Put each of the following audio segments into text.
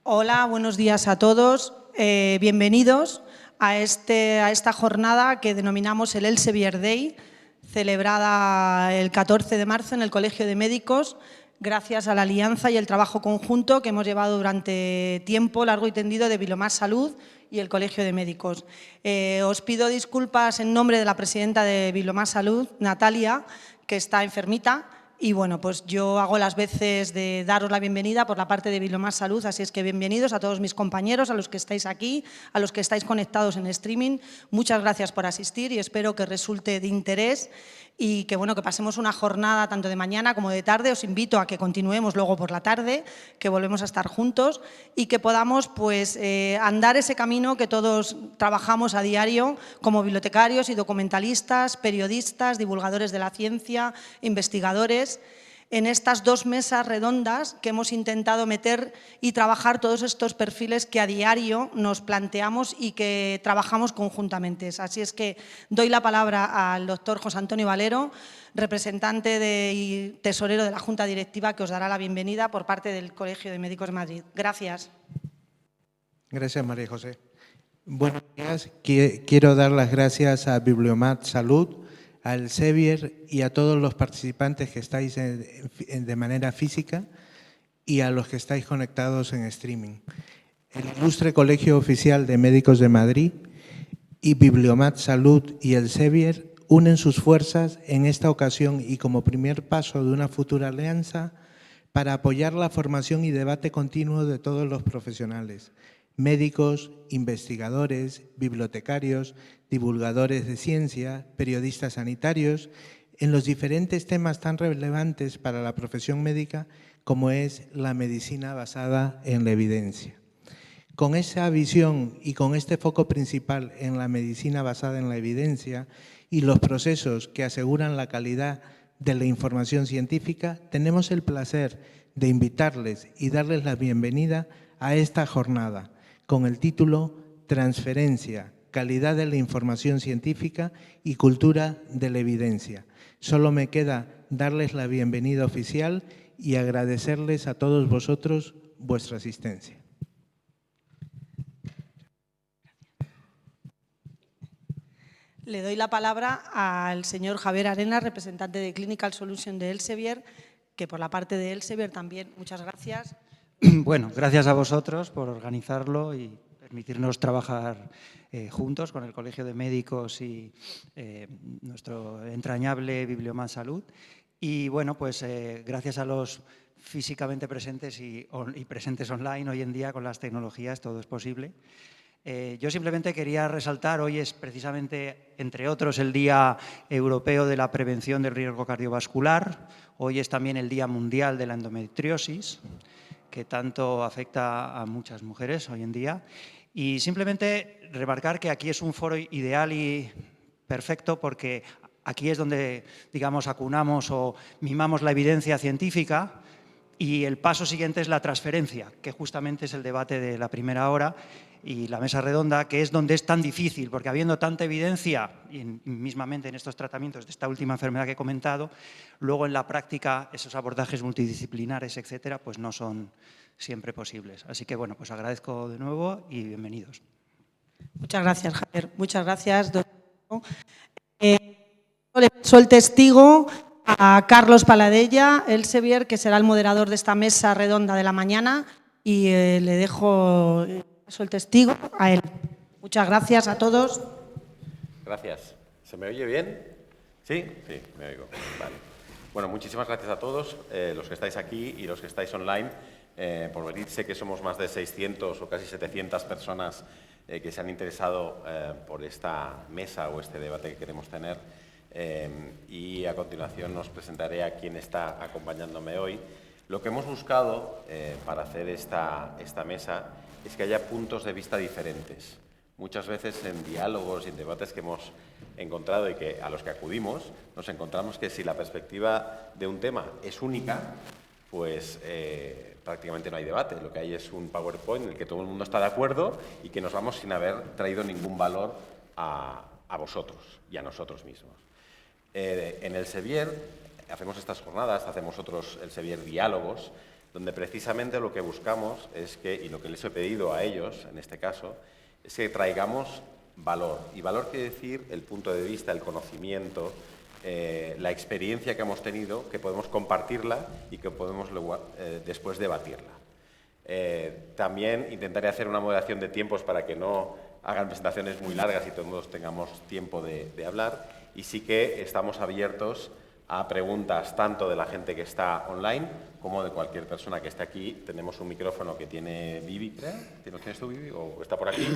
Hola, buenos días a todos. Bienvenidos a esta jornada que denominamos el Elsevier Day, celebrada el 14 de marzo en el Colegio de Médicos, gracias a la alianza y el trabajo conjunto que hemos llevado durante tiempo largo y tendido de Vilomás Salud y el Colegio de Médicos. Os pido disculpas en nombre de la presidenta de Vilomás Salud, Natalia, que está enfermita. Y bueno, pues yo hago las veces de daros la bienvenida por la parte de Vilomás Salud, así es que bienvenidos a todos mis compañeros, a los que estáis aquí, a los que estáis conectados en streaming. Muchas gracias por asistir y espero que resulte de interés y que, bueno, que pasemos una jornada tanto de mañana como de tarde. Os invito a que continuemos luego por la tarde, que volvemos a estar juntos y que podamos pues, andar ese camino que todos trabajamos a diario como bibliotecarios y documentalistas, periodistas, divulgadores de la ciencia, investigadores, en estas dos mesas redondas que hemos intentado meter y trabajar todos estos perfiles que a diario nos planteamos y que trabajamos conjuntamente. Así es que doy la palabra al doctor José Antonio Valero, representante y tesorero de la Junta Directiva, que os dará la bienvenida por parte del Colegio de Médicos de Madrid. Gracias. Gracias, María José. Buenos días. Quiero dar las gracias a Bibliomat Salud, al Elsevier y a todos los participantes que estáis de manera física y a los que estáis conectados en streaming. El Ilustre Colegio Oficial de Médicos de Madrid y Bibliomat Salud y el Elsevier unen sus fuerzas en esta ocasión y como primer paso de una futura alianza para apoyar la formación y debate continuo de todos los profesionales, médicos, investigadores, bibliotecarios, divulgadores de ciencia, periodistas sanitarios, en los diferentes temas tan relevantes para la profesión médica como es la medicina basada en la evidencia. Con esa visión y con este foco principal en la medicina basada en la evidencia y los procesos que aseguran la calidad de la información científica, tenemos el placer de invitarles y darles la bienvenida a esta jornada con el título Transferencia, calidad de la información científica y cultura de la evidencia. Solo me queda darles la bienvenida oficial y agradecerles a todos vosotros vuestra asistencia. Le doy la palabra al señor Javier Arenas, representante de Clinical Solution de Elsevier, que por la parte de Elsevier también, muchas gracias. Bueno, gracias a vosotros por organizarlo y permitirnos trabajar juntos con el Colegio de Médicos y nuestro entrañable Bibliomat Salud. Y bueno, pues gracias a los físicamente presentes y presentes online, hoy en día con las tecnologías todo es posible. Yo simplemente quería resaltar, hoy es precisamente, entre otros, el Día Europeo de la Prevención del Riesgo Cardiovascular, hoy es también el Día Mundial de la Endometriosis, que tanto afecta a muchas mujeres hoy en día. Y simplemente remarcar que aquí es un foro ideal y perfecto porque aquí es donde, digamos, acunamos o mimamos la evidencia científica y el paso siguiente es la transferencia, que justamente es el debate de la primera hora y la mesa redonda, que es donde es tan difícil, porque habiendo tanta evidencia, y mismamente en estos tratamientos de esta última enfermedad que he comentado, luego en la práctica esos abordajes multidisciplinares, etcétera, pues no son siempre posibles. Así que, bueno, pues agradezco de nuevo y bienvenidos. Muchas gracias, Javier. Muchas gracias, doctor. Le paso el testigo a Carlos Paladella, Elsevier, que será el moderador de esta mesa redonda de la mañana, y le dejo el testigo a él. Muchas gracias a todos. Gracias. ¿Se me oye bien? ¿Sí? Sí, me oigo. Vale. Bueno, muchísimas gracias a todos, los que estáis aquí y los que estáis online, por venir. Sé que somos más de 600 o casi 700 personas que se han interesado por esta mesa o este debate que queremos tener. Y a continuación os presentaré a quien está acompañándome hoy. Lo que hemos buscado para hacer esta mesa es que haya puntos de vista diferentes. Muchas veces en diálogos y en debates que hemos encontrado y a los que acudimos, nos encontramos que si la perspectiva de un tema es única, pues prácticamente no hay debate. Lo que hay es un PowerPoint en el que todo el mundo está de acuerdo y que nos vamos sin haber traído ningún valor a vosotros y a nosotros mismos. En el Elsevier hacemos estas jornadas, hacemos otros Elsevier diálogos, donde precisamente lo que buscamos es que, y lo que les he pedido a ellos, en este caso, es que traigamos valor. Y valor quiere decir el punto de vista, el conocimiento, la experiencia que hemos tenido, que podemos compartirla y que podemos luego, después debatirla. También intentaré hacer una moderación de tiempos para que no hagan presentaciones muy largas y todos tengamos tiempo de hablar. Y sí que estamos abiertos a preguntas tanto de la gente que está online como de cualquier persona que esté aquí. Tenemos un micrófono que tiene Vivi, creo. ¿Lo tienes tú, Vivi? ¿O está por aquí?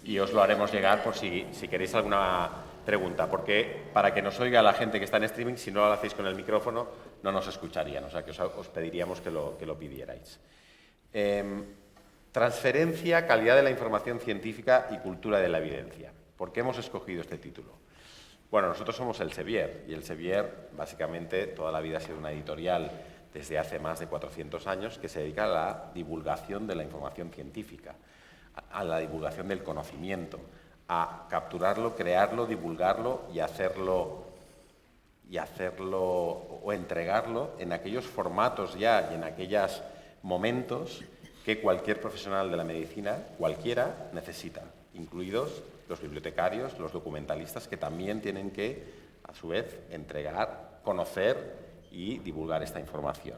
Y os lo haremos llegar por si queréis alguna pregunta. Porque para que nos oiga la gente que está en streaming, si no lo hacéis con el micrófono, no nos escucharían. O sea, que os pediríamos que lo pidierais. Transferencia, calidad de la información científica y cultura de la evidencia. ¿Por qué hemos escogido este título? Bueno, nosotros somos Elsevier y Elsevier básicamente toda la vida ha sido una editorial desde hace más de 400 años que se dedica a la divulgación de la información científica, a la divulgación del conocimiento, a capturarlo, crearlo, divulgarlo y hacerlo o entregarlo en aquellos formatos ya y en aquellos momentos que cualquier profesional de la medicina, cualquiera, necesita, incluidos los bibliotecarios, los documentalistas, que también tienen que, a su vez, entregar, conocer y divulgar esta información.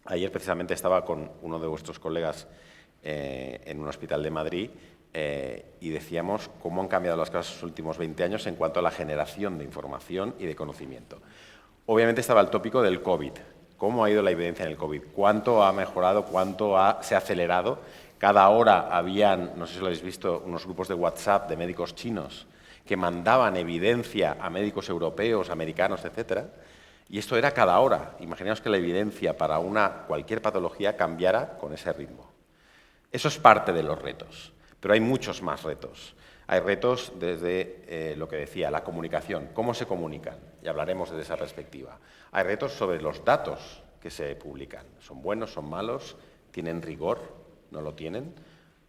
Ayer, precisamente, estaba con uno de vuestros colegas en un hospital de Madrid y decíamos cómo han cambiado las cosas en los últimos 20 años en cuanto a la generación de información y de conocimiento. Obviamente estaba el tópico del COVID. ¿Cómo ha ido la evidencia en el COVID? ¿Cuánto ha mejorado? ¿Cuánto se ha acelerado? Cada hora habían, no sé si lo habéis visto, unos grupos de WhatsApp de médicos chinos que mandaban evidencia a médicos europeos, americanos, etcétera. Y esto era cada hora. Imaginaos que la evidencia para cualquier patología cambiara con ese ritmo. Eso es parte de los retos, pero hay muchos más retos. Hay retos desde lo que decía, la comunicación, cómo se comunican, y hablaremos desde esa perspectiva. Hay retos sobre los datos que se publican. ¿Son buenos, son malos? ¿Tienen rigor? ¿No lo tienen?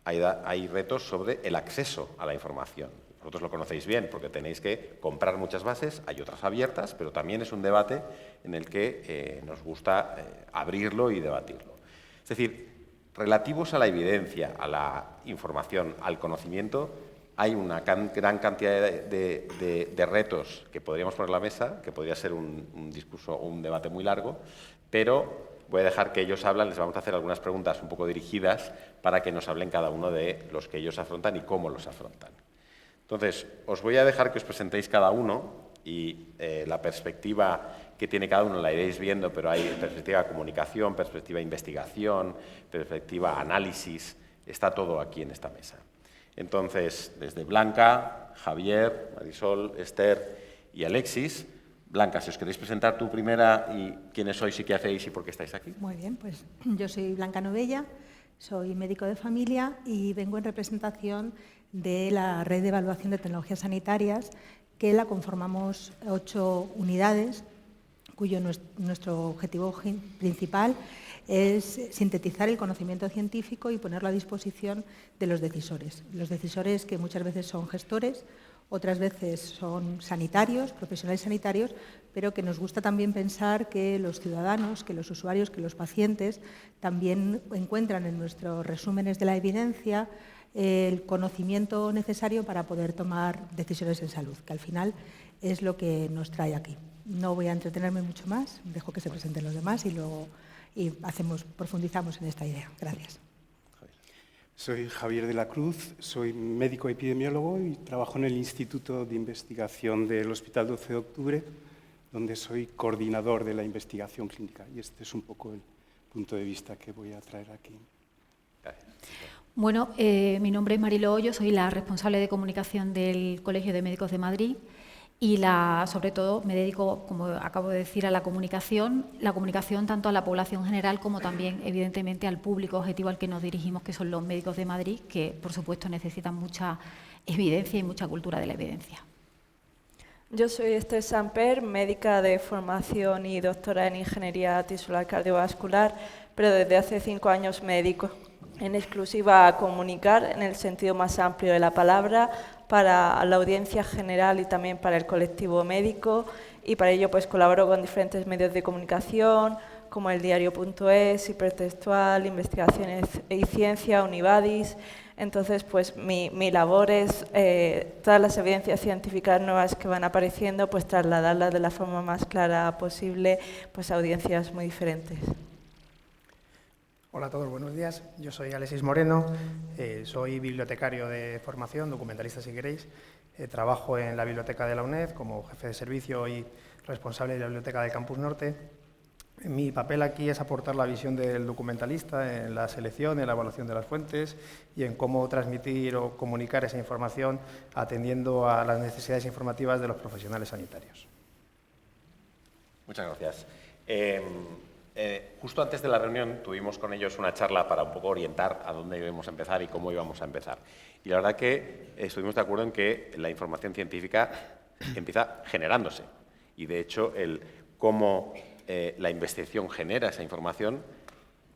Hay retos sobre el acceso a la información. Vosotros lo conocéis bien porque tenéis que comprar muchas bases, hay otras abiertas, pero también es un debate en el que nos gusta abrirlo y debatirlo. Es decir, relativos a la evidencia, a la información, al conocimiento, hay una gran cantidad de retos que podríamos poner en la mesa, que podría ser un discurso o un debate muy largo, pero voy a dejar que ellos hablen, les vamos a hacer algunas preguntas un poco dirigidas para que nos hablen cada uno de los que ellos afrontan y cómo los afrontan. Entonces, os voy a dejar que os presentéis cada uno y la perspectiva que tiene cada uno la iréis viendo, pero hay perspectiva de comunicación, perspectiva de investigación, perspectiva de análisis, está todo aquí en esta mesa. Entonces, desde Blanca, Javier, Marisol, Esther y Alexis. Blanca, si os queréis presentar tú primera y quiénes sois y qué hacéis y por qué estáis aquí. Muy bien, pues yo soy Blanca Novella, soy médico de familia y vengo en representación de la Red de Evaluación de Tecnologías Sanitarias, que la conformamos 8 unidades, cuyo nuestro objetivo principal es sintetizar el conocimiento científico y ponerlo a disposición de los decisores que muchas veces son gestores, otras veces son sanitarios, profesionales sanitarios, pero que nos gusta también pensar que los ciudadanos, que los usuarios, que los pacientes también encuentran en nuestros resúmenes de la evidencia el conocimiento necesario para poder tomar decisiones en salud, que al final es lo que nos trae aquí. No voy a entretenerme mucho más, dejo que se presenten los demás y luego profundizamos en esta idea. Gracias. Soy Javier de la Cruz, soy médico epidemiólogo y trabajo en el Instituto de Investigación del Hospital 12 de Octubre, donde soy coordinador de la investigación clínica. Y este es un poco el punto de vista que voy a traer aquí. Gracias. Bueno, mi nombre es Marilo Hoyo, soy la responsable de comunicación del Colegio de Médicos de Madrid y sobre todo me dedico, como acabo de decir, a la comunicación tanto a la población general como también, evidentemente, al público objetivo al que nos dirigimos, que son los médicos de Madrid, que, por supuesto, necesitan mucha evidencia y mucha cultura de la evidencia. Yo soy Esther Samper, médica de formación y doctora en Ingeniería Tisular Cardiovascular, pero desde hace 5 años me dedico en exclusiva a comunicar en el sentido más amplio de la palabra para la audiencia general y también para el colectivo médico, y para ello pues colaboro con diferentes medios de comunicación, como el diario.es, Hipertextual, Investigaciones y Ciencia, Univadis. Entonces, pues mi labor es todas las evidencias científicas nuevas que van apareciendo, pues trasladarlas de la forma más clara posible, pues a audiencias muy diferentes. Hola a todos, buenos días. Yo soy Alexis Moreno, soy bibliotecario de formación, documentalista si queréis. Trabajo en la biblioteca de la UNED como jefe de servicio y responsable de la biblioteca del Campus Norte. Mi papel aquí es aportar la visión del documentalista en la selección, en la evaluación de las fuentes y en cómo transmitir o comunicar esa información atendiendo a las necesidades informativas de los profesionales sanitarios. Muchas gracias. Justo antes de la reunión tuvimos con ellos una charla para un poco orientar a dónde íbamos a empezar y cómo íbamos a empezar. Y la verdad que estuvimos de acuerdo en que la información científica empieza generándose. Y de hecho, cómo la investigación genera esa información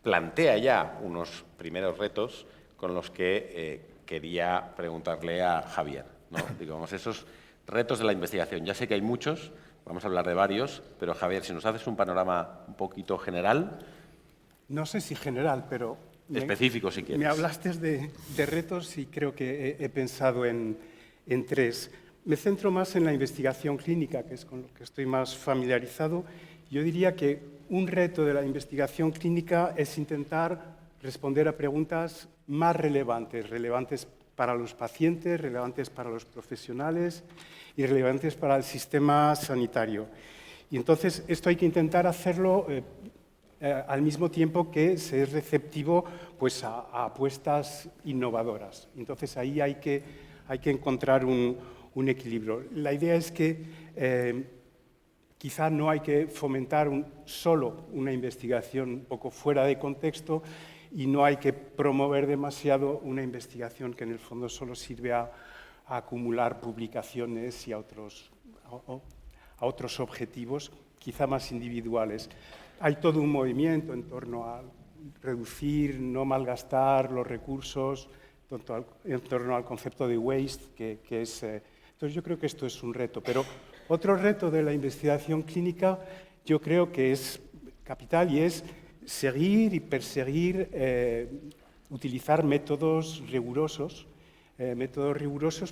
plantea ya unos primeros retos con los que quería preguntarle a Javier, ¿no? Digamos, esos retos de la investigación. Ya sé que hay muchos, vamos a hablar de varios, pero Javier, si nos haces un panorama un poquito general. No sé si general, pero específico, si quieres. Me hablaste de retos y creo que he pensado en tres. Me centro más en la investigación clínica, que es con lo que estoy más familiarizado. Yo diría que un reto de la investigación clínica es intentar responder a preguntas más relevantes para los pacientes, relevantes para los profesionales y relevantes para el sistema sanitario. Y entonces esto hay que intentar hacerlo al mismo tiempo que se es receptivo pues, a apuestas innovadoras. Entonces ahí hay que encontrar un equilibrio. La idea es que quizá no hay que fomentar solo una investigación un poco fuera de contexto y no hay que promover demasiado una investigación que en el fondo solo sirve a acumular publicaciones y a otros objetivos, quizá más individuales. Hay todo un movimiento en torno a reducir, no malgastar los recursos, en torno al concepto de waste, que es... entonces yo creo que esto es un reto, pero otro reto de la investigación clínica yo creo que es capital y es seguir y perseguir, utilizar métodos rigurosos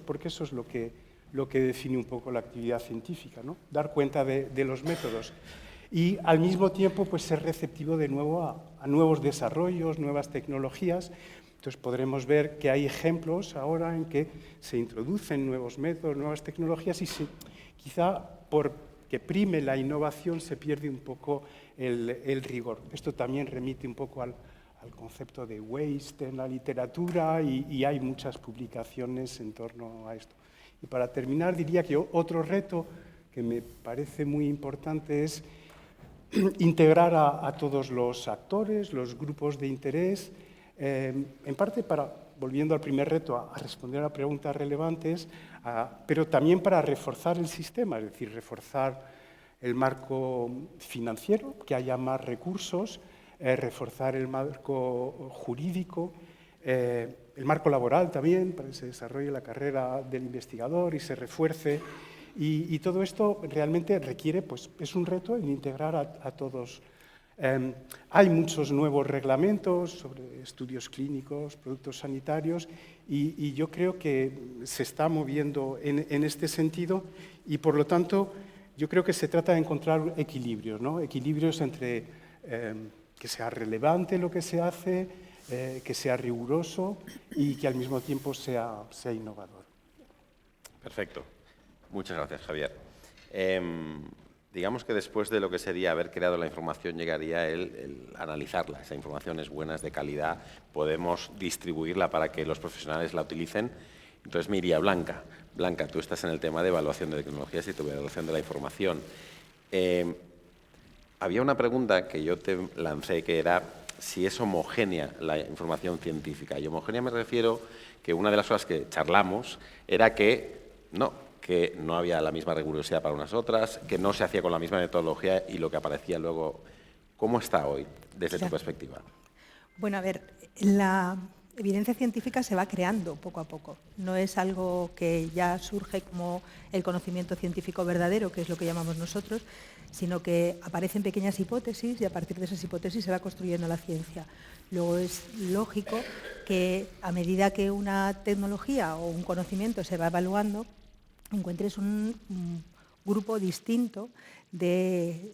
porque eso es lo que define un poco la actividad científica, ¿no? Dar cuenta de los métodos y al mismo tiempo pues, ser receptivo de nuevo a nuevos desarrollos, nuevas tecnologías. Entonces podremos ver que hay ejemplos ahora en que se introducen nuevos métodos, nuevas tecnologías y quizá porque prime la innovación se pierde un poco el rigor. Esto también remite un poco al concepto de waste en la literatura y hay muchas publicaciones en torno a esto. Y para terminar diría que otro reto que me parece muy importante es integrar a todos los actores, los grupos de interés, en parte volviendo al primer reto, a responder a preguntas relevantes, pero también para reforzar el sistema, es decir, reforzar el marco financiero, que haya más recursos, reforzar el marco jurídico, el marco laboral también, para que se desarrolle la carrera del investigador y se refuerce. Y todo esto realmente requiere, pues es un reto en integrar a todos. Hay muchos nuevos reglamentos sobre estudios clínicos, productos sanitarios, y yo creo que se está moviendo en este sentido y, por lo tanto, yo creo que se trata de encontrar equilibrios, ¿no? Equilibrios entre que sea relevante lo que se hace, que sea riguroso y que al mismo tiempo sea innovador. Perfecto. Muchas gracias, Javier. Digamos que después de lo que sería haber creado la información llegaría el analizarla. Esa información es buena, es de calidad, podemos distribuirla para que los profesionales la utilicen. Entonces me iría a Blanca. Blanca, tú estás en el tema de evaluación de tecnologías y tu evaluación de la información. Había una pregunta que yo te lancé que era si es homogénea la información científica. Y homogénea me refiero que una de las cosas que charlamos era que no había la misma rigurosidad para unas otras, que no se hacía con la misma metodología y lo que aparecía luego. ¿Cómo está hoy desde tu perspectiva? Bueno, a ver, la evidencia científica se va creando poco a poco. No es algo que ya surge como el conocimiento científico verdadero, que es lo que llamamos nosotros, sino que aparecen pequeñas hipótesis y a partir de esas hipótesis se va construyendo la ciencia. Luego es lógico que a medida que una tecnología o un conocimiento se va evaluando, encuentres un grupo distinto de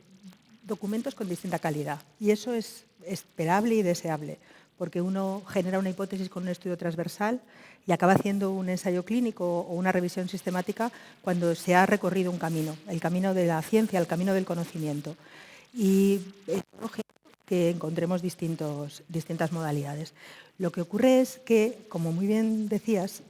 documentos con distinta calidad. Y eso es esperable y deseable, porque uno genera una hipótesis con un estudio transversal y acaba haciendo un ensayo clínico o una revisión sistemática cuando se ha recorrido un camino, el camino de la ciencia, el camino del conocimiento. Y es lógico que encontremos distintas modalidades. Lo que ocurre es que, como muy bien decías,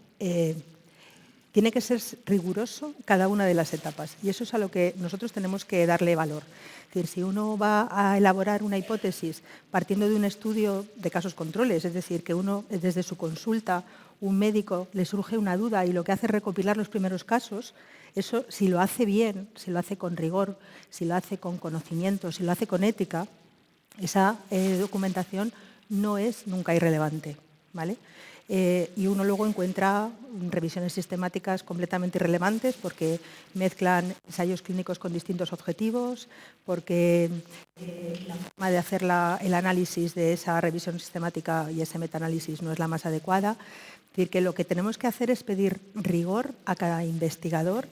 tiene que ser riguroso cada una de las etapas y eso es a lo que nosotros tenemos que darle valor. Es decir, si uno va a elaborar una hipótesis partiendo de un estudio de casos controles, es decir, que uno desde su consulta, un médico le surge una duda y lo que hace es recopilar los primeros casos, eso si lo hace bien, si lo hace con rigor, si lo hace con conocimiento, si lo hace con ética, esa documentación no es nunca irrelevante, ¿vale? Y uno luego encuentra revisiones sistemáticas completamente irrelevantes porque mezclan ensayos clínicos con distintos objetivos, porque la forma de hacer el análisis de esa revisión sistemática y ese metaanálisis no es la más adecuada. Es decir, que lo que tenemos que hacer es pedir rigor a cada investigador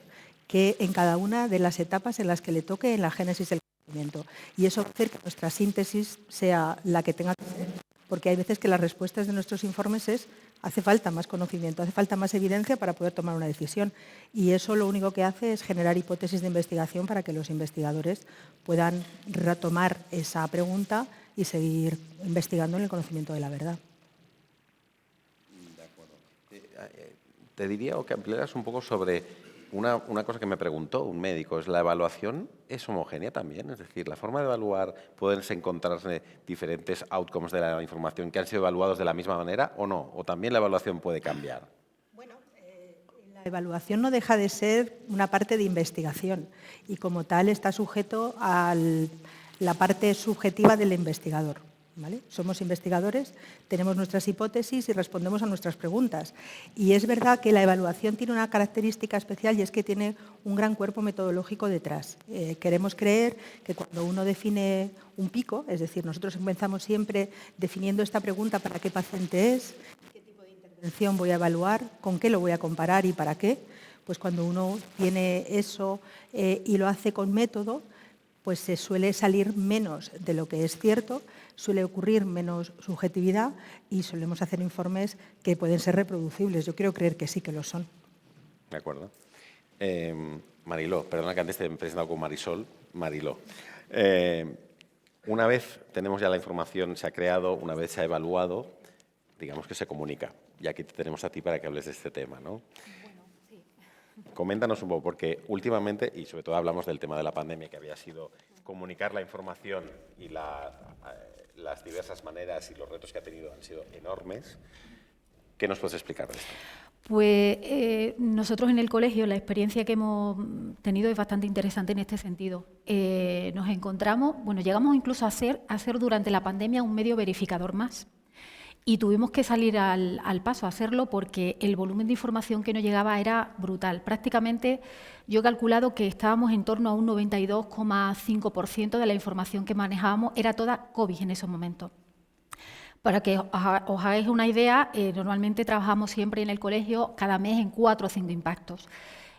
que en cada una de las etapas en las que le toque en la génesis del conocimiento. Y eso va a hacer que nuestra síntesis sea la que tenga que ser, porque hay veces que las respuestas de nuestros informes hace falta más conocimiento, hace falta más evidencia para poder tomar una decisión. Y eso lo único que hace es generar hipótesis de investigación para que los investigadores puedan retomar esa pregunta y seguir investigando en el conocimiento de la verdad. De acuerdo. Te diría o que ampliaras un poco sobre una cosa que me preguntó un médico, es la evaluación es homogénea también, es decir, la forma de evaluar, pueden encontrarse diferentes outcomes de la información que han sido evaluados de la misma manera o no, o también la evaluación puede cambiar. Bueno, la evaluación no deja de ser una parte de investigación y como tal está sujeto a la parte subjetiva del investigador. ¿Vale? Somos investigadores, tenemos nuestras hipótesis y respondemos a nuestras preguntas. Y es verdad que la evaluación tiene una característica especial y es que tiene un gran cuerpo metodológico detrás. Queremos creer que cuando uno define un pico, es decir, nosotros empezamos siempre definiendo esta pregunta: ¿para qué paciente es? ¿Qué tipo de intervención voy a evaluar? ¿Con qué lo voy a comparar y para qué? Pues cuando uno tiene eso y lo hace con método, pues se suele salir menos de lo que es cierto, suele ocurrir menos subjetividad y solemos hacer informes que pueden ser reproducibles. Yo quiero creer que sí que lo son. De acuerdo. Mariló, perdona que antes te he presentado con Marisol. Mariló. Una vez tenemos ya la información, se ha creado, una vez se ha evaluado, digamos que se comunica. Y aquí te tenemos a ti para que hables de este tema, ¿no? Coméntanos un poco, porque últimamente, y sobre todo hablamos del tema de la pandemia, que había sido comunicar la información y las diversas maneras y los retos que ha tenido han sido enormes. ¿Qué nos puedes explicar de esto? Pues nosotros en el colegio la experiencia que hemos tenido es bastante interesante en este sentido. Nos encontramos, bueno, llegamos incluso a ser durante la pandemia un medio verificador más. Y tuvimos que salir al paso a hacerlo porque el volumen de información que nos llegaba era brutal. Prácticamente yo he calculado que estábamos en torno a un 92,5% de la información que manejábamos era toda COVID en esos momentos. Para que os hagáis una idea, normalmente trabajamos siempre en el colegio cada mes en 4 o 5 impactos.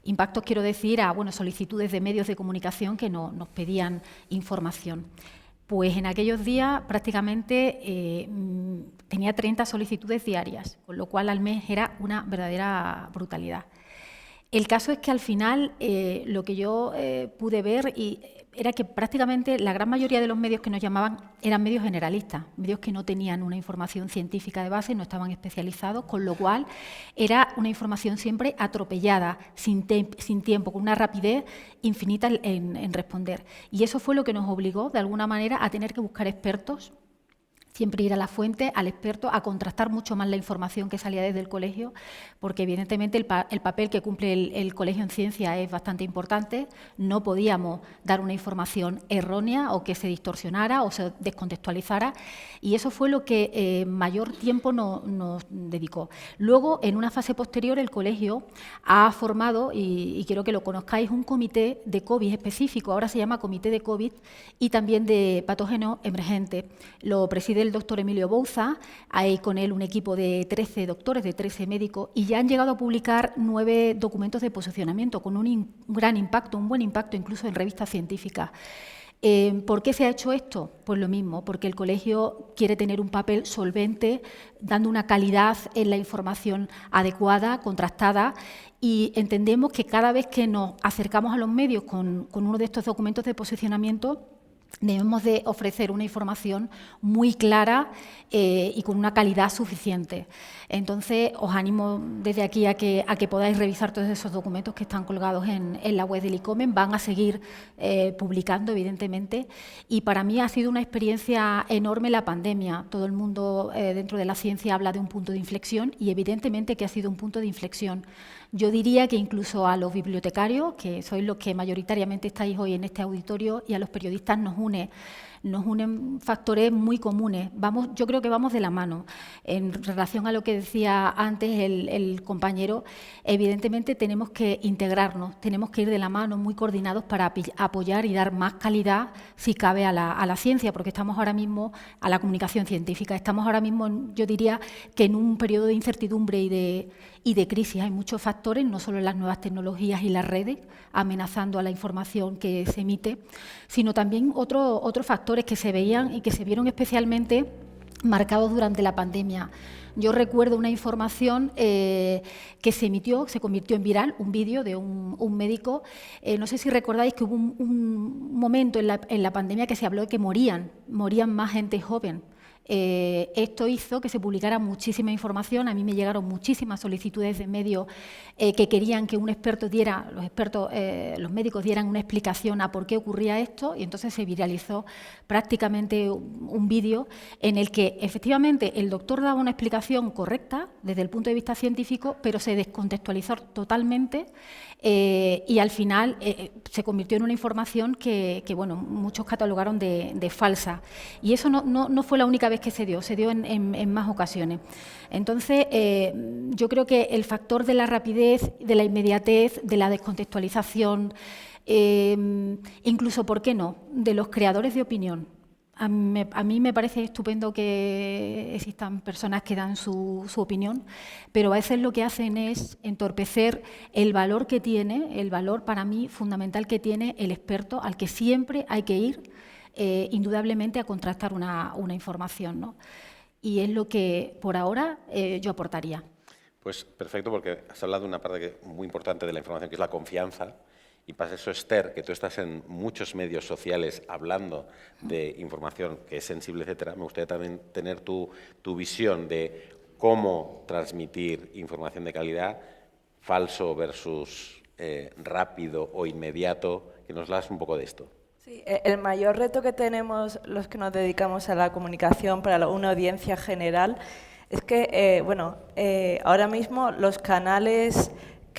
Impactos quiero decir a solicitudes de medios de comunicación que nos pedían información. Pues en aquellos días prácticamente tenía 30 solicitudes diarias, con lo cual al mes era una verdadera brutalidad. El caso es que al final lo que yo pude ver era que prácticamente la gran mayoría de los medios que nos llamaban eran medios generalistas, medios que no tenían una información científica de base, no estaban especializados, con lo cual era una información siempre atropellada, sin tiempo, con una rapidez infinita en responder. Y eso fue lo que nos obligó, de alguna manera, a tener que buscar expertos Siempre ir a la fuente, al experto, a contrastar mucho más la información que salía desde el colegio, porque evidentemente el papel que cumple el colegio en ciencia es bastante importante. No podíamos dar una información errónea o que se distorsionara o se descontextualizara, y eso fue lo que mayor tiempo nos dedicó. Luego, en una fase posterior, el colegio ha formado, y quiero que lo conozcáis, un comité de COVID específico, ahora se llama Comité de COVID y también de patógenos emergentes. Lo preside el doctor Emilio Bouza, hay con él un equipo de 13 doctores, de 13 médicos, y ya han llegado a publicar 9 documentos de posicionamiento con un gran impacto, un buen impacto incluso en revistas científicas. ¿Por qué se ha hecho esto? Pues lo mismo, porque el colegio quiere tener un papel solvente, dando una calidad en la información adecuada, contrastada, y entendemos que cada vez que nos acercamos a los medios con uno de estos documentos de posicionamiento, debemos de ofrecer una información muy clara y con una calidad suficiente. Entonces, os animo desde aquí a que podáis revisar todos esos documentos que están colgados en la web del ICOMEN. Van a seguir publicando, evidentemente, y para mí ha sido una experiencia enorme la pandemia. Todo el mundo dentro de la ciencia habla de un punto de inflexión, y evidentemente que ha sido un punto de inflexión. Yo diría que incluso a los bibliotecarios, que sois los que mayoritariamente estáis hoy en este auditorio, y a los periodistas nos unen factores muy comunes. Yo creo que vamos de la mano. En relación a lo que decía antes el compañero, evidentemente tenemos que integrarnos, tenemos que ir de la mano, muy coordinados, para apoyar y dar más calidad, si cabe, a la ciencia, porque estamos ahora mismo, a la comunicación científica, estamos ahora mismo, yo diría, que en un periodo de incertidumbre y de crisis. Hay muchos factores, no solo las nuevas tecnologías y las redes amenazando a la información que se emite, sino también otros factores que se veían y que se vieron especialmente marcados durante la pandemia. Yo recuerdo una información que se emitió, se convirtió en viral, un vídeo de un médico. No sé si recordáis que hubo un momento en la pandemia que se habló de que morían más gente joven. Esto hizo que se publicara muchísima información. A mí me llegaron muchísimas solicitudes de medios que querían que un experto diera, los médicos dieran una explicación a por qué ocurría esto, y entonces se viralizó prácticamente un vídeo en el que efectivamente el doctor daba una explicación correcta desde el punto de vista científico, pero se descontextualizó totalmente y al final se convirtió en una información que bueno, muchos catalogaron de falsa. Y eso no fue la única vez que se dio en más ocasiones. Entonces, yo creo que el factor de la rapidez, de la inmediatez, de la descontextualización, incluso, ¿por qué no?, de los creadores de opinión. A mí me parece estupendo que existan personas que dan su opinión, pero a veces lo que hacen es entorpecer el valor que tiene, el valor para mí fundamental que tiene el experto, al que siempre hay que ir, indudablemente, a contrastar una información, ¿no? Y es lo que, por ahora, yo aportaría. Pues perfecto, porque has hablado de una parte muy importante de la información, que es la confianza. Y para eso, Esther, que tú estás en muchos medios sociales hablando de información que es sensible, etcétera, me gustaría también tener tu visión de cómo transmitir información de calidad, falso versus rápido o inmediato, que nos hablas un poco de esto. Sí, el mayor reto que tenemos los que nos dedicamos a la comunicación para una audiencia general es que, ahora mismo los canales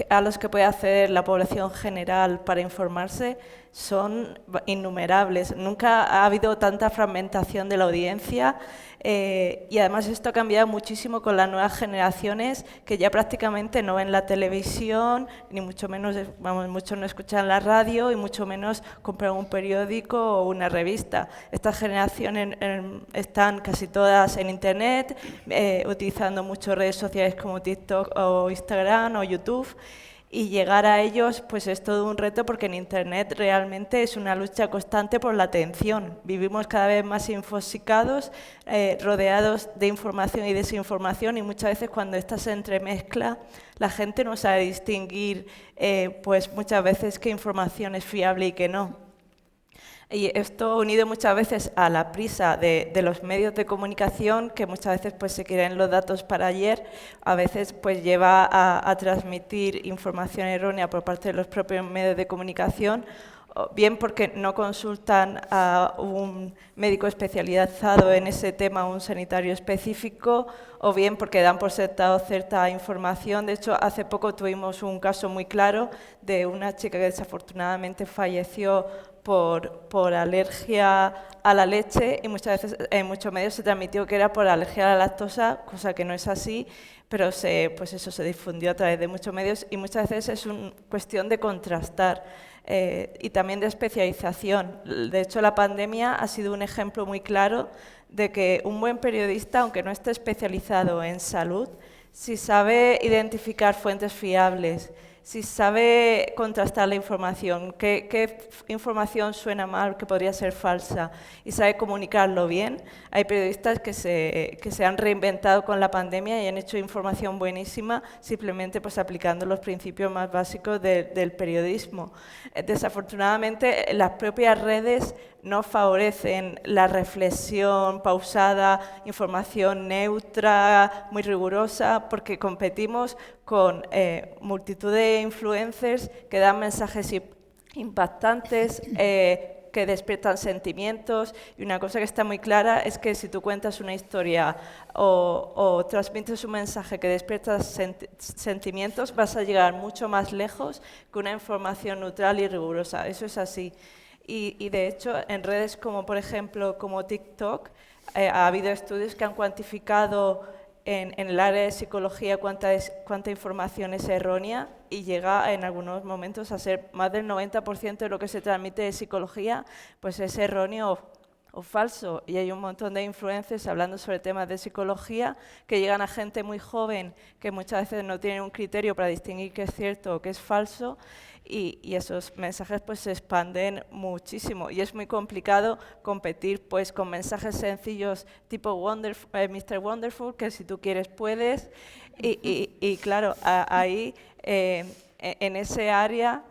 a los que puede acceder la población general para informarse son innumerables. Nunca ha habido tanta fragmentación de la audiencia y además esto ha cambiado muchísimo con las nuevas generaciones que ya prácticamente no ven la televisión, ni mucho menos, muchos no escuchan la radio y mucho menos compran un periódico o una revista. Estas generaciones están casi todas en Internet, utilizando muchas redes sociales como TikTok o Instagram o YouTube. Y llegar a ellos pues es todo un reto, porque en Internet realmente es una lucha constante por la atención. Vivimos cada vez más infosicados, rodeados de información y desinformación, y muchas veces cuando esta se entremezcla la gente no sabe distinguir pues muchas veces qué información es fiable y qué no. Y esto unido muchas veces a la prisa de los medios de comunicación, que muchas veces pues se quieren los datos para ayer, a veces pues lleva a transmitir información errónea por parte de los propios medios de comunicación, bien porque no consultan a un médico especializado en ese tema, un sanitario específico, o bien porque dan por sentado cierta información. De hecho, hace poco tuvimos un caso muy claro de una chica que desafortunadamente falleció por alergia a la leche, y muchas veces en muchos medios se transmitió que era por alergia a la lactosa, cosa que no es así, pero pues eso se difundió a través de muchos medios, y muchas veces es una cuestión de contrastar y también de especialización. De hecho, la pandemia ha sido un ejemplo muy claro de que un buen periodista, aunque no esté especializado en salud, si sabe identificar fuentes fiables, si sabe contrastar la información, qué información suena mal, que podría ser falsa, y sabe comunicarlo bien. Hay periodistas que se han reinventado con la pandemia y han hecho información buenísima simplemente pues aplicando los principios más básicos del periodismo. Desafortunadamente, las propias redes no favorecen la reflexión pausada, información neutra, muy rigurosa, porque competimos con multitud de influencers que dan mensajes impactantes, que despiertan sentimientos, y una cosa que está muy clara es que si tú cuentas una historia o transmites un mensaje que despierta sentimientos, vas a llegar mucho más lejos que una información neutral y rigurosa. Eso es así. Y de hecho, en redes como, por ejemplo, como TikTok, ha habido estudios que han cuantificado en el área de psicología cuánta información es errónea, y llega en algunos momentos a ser más del 90% de lo que se transmite de psicología, pues es erróneo o falso. Y hay un montón de influencers hablando sobre temas de psicología que llegan a gente muy joven que muchas veces no tienen un criterio para distinguir qué es cierto o qué es falso, y esos mensajes pues se expanden muchísimo, y es muy complicado competir pues con mensajes sencillos tipo Mr. Wonderful, que si tú quieres puedes, y claro, ahí en ese área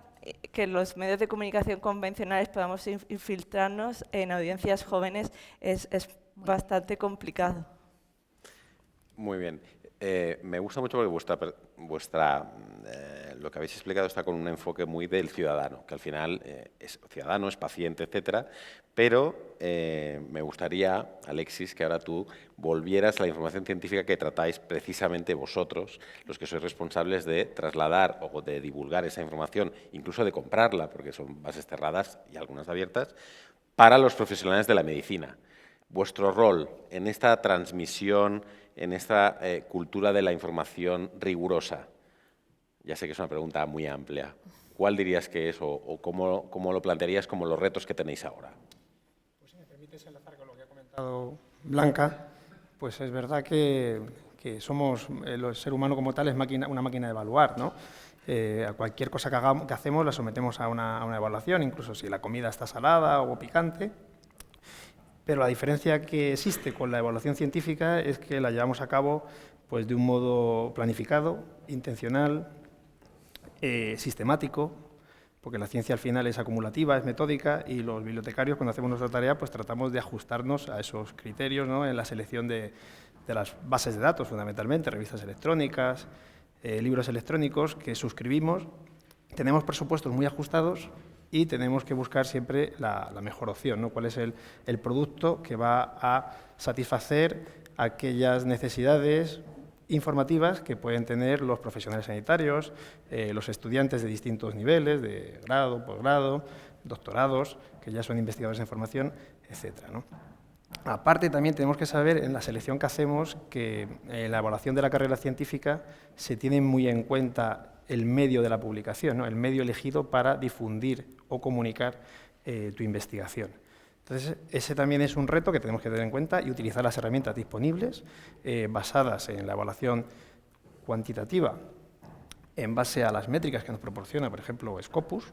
que los medios de comunicación convencionales podamos infiltrarnos en audiencias jóvenes es bastante complicado. Muy bien. Me gusta mucho porque lo que habéis explicado está con un enfoque muy del ciudadano, que al final es ciudadano, es paciente, etcétera, pero me gustaría, Alexis, que ahora tú volvieras a la información científica que tratáis precisamente vosotros, los que sois responsables de trasladar o de divulgar esa información, incluso de comprarla, porque son bases cerradas y algunas abiertas, para los profesionales de la medicina. Vuestro rol en esta transmisión, en esta cultura de la información rigurosa. Ya sé que es una pregunta muy amplia. ¿Cuál dirías que es o cómo lo plantearías como los retos que tenéis ahora? Pues si me permites enlazar con lo que ha comentado Blanca, pues es verdad que somos, el ser humano como tal es una máquina de evaluar, ¿no? A cualquier cosa que hacemos la sometemos a una evaluación, incluso si la comida está salada o picante. Pero la diferencia que existe con la evaluación científica es que la llevamos a cabo pues, de un modo planificado, intencional, sistemático, porque la ciencia al final es acumulativa, es metódica, y los bibliotecarios, cuando hacemos nuestra tarea, pues tratamos de ajustarnos a esos criterios, ¿no? En la selección de las bases de datos, fundamentalmente, revistas electrónicas, libros electrónicos que suscribimos. Tenemos presupuestos muy ajustados y tenemos que buscar siempre la mejor opción, ¿no? Cuál es el producto que va a satisfacer aquellas necesidades informativas que pueden tener los profesionales sanitarios, los estudiantes de distintos niveles, de grado, posgrado, doctorados, que ya son investigadores en formación, etcétera, ¿no? Aparte, también tenemos que saber, en la selección que hacemos, que en la evaluación de la carrera científica se tiene muy en cuenta el medio de la publicación, ¿no? El medio elegido para difundir o comunicar tu investigación. Entonces, ese también es un reto que tenemos que tener en cuenta y utilizar las herramientas disponibles basadas en la evaluación cuantitativa en base a las métricas que nos proporciona, por ejemplo, Scopus,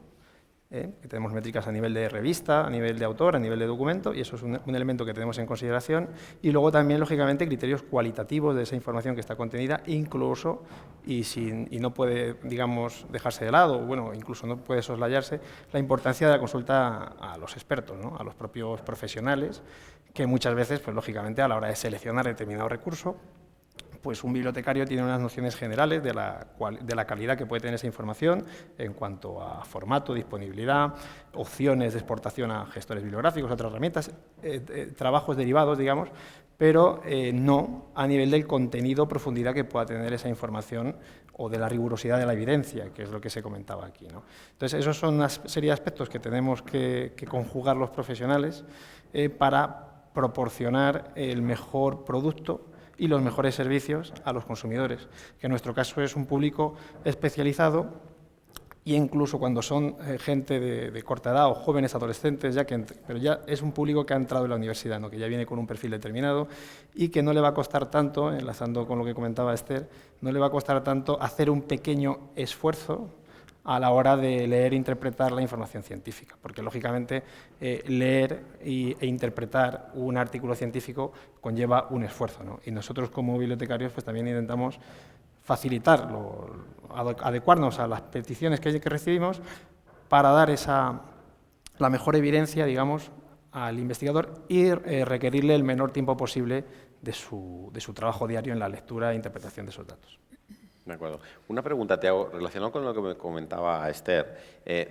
que tenemos métricas a nivel de revista, a nivel de autor, a nivel de documento, y eso es un elemento que tenemos en consideración. Y luego también, lógicamente, criterios cualitativos de esa información que está contenida, incluso, y no puede, digamos, dejarse de lado, bueno, incluso no puede soslayarse, la importancia de la consulta a los expertos, ¿no? A los propios profesionales, que muchas veces, pues lógicamente, a la hora de seleccionar determinado recurso, pues un bibliotecario tiene unas nociones generales de la calidad que puede tener esa información en cuanto a formato, disponibilidad, opciones de exportación a gestores bibliográficos, otras herramientas, trabajos derivados, digamos, pero no a nivel del contenido o profundidad que pueda tener esa información o de la rigurosidad de la evidencia, que es lo que se comentaba aquí, ¿no? Entonces, esos son una serie de aspectos que tenemos que conjugar los profesionales para proporcionar el mejor producto y los mejores servicios a los consumidores, que en nuestro caso es un público especializado, y incluso cuando son gente de corta edad o jóvenes adolescentes, pero ya es un público que ha entrado en la universidad, ¿no? Que ya viene con un perfil determinado y que no le va a costar tanto, enlazando con lo que comentaba Esther, no le va a costar tanto hacer un pequeño esfuerzo a la hora de leer e interpretar la información científica, porque lógicamente leer e interpretar un artículo científico conlleva un esfuerzo, ¿no? Y nosotros como bibliotecarios pues también intentamos facilitarlo, adecuarnos a las peticiones que recibimos para dar la mejor evidencia, digamos, al investigador y requerirle el menor tiempo posible de su trabajo diario en la lectura e interpretación de esos datos. De acuerdo. Una pregunta te hago, relacionado con lo que me comentaba Esther.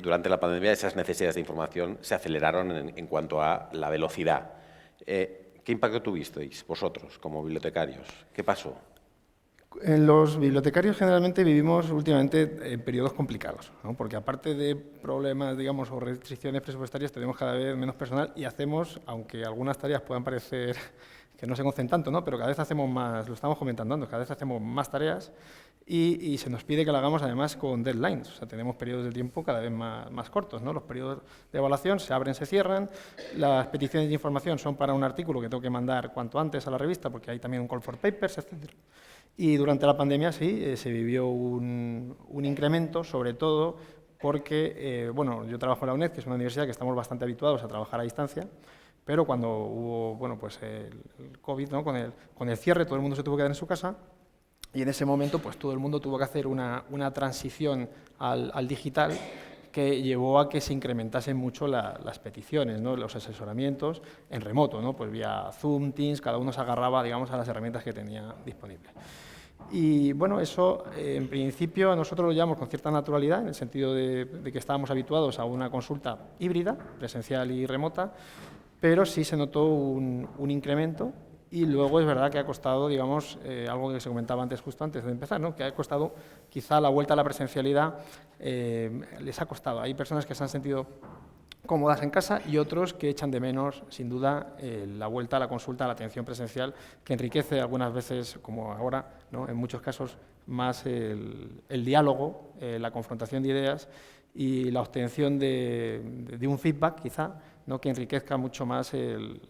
Durante la pandemia esas necesidades de información se aceleraron en cuanto a la velocidad. ¿Qué impacto tuvisteis vosotros como bibliotecarios? ¿Qué pasó? Los bibliotecarios generalmente vivimos últimamente periodos complicados, ¿no? Porque aparte de problemas, digamos, o restricciones presupuestarias, tenemos cada vez menos personal y hacemos, aunque algunas tareas puedan parecer que no se conocen tanto, ¿no? Pero cada vez hacemos más, lo estamos comentando antes, cada vez hacemos más tareas y se nos pide que lo hagamos además con deadlines, o sea, tenemos periodos de tiempo cada vez más cortos, ¿no? Los periodos de evaluación se abren, se cierran, las peticiones de información son para un artículo que tengo que mandar cuanto antes a la revista porque hay también un call for papers, etc. Y durante la pandemia sí, se vivió un incremento, sobre todo porque, bueno, yo trabajo en la UNED, que es una universidad que estamos bastante habituados a trabajar a distancia, pero cuando hubo, bueno, pues el COVID, ¿no? Con el cierre, todo el mundo se tuvo que quedar en su casa y en ese momento, pues todo el mundo tuvo que hacer una transición al digital que llevó a que se incrementasen mucho las peticiones, ¿no? Los asesoramientos en remoto, ¿no? Pues vía Zoom, Teams, cada uno se agarraba, digamos, a las herramientas que tenía disponibles. Y bueno, eso en principio nosotros lo llevamos con cierta naturalidad, en el sentido de que estábamos habituados a una consulta híbrida, presencial y remota, pero sí se notó un incremento y luego es verdad que ha costado, digamos, algo que se comentaba antes, justo antes de empezar, ¿no? Que ha costado quizá la vuelta a la presencialidad, les ha costado. Hay personas que se han sentido cómodas en casa y otros que echan de menos, sin duda, la vuelta a la consulta, a la atención presencial, que enriquece algunas veces, como ahora, ¿no? En muchos casos, más el diálogo, la confrontación de ideas y la obtención de un feedback, quizá, ¿no? Que enriquezca mucho más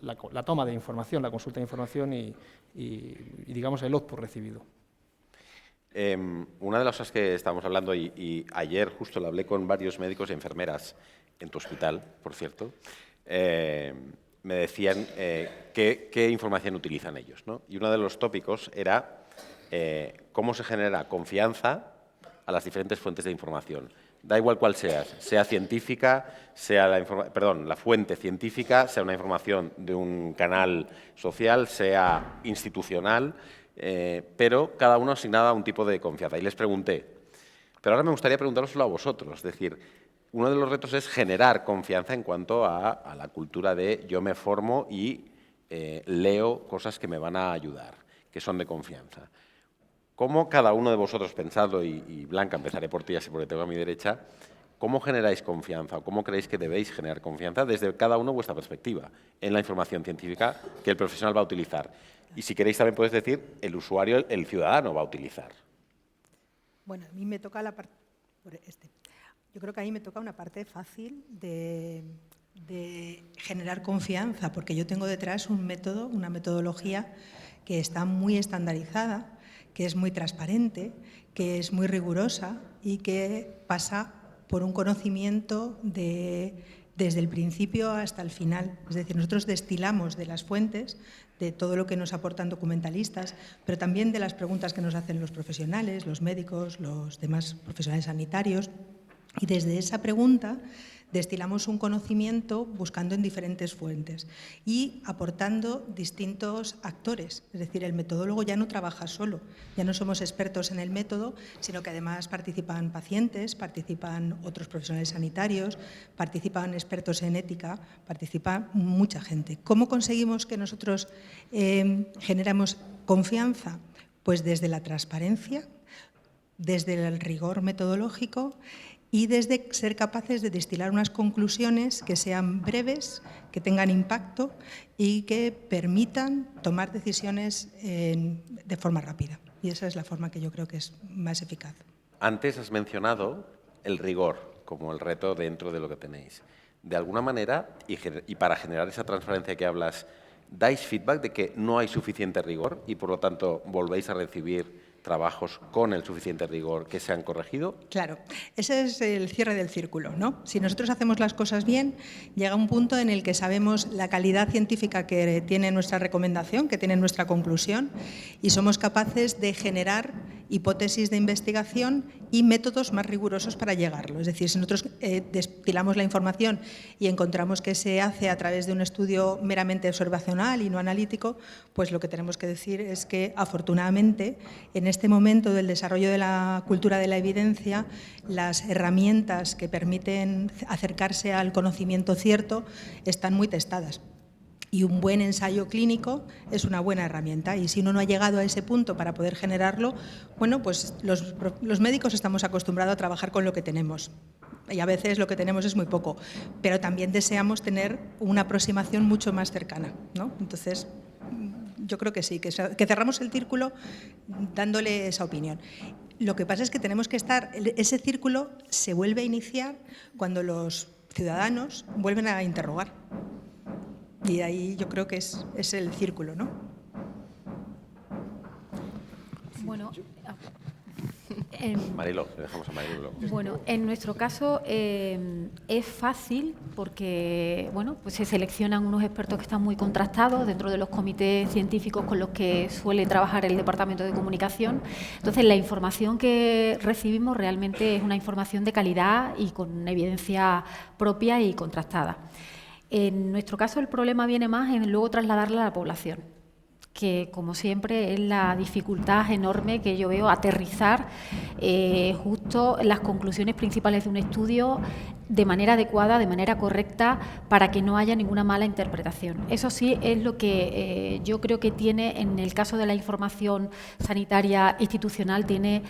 la toma de información, la consulta de información y digamos, el output recibido. Una de las cosas que estábamos hablando, y ayer justo lo hablé con varios médicos y enfermeras en tu hospital, por cierto, me decían qué información utilizan ellos, ¿no? Y uno de los tópicos era cómo se genera confianza a las diferentes fuentes de información. Da igual cuál sea científica, sea la fuente científica, sea una información de un canal social, sea institucional, pero cada uno asignaba un tipo de confianza. Y les pregunté, pero ahora me gustaría preguntároslo a vosotros, es decir, uno de los retos es generar confianza en cuanto a la cultura de yo me formo y leo cosas que me van a ayudar, que son de confianza. ¿Cómo cada uno de vosotros, pensadlo, y Blanca, empezaré por ti, así porque tengo a mi derecha, cómo generáis confianza o cómo creéis que debéis generar confianza desde cada uno vuestra perspectiva en la información científica que el profesional va a utilizar? Y si queréis también podéis decir el usuario, el ciudadano va a utilizar. Bueno, a mí me toca la parte... Yo creo que a mí me toca una parte fácil de generar confianza, porque yo tengo detrás un método, una metodología que está muy estandarizada, que es muy transparente, que es muy rigurosa y que pasa por un conocimiento desde el principio hasta el final. Es decir, nosotros destilamos de las fuentes, de todo lo que nos aportan documentalistas, pero también de las preguntas que nos hacen los profesionales, los médicos, los demás profesionales sanitarios. Y desde esa pregunta destilamos un conocimiento buscando en diferentes fuentes y aportando distintos actores. Es decir, el metodólogo ya no trabaja solo, ya no somos expertos en el método, sino que además participan pacientes, participan otros profesionales sanitarios, participan expertos en ética, participa mucha gente. ¿Cómo conseguimos que nosotros generemos confianza? Pues desde la transparencia, desde el rigor metodológico y desde ser capaces de destilar unas conclusiones que sean breves, que tengan impacto y que permitan tomar decisiones de forma rápida. Y esa es la forma que yo creo que es más eficaz. Antes has mencionado el rigor como el reto dentro de lo que tenéis. De alguna manera, y para generar esa transparencia que hablas, ¿dais feedback de que no hay suficiente rigor y, por lo tanto, volvéis a recibir trabajos con el suficiente rigor que se han corregido? Claro, ese es el cierre del círculo, ¿no? Si nosotros hacemos las cosas bien, llega un punto en el que sabemos la calidad científica que tiene nuestra recomendación, que tiene nuestra conclusión, y somos capaces de generar hipótesis de investigación y métodos más rigurosos para llegarlo. Es decir, si nosotros destilamos la información y encontramos que se hace a través de un estudio meramente observacional y no analítico, pues lo que tenemos que decir es que, afortunadamente, en este momento del desarrollo de la cultura de la evidencia, las herramientas que permiten acercarse al conocimiento cierto están muy testadas. Y un buen ensayo clínico es una buena herramienta. Y si uno no ha llegado a ese punto para poder generarlo, bueno, pues los médicos estamos acostumbrados a trabajar con lo que tenemos. Y a veces lo que tenemos es muy poco. Pero también deseamos tener una aproximación mucho más cercana, ¿no? Entonces, yo creo que sí, que cerramos el círculo dándole esa opinión. Lo que pasa es que tenemos que ese círculo se vuelve a iniciar cuando los ciudadanos vuelven a interrogar. Y ahí yo creo que es el círculo, ¿no? Bueno, Marilo, le dejamos a Marilo. Bueno, en nuestro caso es fácil porque bueno, pues se seleccionan unos expertos que están muy contrastados dentro de los comités científicos con los que suele trabajar el Departamento de Comunicación. Entonces, la información que recibimos realmente es una información de calidad y con evidencia propia y contrastada. En nuestro caso, el problema viene más en luego trasladarla a la población, que, como siempre, es la dificultad enorme que yo veo aterrizar justo las conclusiones principales de un estudio de manera adecuada, de manera correcta, para que no haya ninguna mala interpretación. Eso sí es lo que yo creo que tiene, en el caso de la información sanitaria institucional, tiene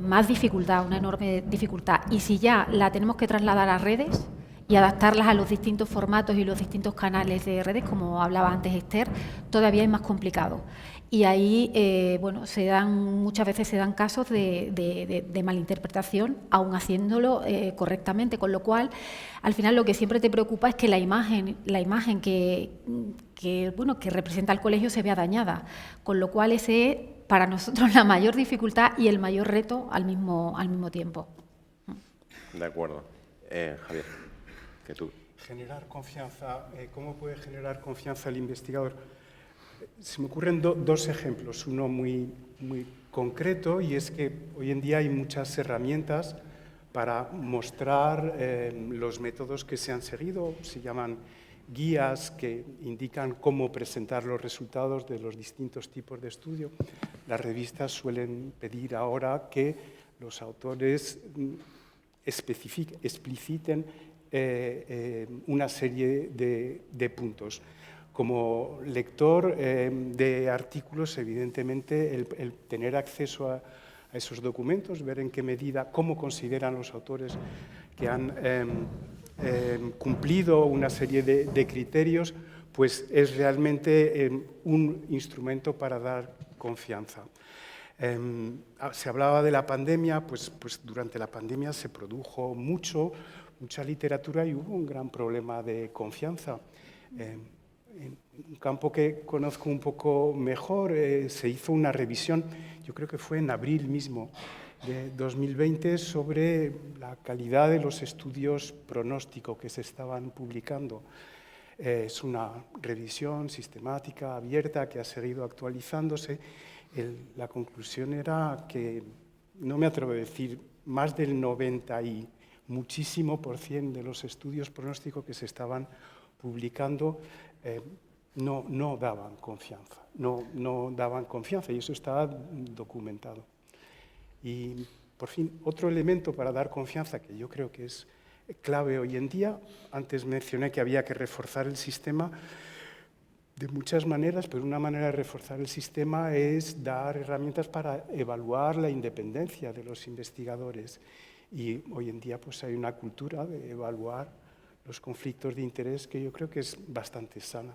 más dificultad, una enorme dificultad. Y si ya la tenemos que trasladar a redes y adaptarlas a los distintos formatos y los distintos canales de redes, como hablaba antes Esther, todavía es más complicado. Y ahí, bueno, muchas veces se dan casos de malinterpretación, aún haciéndolo correctamente, con lo cual, al final, lo que siempre te preocupa es que la imagen que representa el colegio se vea dañada, con lo cual ese es, para nosotros, la mayor dificultad y el mayor reto al mismo tiempo. De acuerdo. Javier, que tú. Generar confianza. ¿Cómo puede generar confianza el investigador? Se me ocurren dos ejemplos, uno muy concreto, y es que hoy en día hay muchas herramientas para mostrar los métodos que se han seguido. Se llaman guías que indican cómo presentar los resultados de los distintos tipos de estudio. Las revistas suelen pedir ahora que los autores expliciten una serie de puntos. Como lector de artículos, evidentemente, el tener acceso a esos documentos, ver en qué medida, cómo consideran los autores que han cumplido una serie de criterios, pues es realmente un instrumento para dar confianza. Se hablaba de la pandemia, pues durante la pandemia se produjo mucha literatura y hubo un gran problema de confianza. En un campo que conozco un poco mejor, se hizo una revisión, yo creo que fue en abril mismo de 2020, sobre la calidad de los estudios pronóstico que se estaban publicando. Es una revisión sistemática, abierta, que ha seguido actualizándose. La conclusión era que, no me atrevo a decir, más del 90% muchísimo % de los estudios pronósticos que se estaban publicando no daban confianza, no daban confianza, y eso está documentado. Y, por fin, otro elemento para dar confianza, que yo creo que es clave hoy en día, antes mencioné que había que reforzar el sistema de muchas maneras, pero una manera de reforzar el sistema es dar herramientas para evaluar la independencia de los investigadores. Y hoy en día pues, hay una cultura de evaluar los conflictos de interés que yo creo que es bastante sana.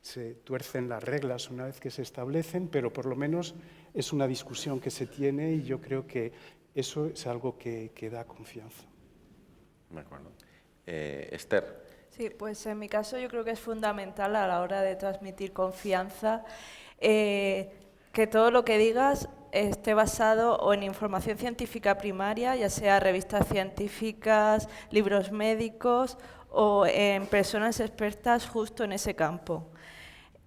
Se tuercen las reglas una vez que se establecen, pero por lo menos es una discusión que se tiene y yo creo que eso es algo que da confianza. De acuerdo. Esther. Sí, pues en mi caso yo creo que es fundamental a la hora de transmitir confianza que todo lo que digas esté basado o en información científica primaria, ya sea revistas científicas, libros médicos o en personas expertas justo en ese campo.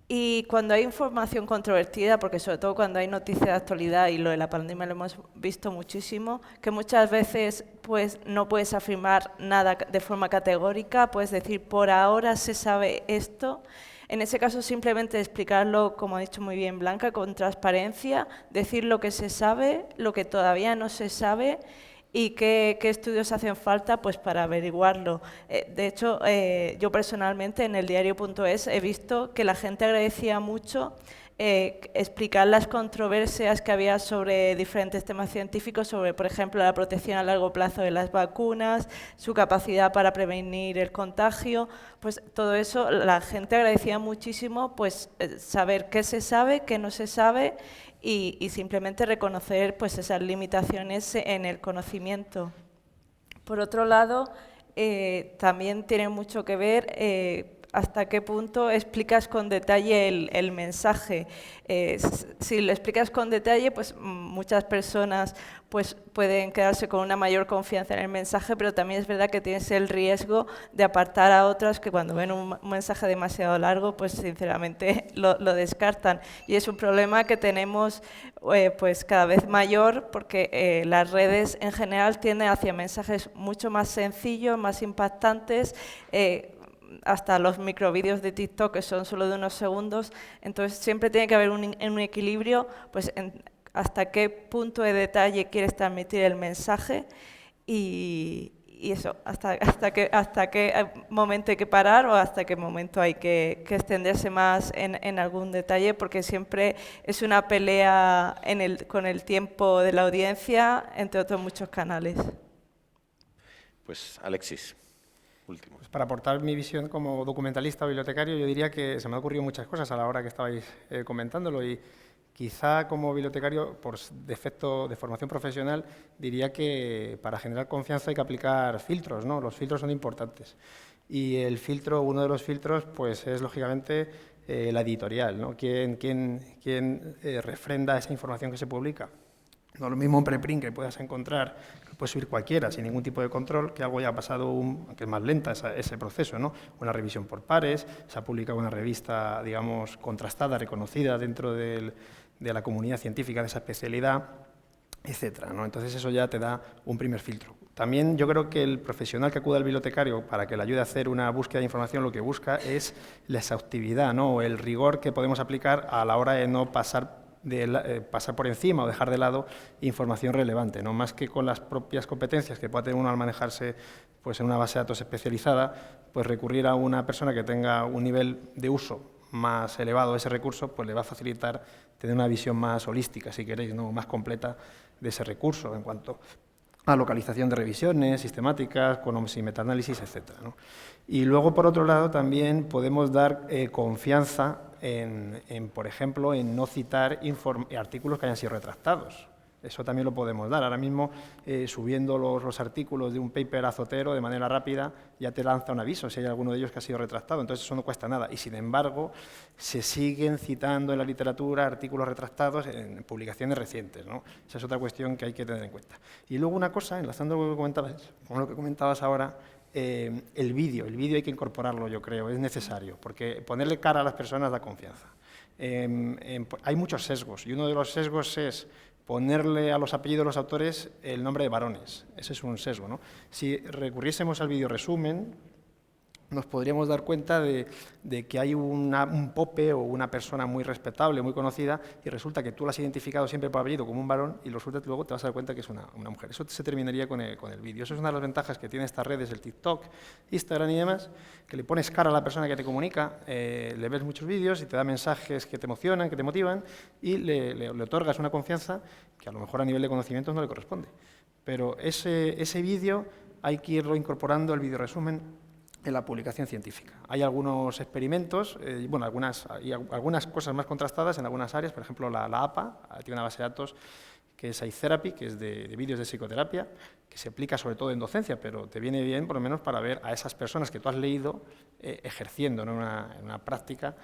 Y cuando hay información controvertida, porque sobre todo cuando hay noticias de actualidad, y lo de la pandemia lo hemos visto muchísimo, que muchas veces pues, no puedes afirmar nada de forma categórica, puedes decir, por ahora se sabe esto. En ese caso, simplemente explicarlo, como ha dicho muy bien Blanca, con transparencia, decir lo que se sabe, lo que todavía no se sabe, y qué estudios hacen falta pues, para averiguarlo. De hecho, yo personalmente en el diario.es he visto que la gente agradecía mucho explicar las controversias que había sobre diferentes temas científicos, sobre, por ejemplo, la protección a largo plazo de las vacunas, su capacidad para prevenir el contagio. Pues todo eso la gente agradecía muchísimo pues, saber qué se sabe, qué no se sabe, y simplemente reconocer pues, esas limitaciones en el conocimiento. Por otro lado, también tiene mucho que ver hasta qué punto explicas con detalle el mensaje. Si lo explicas con detalle, pues muchas personas pues, pueden quedarse con una mayor confianza en el mensaje, pero también es verdad que tienes el riesgo de apartar a otras que cuando ven un mensaje demasiado largo, pues sinceramente lo descartan. Y es un problema que tenemos pues cada vez mayor, porque las redes en general tienden hacia mensajes mucho más sencillos, más impactantes, hasta los microvídeos de TikTok que son solo de unos segundos. Entonces siempre tiene que haber un equilibrio, pues hasta qué punto de detalle quieres transmitir el mensaje y eso, hasta qué momento hay que parar o hasta qué momento hay que extenderse más en algún detalle, porque siempre es una pelea con el tiempo de la audiencia, entre otros muchos canales. Pues Alexis. Último. Pues para aportar mi visión como documentalista o bibliotecario, yo diría que se me han ocurrido muchas cosas a la hora que estabais comentándolo, y quizá como bibliotecario, por defecto de formación profesional, diría que para generar confianza hay que aplicar filtros, ¿no? Los filtros son importantes. Y el filtro, uno de los filtros, pues es lógicamente la editorial, ¿no? ¿Quién refrenda esa información que se publica? No es lo mismo un preprint que puedas encontrar, que puede subir cualquiera sin ningún tipo de control, que algo ya ha pasado, que es más lenta ese proceso, ¿no? Una revisión por pares, se ha publicado una revista, digamos, contrastada, reconocida dentro de la comunidad científica de esa especialidad, etcétera, ¿no? Entonces eso ya te da un primer filtro. También yo creo que el profesional que acude al bibliotecario para que le ayude a hacer una búsqueda de información, lo que busca es la exhaustividad, ¿no? O el rigor que podemos aplicar a la hora de no pasar por encima o dejar de lado información relevante, ¿no? Más que con las propias competencias que pueda tener uno al manejarse pues, en una base de datos especializada, pues recurrir a una persona que tenga un nivel de uso más elevado de ese recurso, pues le va a facilitar tener una visión más holística, si queréis, ¿no? Más completa de ese recurso en cuanto a localización de revisiones sistemáticas, con y metaanálisis, etcétera, ¿no? Y luego, por otro lado, también podemos dar confianza por ejemplo, en no citar artículos que hayan sido retractados. Eso también lo podemos dar. Ahora mismo, subiendo los artículos de un paper a Zotero de manera rápida, ya te lanza un aviso si hay alguno de ellos que ha sido retractado. Entonces, eso no cuesta nada. Y, sin embargo, se siguen citando en la literatura artículos retractados en publicaciones recientes, ¿no? Esa es otra cuestión que hay que tener en cuenta. Y luego una cosa, enlazando con lo que comentabas ahora, el vídeo hay que incorporarlo, yo creo, es necesario, porque ponerle cara a las personas da confianza. Hay muchos sesgos, y uno de los sesgos es ponerle a los apellidos de los autores el nombre de varones. Ese es un sesgo, ¿no? Si recurriésemos al vídeo resumen, nos podríamos dar cuenta de que hay un pope o una persona muy respetable, muy conocida, y resulta que tú la has identificado siempre por apellido como un varón y resulta que luego te vas a dar cuenta que es una mujer. Eso se terminaría con el vídeo. Eso es una de las ventajas que tienen estas redes, el TikTok, Instagram y demás, que le pones cara a la persona que te comunica, le ves muchos vídeos y te da mensajes que te emocionan, que te motivan, y le otorgas una confianza que a lo mejor a nivel de conocimientos no le corresponde. Pero ese vídeo hay que irlo incorporando, el vídeo resumen, en la publicación científica. Hay algunos experimentos, algunas cosas más contrastadas en algunas áreas, por ejemplo, la APA tiene una base de datos que es iTherapy, que es de vídeos de psicoterapia, que se aplica sobre todo en docencia, pero te viene bien por lo menos para ver a esas personas que tú has leído ejerciendo en una práctica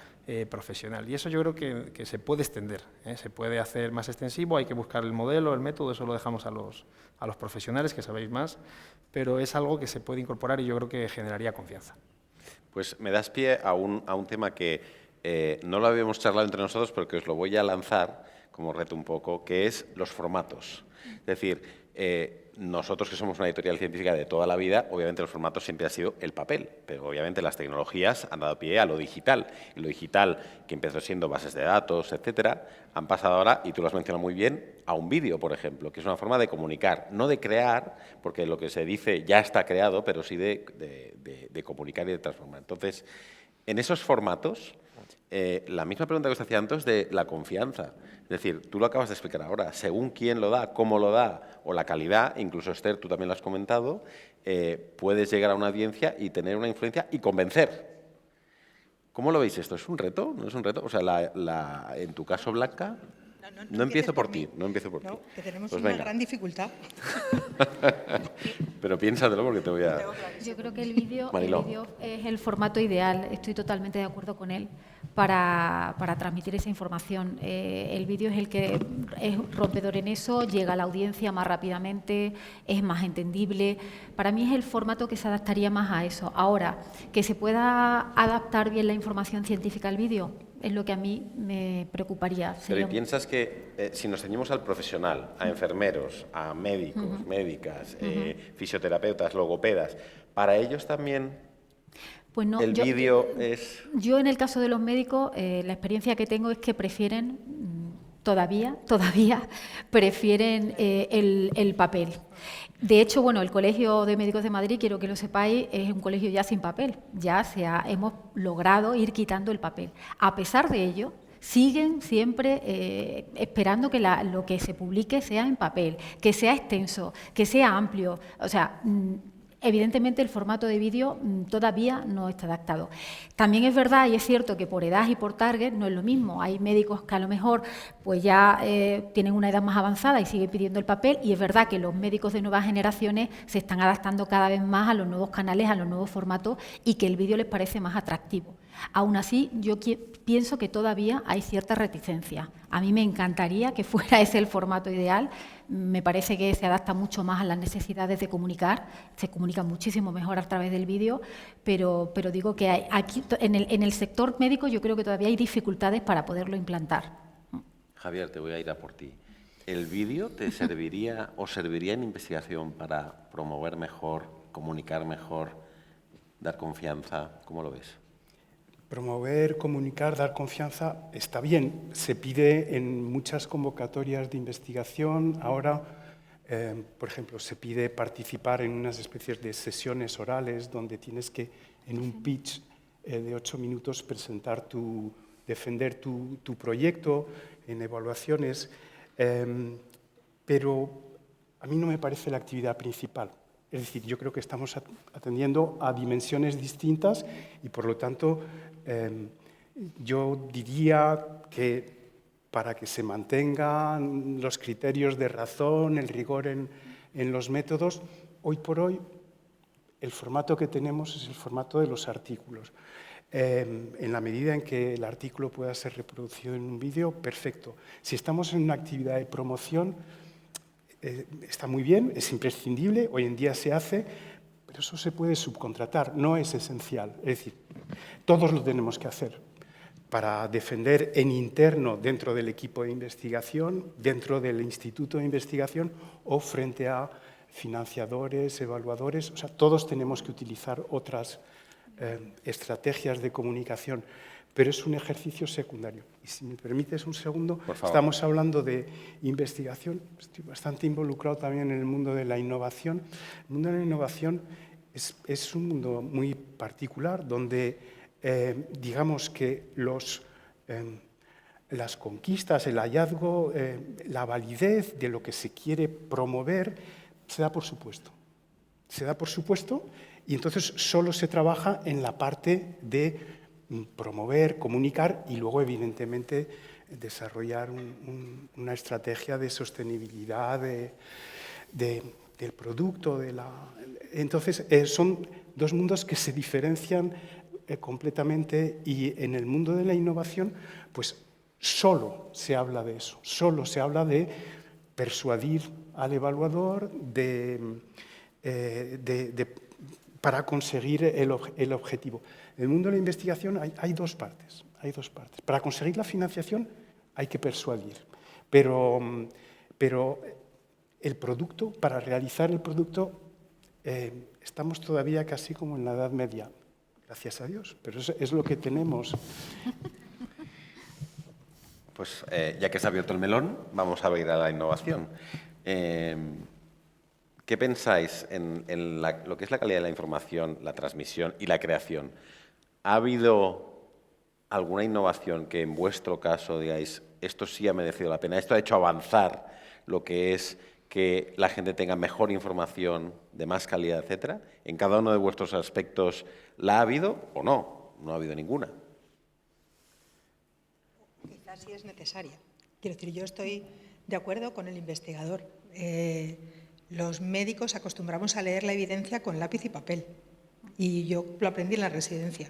profesional. Y eso yo creo que se puede extender, se puede hacer más extensivo, hay que buscar el modelo, el método, eso lo dejamos a los profesionales que sabéis más, pero es algo que se puede incorporar y yo creo que generaría confianza. Pues me das pie a un tema que no lo habíamos charlado entre nosotros, pero que os lo voy a lanzar como reto un poco, que es los formatos. Es decir, nosotros que somos una editorial científica de toda la vida, obviamente los formatos siempre ha sido el papel, pero obviamente las tecnologías han dado pie a lo digital. Y lo digital, que empezó siendo bases de datos, etcétera, han pasado ahora, y tú lo has mencionado muy bien, a un vídeo, por ejemplo, que es una forma de comunicar, no de crear, porque lo que se dice ya está creado, pero sí de comunicar y de transformar. Entonces, en esos formatos, la misma pregunta que os hacía antes de la confianza. Es decir, tú lo acabas de explicar ahora, según quién lo da, cómo lo da, o la calidad, incluso Esther, tú también lo has comentado, puedes llegar a una audiencia y tener una influencia y convencer. ¿Cómo lo veis esto? ¿Es un reto? ¿No es un reto? O sea, en tu caso, Blanca, no empiezo por ti, no empiezo por ti. No, que tenemos Pues una venga. gran dificultad. Pero piénsatelo porque te voy a... Yo creo que el vídeo Mariló. es el formato ideal, estoy totalmente de acuerdo con él, para transmitir esa información. El vídeo es el que es rompedor en eso, llega a la audiencia más rápidamente, es más entendible. Para mí es el formato que se adaptaría más a eso. Ahora, que se pueda adaptar bien la información científica al vídeo, es lo que a mí me preocuparía. Pero Sería ¿y piensas que si nos ceñimos al profesional, a enfermeros, a médicos, médicas, fisioterapeutas, logopedas, para ellos también Pues no, el vídeo es... Yo, en el caso de los médicos, la experiencia que tengo es que prefieren, todavía prefieren el papel. De hecho, bueno, el Colegio de Médicos de Madrid, quiero que lo sepáis, es un colegio ya sin papel. Ya hemos logrado ir quitando el papel. A pesar de ello, siguen siempre esperando que lo que se publique sea en papel, que sea extenso, que sea amplio. O sea, evidentemente el formato de vídeo todavía no está adaptado. También es verdad y es cierto que por edad y por target no es lo mismo. Hay médicos que a lo mejor pues ya tienen una edad más avanzada y siguen pidiendo el papel, y es verdad que los médicos de nuevas generaciones se están adaptando cada vez más a los nuevos canales, a los nuevos formatos, y que el vídeo les parece más atractivo. Aún así, yo pienso que todavía hay cierta reticencia. A mí me encantaría que fuera ese el formato ideal. Me parece que se adapta mucho más a las necesidades de comunicar, se comunica muchísimo mejor a través del vídeo, pero digo que aquí en el sector médico yo creo que todavía hay dificultades para poderlo implantar. Javier, te voy a ir a por ti. ¿El vídeo te serviría o serviría en investigación para promover mejor, comunicar mejor, dar confianza? ¿Cómo lo ves? Promover, comunicar, dar confianza está bien. Se pide en muchas convocatorias de investigación. Ahora, por ejemplo, se pide participar en unas especies de sesiones orales donde tienes que, en un pitch de 8 minutos, defender tu proyecto en evaluaciones. Pero a mí no me parece la actividad principal. Es decir, yo creo que estamos atendiendo a dimensiones distintas y, por lo tanto, yo diría que para que se mantengan los criterios de razón, el rigor en los métodos, hoy por hoy el formato que tenemos es el formato de los artículos. En la medida en que el artículo pueda ser reproducido en un vídeo, perfecto. Si estamos en una actividad de promoción, está muy bien, es imprescindible, hoy en día se hace, pero eso se puede subcontratar, no es esencial. Es decir, todos lo tenemos que hacer. para defender en interno dentro del equipo de investigación, dentro del instituto de investigación o frente a financiadores, evaluadores. O sea, todos tenemos que utilizar otras estrategias de comunicación, pero es un ejercicio secundario. Y si me permites un segundo, estamos hablando de investigación, estoy bastante involucrado también en el mundo de la innovación. El mundo de la innovación es un mundo muy particular donde digamos que las conquistas, el hallazgo, la validez de lo que se quiere promover se da por supuesto. Se da por supuesto y entonces solo se trabaja en la parte de promover, comunicar y luego, evidentemente, desarrollar una estrategia de sostenibilidad del producto. Entonces, son dos mundos que se diferencian completamente y en el mundo de la innovación, pues solo se habla de eso, solo se habla de persuadir al evaluador para conseguir el objetivo. En el mundo de la investigación hay dos partes. Para conseguir la financiación hay que persuadir, pero el producto, para realizar el producto, estamos todavía casi como en la Edad Media. Gracias a Dios, pero eso es lo que tenemos. Pues ya que se ha abierto el melón, vamos a ir a la innovación. ¿Qué pensáis en lo que es la calidad de la información, la transmisión y la creación? ¿Ha habido alguna innovación que en vuestro caso digáis, esto sí ha merecido la pena, esto ha hecho avanzar lo que es que la gente tenga mejor información, de más calidad, etcétera? ¿En cada uno de vuestros aspectos la ha habido o no? No ha habido ninguna. Quizás sí es necesaria. Quiero decir, yo estoy de acuerdo con el investigador. Los médicos acostumbramos a leer la evidencia con lápiz y papel. Y yo lo aprendí en la residencia.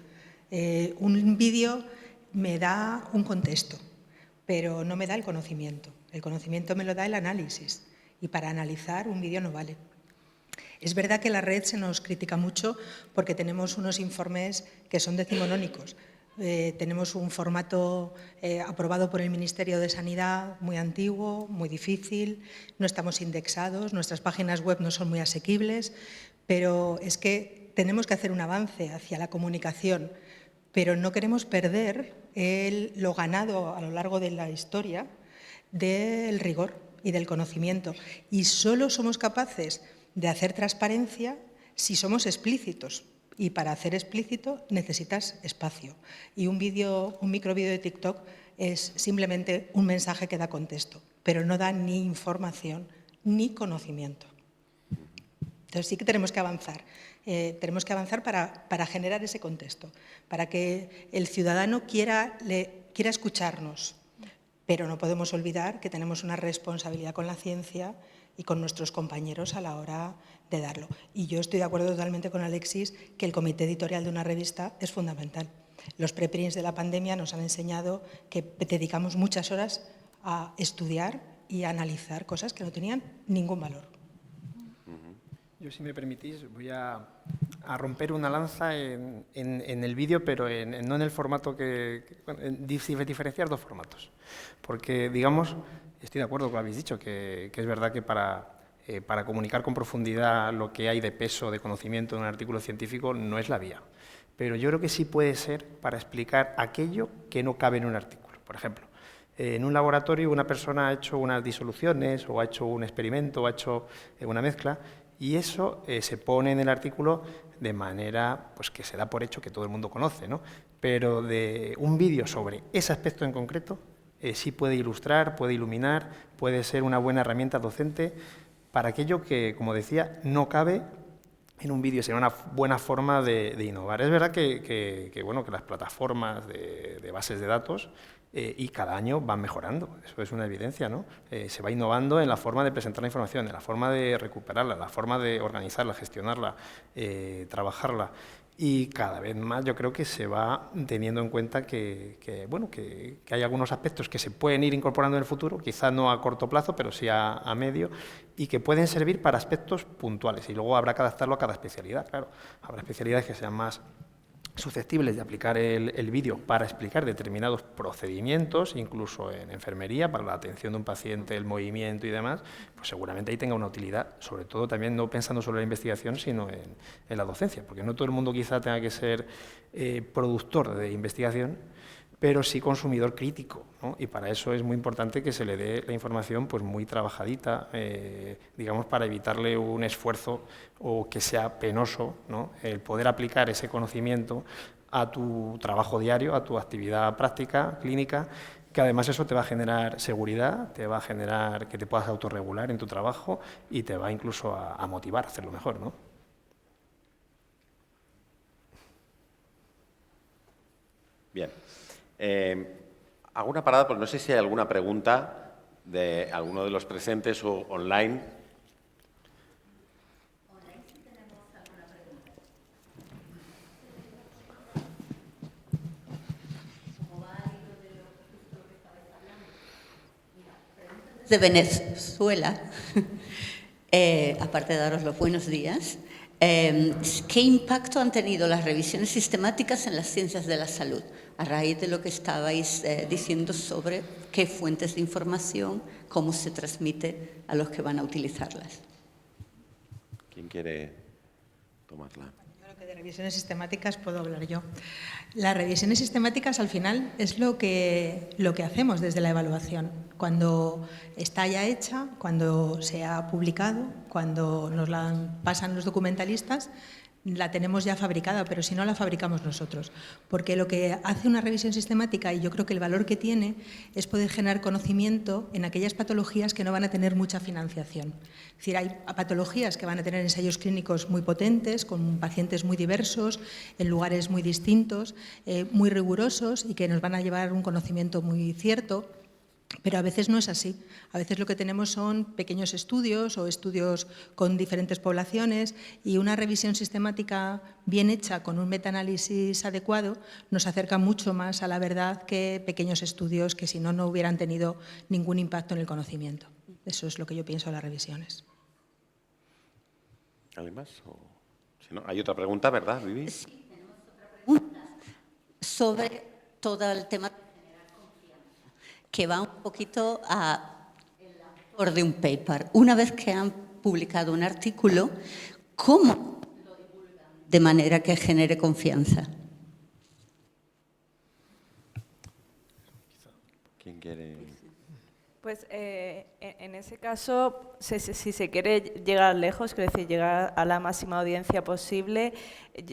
Un vídeo me da un contexto, pero no me da el conocimiento. El conocimiento me lo da el análisis. Y para analizar un vídeo no vale. Es verdad que la red se nos critica mucho porque tenemos unos informes que son decimonónicos. Tenemos un formato aprobado por el Ministerio de Sanidad muy antiguo, muy difícil, no estamos indexados, nuestras páginas web no son muy asequibles, pero es que tenemos que hacer un avance hacia la comunicación, pero no queremos perder lo ganado a lo largo de la historia del rigor y del conocimiento. Y solo somos capaces de hacer transparencia si somos explícitos. Y para hacer explícito necesitas espacio. Y un microvídeo de TikTok es simplemente un mensaje que da contexto, pero no da ni información ni conocimiento. Entonces sí que tenemos que avanzar. Tenemos que avanzar para generar ese contexto, para que el ciudadano quiera escucharnos. Pero no podemos olvidar que tenemos una responsabilidad con la ciencia y con nuestros compañeros a la hora de darlo. Y yo estoy de acuerdo totalmente con Alexis que el comité editorial de una revista es fundamental. Los preprints de la pandemia nos han enseñado que dedicamos muchas horas a estudiar y a analizar cosas que no tenían ningún valor. Yo, si me permitís, voy a romper una lanza en el vídeo, pero no en el formato diferenciar dos formatos. Porque, digamos, estoy de acuerdo con lo que habéis dicho, que es verdad que para comunicar con profundidad lo que hay de peso, de conocimiento en un artículo científico no es la vía. Pero yo creo que sí puede ser para explicar aquello que no cabe en un artículo. Por ejemplo, en un laboratorio una persona ha hecho unas disoluciones o ha hecho un experimento o ha hecho una mezcla y eso se pone en el artículo de manera pues, que se da por hecho que todo el mundo conoce, ¿no? Pero de un vídeo sobre ese aspecto en concreto sí puede ilustrar, puede iluminar, puede ser una buena herramienta docente para aquello que, como decía, no cabe en un vídeo. Sería una buena forma de innovar. Es verdad que las plataformas de bases de datos y cada año van mejorando, eso es una evidencia, ¿no? Se va innovando en la forma de presentar la información, en la forma de recuperarla, la forma de organizarla, gestionarla, trabajarla. Y cada vez más yo creo que se va teniendo en cuenta que hay algunos aspectos que se pueden ir incorporando en el futuro, quizá no a corto plazo, pero sí a medio, y que pueden servir para aspectos puntuales. Y luego habrá que adaptarlo a cada especialidad, claro. Habrá especialidades que sean más susceptibles de aplicar el vídeo para explicar determinados procedimientos, incluso en enfermería, para la atención de un paciente, el movimiento y demás, pues seguramente ahí tenga una utilidad, sobre todo también no pensando solo en la investigación, sino en la docencia, porque no todo el mundo quizá tenga que ser productor de investigación, pero sí consumidor crítico, ¿no? Y para eso es muy importante que se le dé la información pues muy trabajadita, digamos, para evitarle un esfuerzo o que sea penoso, ¿no? El poder aplicar ese conocimiento a tu trabajo diario, a tu actividad práctica, clínica, que además eso te va a generar seguridad, te va a generar que te puedas autorregular en tu trabajo y te va incluso a motivar a hacerlo mejor, ¿no? Bien. Hago una parada, porque no sé si hay alguna pregunta de alguno de los presentes o online. De Venezuela, aparte de daros los buenos días, ¿qué impacto han tenido las revisiones sistemáticas en las ciencias de la salud? A raíz de lo que estabais diciendo sobre qué fuentes de información, cómo se transmite a los que van a utilizarlas. ¿Quién quiere tomarla? Yo creo que de revisiones sistemáticas puedo hablar yo. Las revisiones sistemáticas al final es lo que hacemos desde la evaluación. Cuando está ya hecha, cuando se ha publicado, cuando nos la pasan los documentalistas, la tenemos ya fabricada, pero si no la fabricamos nosotros. Porque lo que hace una revisión sistemática, y yo creo que el valor que tiene, es poder generar conocimiento en aquellas patologías que no van a tener mucha financiación. Es decir, hay patologías que van a tener ensayos clínicos muy potentes, con pacientes muy diversos, en lugares muy distintos, muy rigurosos y que nos van a llevar un conocimiento muy cierto. Pero a veces no es así. A veces lo que tenemos son pequeños estudios o estudios con diferentes poblaciones y una revisión sistemática bien hecha con un metaanálisis adecuado nos acerca mucho más a la verdad que pequeños estudios que si no, no hubieran tenido ningún impacto en el conocimiento. Eso es lo que yo pienso de las revisiones. ¿Alguien más? O, si no, hay otra pregunta, ¿verdad, Vivi? Sí, tenemos otra pregunta sobre todo el tema que va un poquito al autor de un paper. Una vez que han publicado un artículo, ¿cómo lo divulgan de manera que genere confianza? ¿Quién quiere? Pues en ese caso, si se quiere llegar lejos, es decir, llegar a la máxima audiencia posible,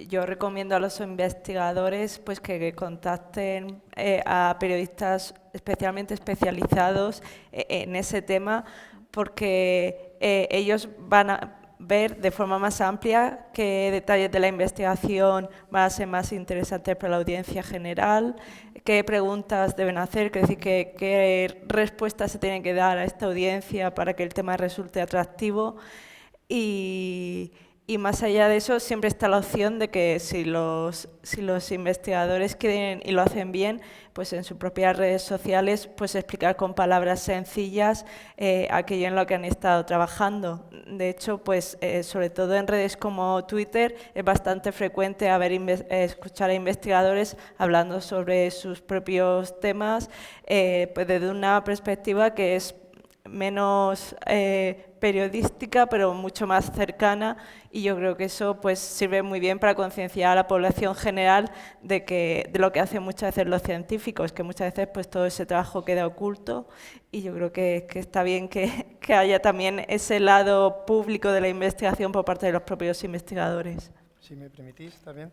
yo recomiendo a los investigadores pues que contacten a periodistas especialmente especializados en ese tema, porque ellos van a ver de forma más amplia qué detalles de la investigación van a ser más interesantes para la audiencia general, qué preguntas deben hacer, es decir, qué respuestas se tienen que dar a esta audiencia para que el tema resulte atractivo. Y más allá de eso, siempre está la opción de que si los investigadores quieren y lo hacen bien, pues en sus propias redes sociales, pues explicar con palabras sencillas aquello en lo que han estado trabajando. De hecho, pues sobre todo en redes como Twitter, es bastante frecuente escuchar a investigadores hablando sobre sus propios temas, pues desde una perspectiva que es menos periodística, pero mucho más cercana, y yo creo que eso pues sirve muy bien para concienciar a la población general de lo que hacen muchas veces los científicos, que muchas veces pues todo ese trabajo queda oculto, y yo creo que está bien que haya también ese lado público de la investigación por parte de los propios investigadores. Si me permitís también,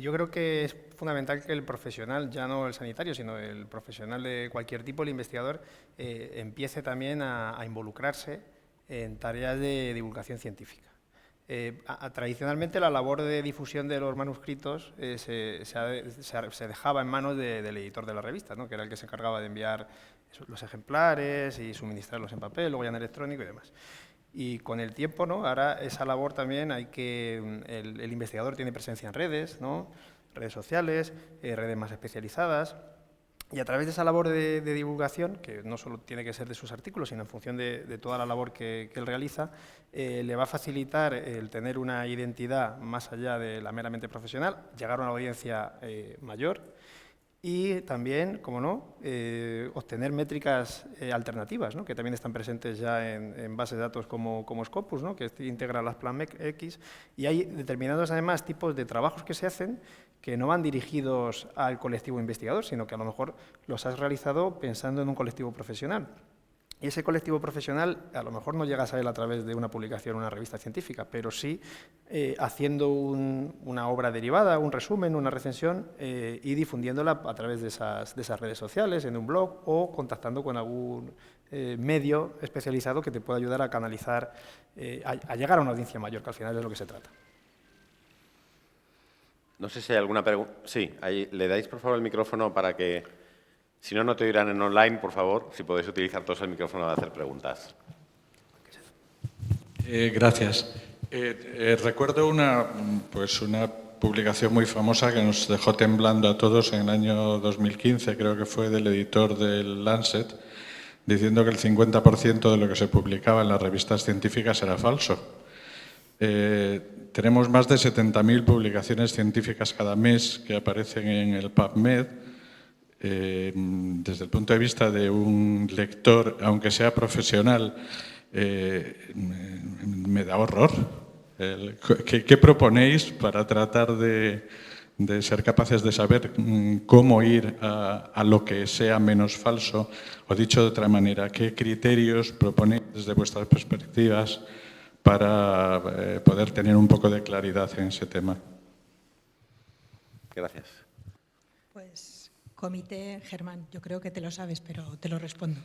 yo creo que es fundamental que el profesional, ya no el sanitario, sino el profesional de cualquier tipo, el investigador, empiece también a involucrarse en tareas de divulgación científica. Tradicionalmente la labor de difusión de los manuscritos se dejaba en manos del editor de la revista, ¿no? Que era el que se encargaba de enviar los ejemplares y suministrarlos en papel, luego ya en electrónico y demás. Y con el tiempo, ¿no? Ahora esa labor también el investigador tiene presencia en redes, ¿no? Redes sociales, redes más especializadas, Y a través de esa labor de divulgación, que no solo tiene que ser de sus artículos, sino en función de toda la labor que él realiza, le va a facilitar el tener una identidad más allá de la meramente profesional, llegar a una audiencia mayor y también, como no, obtener métricas alternativas, ¿no?, que también están presentes ya en bases de datos como Scopus, ¿no?, que integra las Plan X, y hay determinados, además, tipos de trabajos que se hacen que no van dirigidos al colectivo investigador, sino que a lo mejor los has realizado pensando en un colectivo profesional. Y ese colectivo profesional a lo mejor no llegas a él a través de una publicación en una revista científica, pero sí haciendo una obra derivada, un resumen, una recensión y difundiéndola a través de esas redes sociales, en un blog o contactando con algún medio especializado que te pueda ayudar a canalizar, a llegar a una audiencia mayor, que al final es lo que se trata. No sé si hay alguna pregunta. Sí, ahí, le dais por favor el micrófono para que, si no, no te oirán en online, por favor, si podéis utilizar todos el micrófono para hacer preguntas. Gracias. Recuerdo una publicación muy famosa que nos dejó temblando a todos en el año 2015, creo que fue del editor del Lancet, diciendo que el 50% de lo que se publicaba en las revistas científicas era falso. Tenemos más de 70.000 publicaciones científicas cada mes que aparecen en el PubMed. Desde el punto de vista de un lector, aunque sea profesional, me da horror. ¿Qué proponéis para tratar de ser capaces de saber cómo ir a lo que sea menos falso? O dicho de otra manera, ¿qué criterios proponéis desde vuestras perspectivas para poder tener un poco de claridad en ese tema? Gracias. Pues comité, Germán, yo creo que te lo sabes, pero te lo respondo.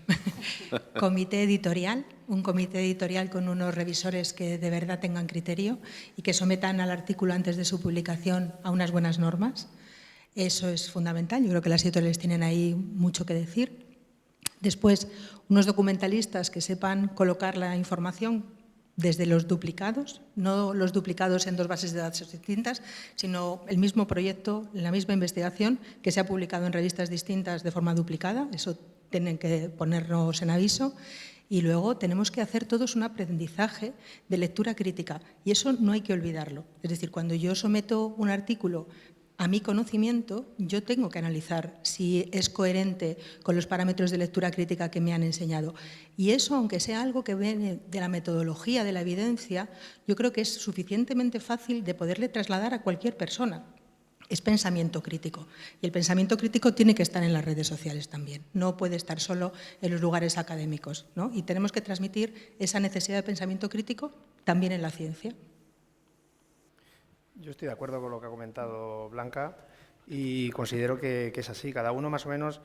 Comité editorial, un comité editorial con unos revisores que de verdad tengan criterio y que sometan al artículo antes de su publicación a unas buenas normas. Eso es fundamental. Yo creo que las editoriales tienen ahí mucho que decir. Después, unos documentalistas que sepan colocar la información desde los duplicados, no los duplicados en dos bases de datos distintas, sino el mismo proyecto, la misma investigación que se ha publicado en revistas distintas de forma duplicada. Eso tienen que ponernos en aviso. Y luego tenemos que hacer todos un aprendizaje de lectura crítica. Y eso no hay que olvidarlo. Es decir, cuando yo someto un artículo a mi conocimiento, yo tengo que analizar si es coherente con los parámetros de lectura crítica que me han enseñado. Y eso, aunque sea algo que viene de la metodología, de la evidencia, yo creo que es suficientemente fácil de poderle trasladar a cualquier persona. Es pensamiento crítico. Y el pensamiento crítico tiene que estar en las redes sociales también. No puede estar solo en los lugares académicos, ¿no? Y tenemos que transmitir esa necesidad de pensamiento crítico también en la ciencia. Yo estoy de acuerdo con lo que ha comentado Blanca y considero que es así. Cada uno más o menos,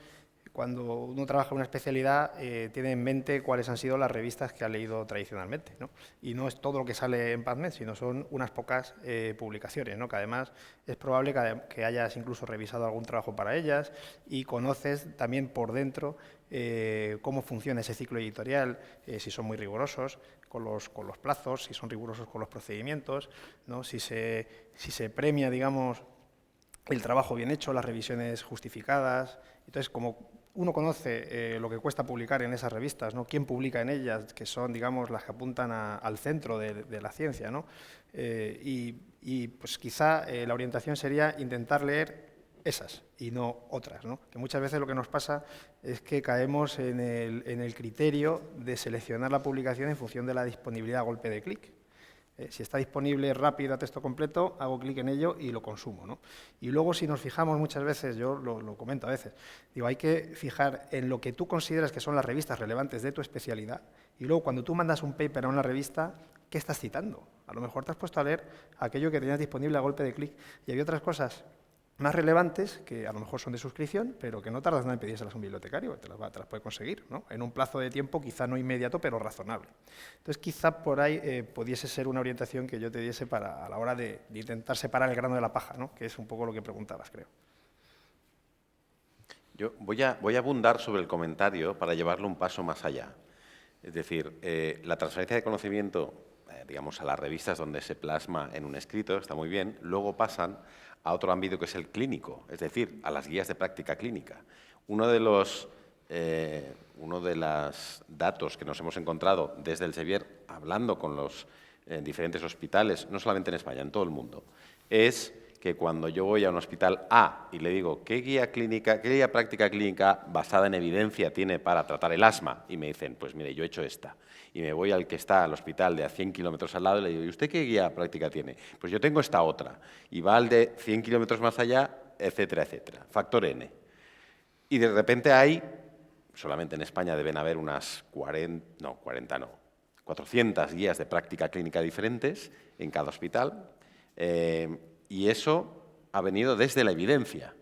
cuando uno trabaja en una especialidad, tiene en mente cuáles han sido las revistas que ha leído tradicionalmente, ¿no? Y no es todo lo que sale en PubMed, sino son unas pocas publicaciones, ¿no?, que además es probable que hayas incluso revisado algún trabajo para ellas y conoces también por dentro cómo funciona ese ciclo editorial, si son muy rigurosos con los plazos, si son rigurosos con los procedimientos, ¿no?, si se premia, digamos, el trabajo bien hecho, las revisiones justificadas. Entonces, como uno conoce lo que cuesta publicar en esas revistas, ¿no?, quién publica en ellas, que son, digamos, las que apuntan al centro de la ciencia, ¿no?, y pues quizá la orientación sería intentar leer esas y no otras, ¿no?, que muchas veces lo que nos pasa es que caemos en el criterio de seleccionar la publicación en función de la disponibilidad a golpe de clic. Si está disponible rápido a texto completo, hago clic en ello y lo consumo, ¿no? Y luego, si nos fijamos muchas veces, yo lo comento a veces, digo, hay que fijar en lo que tú consideras que son las revistas relevantes de tu especialidad y luego cuando tú mandas un paper a una revista, ¿qué estás citando? A lo mejor te has puesto a leer aquello que tenías disponible a golpe de clic y había otras cosas más relevantes que a lo mejor son de suscripción, pero que no tardas nada en pedírselas a un bibliotecario, te las puede conseguir, ¿no?, en un plazo de tiempo quizá no inmediato, pero razonable. Entonces, quizá por ahí pudiese ser una orientación que yo te diese a la hora de intentar separar el grano de la paja, ¿no?, que es un poco lo que preguntabas, creo. Yo voy a abundar sobre el comentario para llevarlo un paso más allá. Es decir, la transferencia de conocimiento, digamos, a las revistas donde se plasma en un escrito, está muy bien, luego pasan a otro ámbito que es el clínico, es decir, a las guías de práctica clínica. Uno de los datos que nos hemos encontrado desde el Sevier, hablando con los diferentes hospitales, no solamente en España, en todo el mundo, es que cuando yo voy a un hospital A y le digo ¿qué guía práctica clínica basada en evidencia tiene para tratar el asma? Y me dicen, pues mire, yo he hecho esta. Y me voy al que está al hospital de a 100 kilómetros al lado y le digo, ¿y usted qué guía práctica tiene? Pues yo tengo esta otra. Y va al de 100 kilómetros más allá, etcétera, etcétera. Factor N. Y de repente hay, solamente en España deben haber unas 400 guías de práctica clínica diferentes en cada hospital. Y eso ha venido desde la evidencia.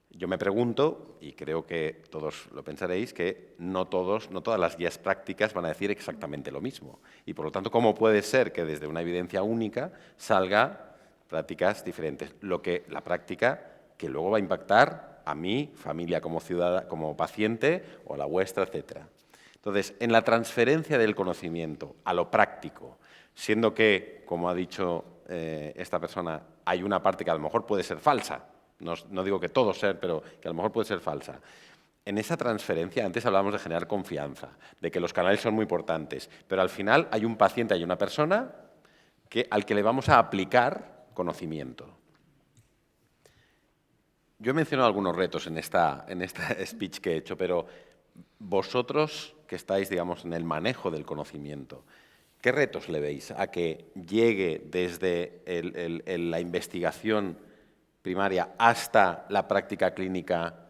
Yo me pregunto, y creo que todos lo pensaréis, que no todas las guías prácticas van a decir exactamente lo mismo. Y por lo tanto, ¿cómo puede ser que desde una evidencia única salga prácticas diferentes? La práctica que luego va a impactar a mi familia como ciudadana, como paciente, o a la vuestra, etcétera. Entonces, en la transferencia del conocimiento a lo práctico, siendo que, como ha dicho esta persona, hay una parte que a lo mejor puede ser falsa, no digo que todo sea, pero que a lo mejor puede ser falsa. En esa transferencia, antes hablábamos de generar confianza, de que los canales son muy importantes, pero al final hay un paciente, hay una persona al que le vamos a aplicar conocimiento. Yo he mencionado algunos retos en esta speech que he hecho, pero vosotros que estáis, digamos, en el manejo del conocimiento, ¿qué retos le veis a que llegue desde la investigación primaria hasta la práctica clínica?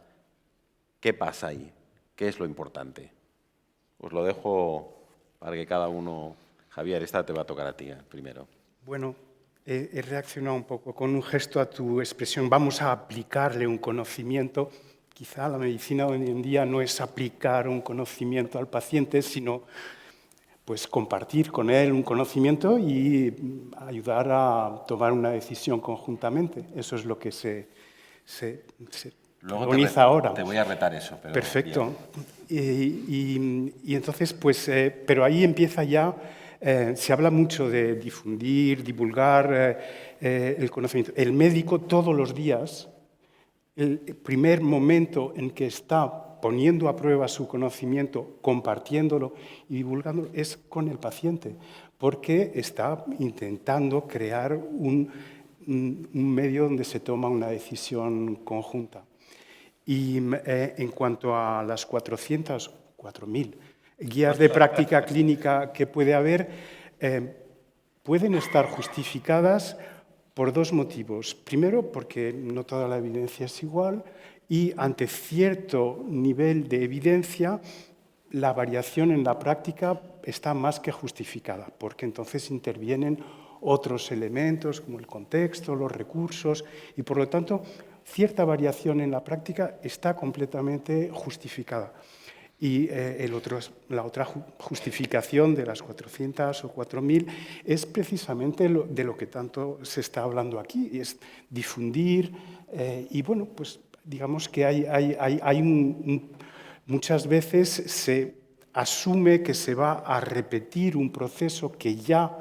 ¿Qué pasa ahí? ¿Qué es lo importante? Os lo dejo para que cada uno... Javier, esta te va a tocar a ti primero. Bueno, he reaccionado un poco con un gesto a tu expresión. Vamos a aplicarle un conocimiento. Quizá la medicina hoy en día no es aplicar un conocimiento al paciente, sino pues compartir con él un conocimiento y ayudar a tomar una decisión conjuntamente. Eso es lo que se organiza ahora. Te voy a retar eso. Pero perfecto. Y entonces, pues, pero ahí empieza ya, se habla mucho de difundir, divulgar el conocimiento. El médico todos los días, el primer momento en que está poniendo a prueba su conocimiento, compartiéndolo y divulgándolo, es con el paciente, porque está intentando crear un medio donde se toma una decisión conjunta. Y en cuanto a las 4.000 guías de práctica clínica que puede haber, pueden estar justificadas por dos motivos. Primero, porque no toda la evidencia es igual, y ante cierto nivel de evidencia, la variación en la práctica está más que justificada, porque entonces intervienen otros elementos como el contexto, los recursos, y por lo tanto, cierta variación en la práctica está completamente justificada. Y la otra justificación de las 400 o 4.000 es precisamente de lo que tanto se está hablando aquí, y es difundir, y bueno, pues digamos que muchas veces se asume que se va a repetir un proceso que ya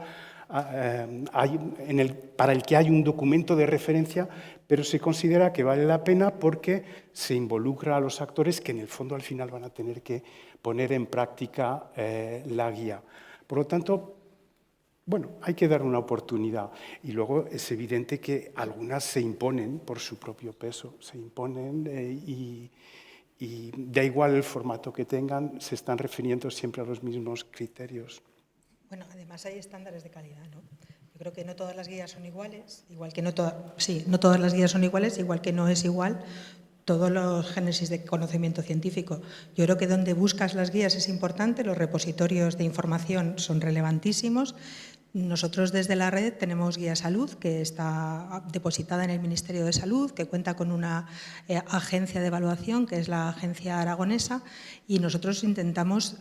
para el que hay un documento de referencia, pero se considera que vale la pena porque se involucra a los actores que en el fondo al final van a tener que poner en práctica la guía. Por lo tanto, bueno, hay que dar una oportunidad. Y luego es evidente que algunas se imponen por su propio peso, se imponen y da igual el formato que tengan, se están refiriendo siempre a los mismos criterios. Bueno, además hay estándares de calidad, ¿no? Yo creo que no todas las guías son iguales, igual que no todas las guías son iguales, igual que no es igual todos los génesis de conocimiento científico. Yo creo que donde buscas las guías es importante, los repositorios de información son relevantísimos. Nosotros desde la red tenemos Guía Salud, que está depositada en el Ministerio de Salud, que cuenta con una agencia de evaluación, que es la Agencia Aragonesa, y nosotros intentamos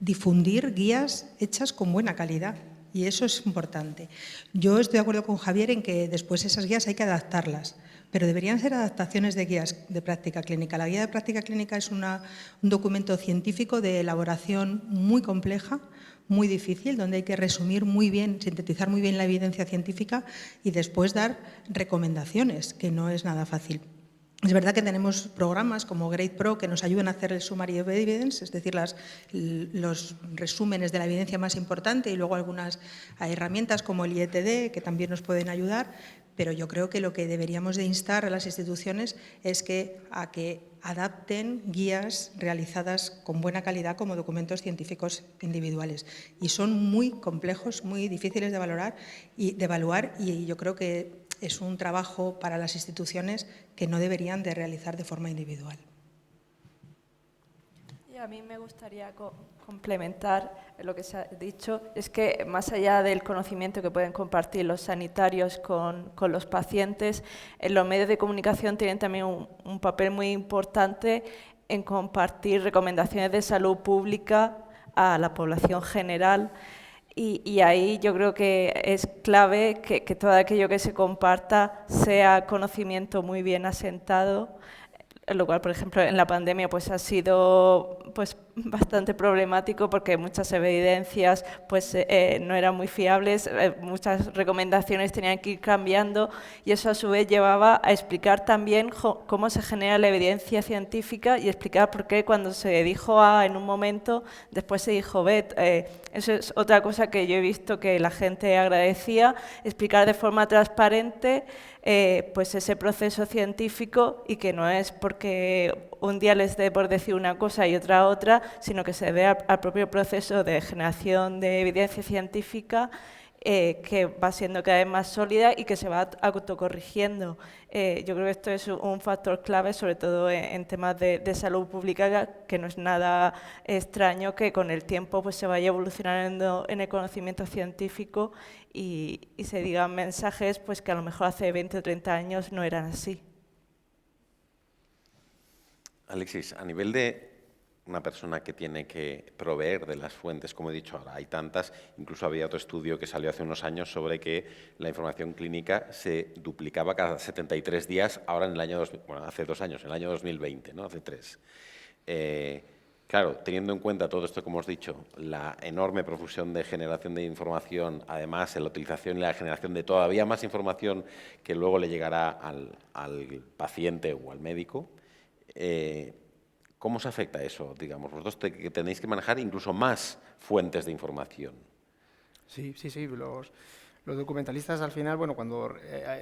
difundir guías hechas con buena calidad. Y eso es importante. Yo estoy de acuerdo con Javier en que después esas guías hay que adaptarlas, pero deberían ser adaptaciones de guías de práctica clínica. La guía de práctica clínica es un documento científico de elaboración muy compleja, muy difícil, donde hay que resumir muy bien, sintetizar muy bien la evidencia científica y después dar recomendaciones, que no es nada fácil. Es verdad que tenemos programas como Grade Pro que nos ayudan a hacer el Summary of Evidence, es decir, los resúmenes de la evidencia más importante, y luego algunas herramientas como el IETD que también nos pueden ayudar, pero yo creo que lo que deberíamos de instar a las instituciones es que adapten guías realizadas con buena calidad como documentos científicos individuales. Y son muy complejos, muy difíciles de evaluar, y yo creo que es un trabajo para las instituciones que no deberían de realizar de forma individual. Y a mí me gustaría complementar lo que se ha dicho, es que más allá del conocimiento que pueden compartir los sanitarios con los pacientes, los medios de comunicación tienen también un papel muy importante en compartir recomendaciones de salud pública a la población general. Y ahí yo creo que es clave que todo aquello que se comparta sea conocimiento muy bien asentado, lo cual, por ejemplo, en la pandemia pues ha sido pues bastante problemático porque muchas evidencias pues no eran muy fiables, muchas recomendaciones tenían que ir cambiando, y eso a su vez llevaba a explicar también cómo se genera la evidencia científica y explicar por qué cuando se dijo A en un momento, después se dijo B. Eso es otra cosa que yo he visto que la gente agradecía, explicar de forma transparente pues ese proceso científico, y que no es porque un día les dé por decir una cosa y otra, sino que se vea al propio proceso de generación de evidencia científica que va siendo cada vez más sólida y que se va autocorrigiendo. Yo creo que esto es un factor clave, sobre todo en temas de salud pública, que no es nada extraño que con el tiempo pues, se vaya evolucionando en el conocimiento científico y se digan mensajes pues, que a lo mejor hace 20 o 30 años no eran así. Alexis, a nivel de una persona que tiene que proveer de las fuentes, como he dicho ahora, hay tantas, incluso había otro estudio que salió hace unos años sobre que la información clínica se duplicaba cada 73 días, ahora en el año, hace 2 años, en el año 2020, ¿no? Hace 3. Claro, teniendo en cuenta todo esto que hemos dicho, la enorme profusión de generación de información, además la utilización y la generación de todavía más información que luego le llegará al paciente o al médico, ¿cómo os afecta eso? Digamos, vosotros que tenéis que manejar incluso más fuentes de información. Sí. Los documentalistas, al final, bueno, cuando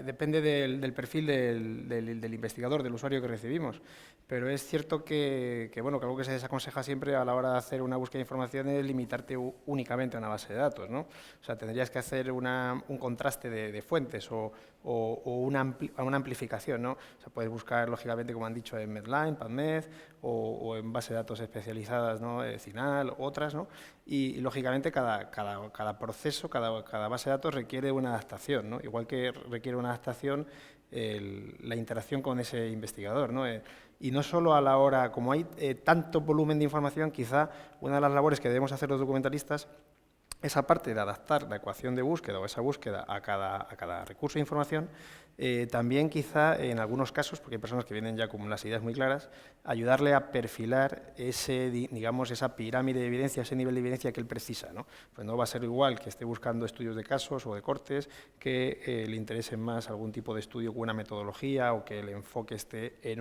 depende del perfil del investigador, del usuario que recibimos, pero es cierto que algo que se desaconseja siempre a la hora de hacer una búsqueda de información es limitarte únicamente a una base de datos, ¿no? O sea, tendrías que hacer un contraste de fuentes o una amplificación, ¿no? O sea, puedes buscar, lógicamente, como han dicho, en Medline, PubMed o en bases de datos especializadas, ¿no? CINAHL, otras, ¿no? Y lógicamente, cada proceso, cada base de datos requiere una adaptación, ¿no? Igual que requiere una adaptación la interacción con ese investigador, ¿no? Y no solo a la hora, como hay tanto volumen de información, quizá una de las labores que debemos hacer los documentalistas es, aparte de adaptar la ecuación de búsqueda o esa búsqueda a cada recurso de información, también quizá en algunos casos, porque hay personas que vienen ya con las ideas muy claras, ayudarle a perfilar esa pirámide de evidencia, ese nivel de evidencia que él precisa, ¿no? Pues no va a ser igual que esté buscando estudios de casos o de cortes, que le interese más algún tipo de estudio con una metodología o que el enfoque esté en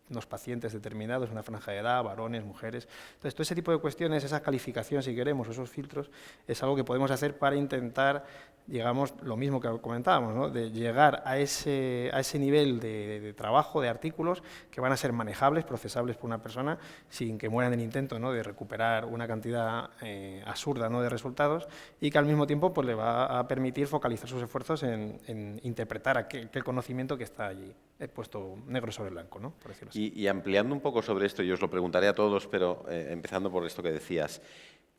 unos pacientes determinados, una franja de edad, varones, mujeres. Entonces, todo ese tipo de cuestiones, esa calificación, si queremos, esos filtros, es algo que podemos hacer para intentar, digamos, lo mismo que comentábamos, ¿no? De llegar a ese nivel de trabajo, de artículos, que van a ser manejables, procesables por una persona, sin que muera en el intento, ¿no? De recuperar una cantidad absurda, ¿no? De resultados, y que al mismo tiempo pues, le va a permitir focalizar sus esfuerzos en interpretar aquel conocimiento que está allí puesto negro sobre blanco, ¿no? Por decirlo así. Y ampliando un poco sobre esto, y os lo preguntaré a todos, pero empezando por esto que decías,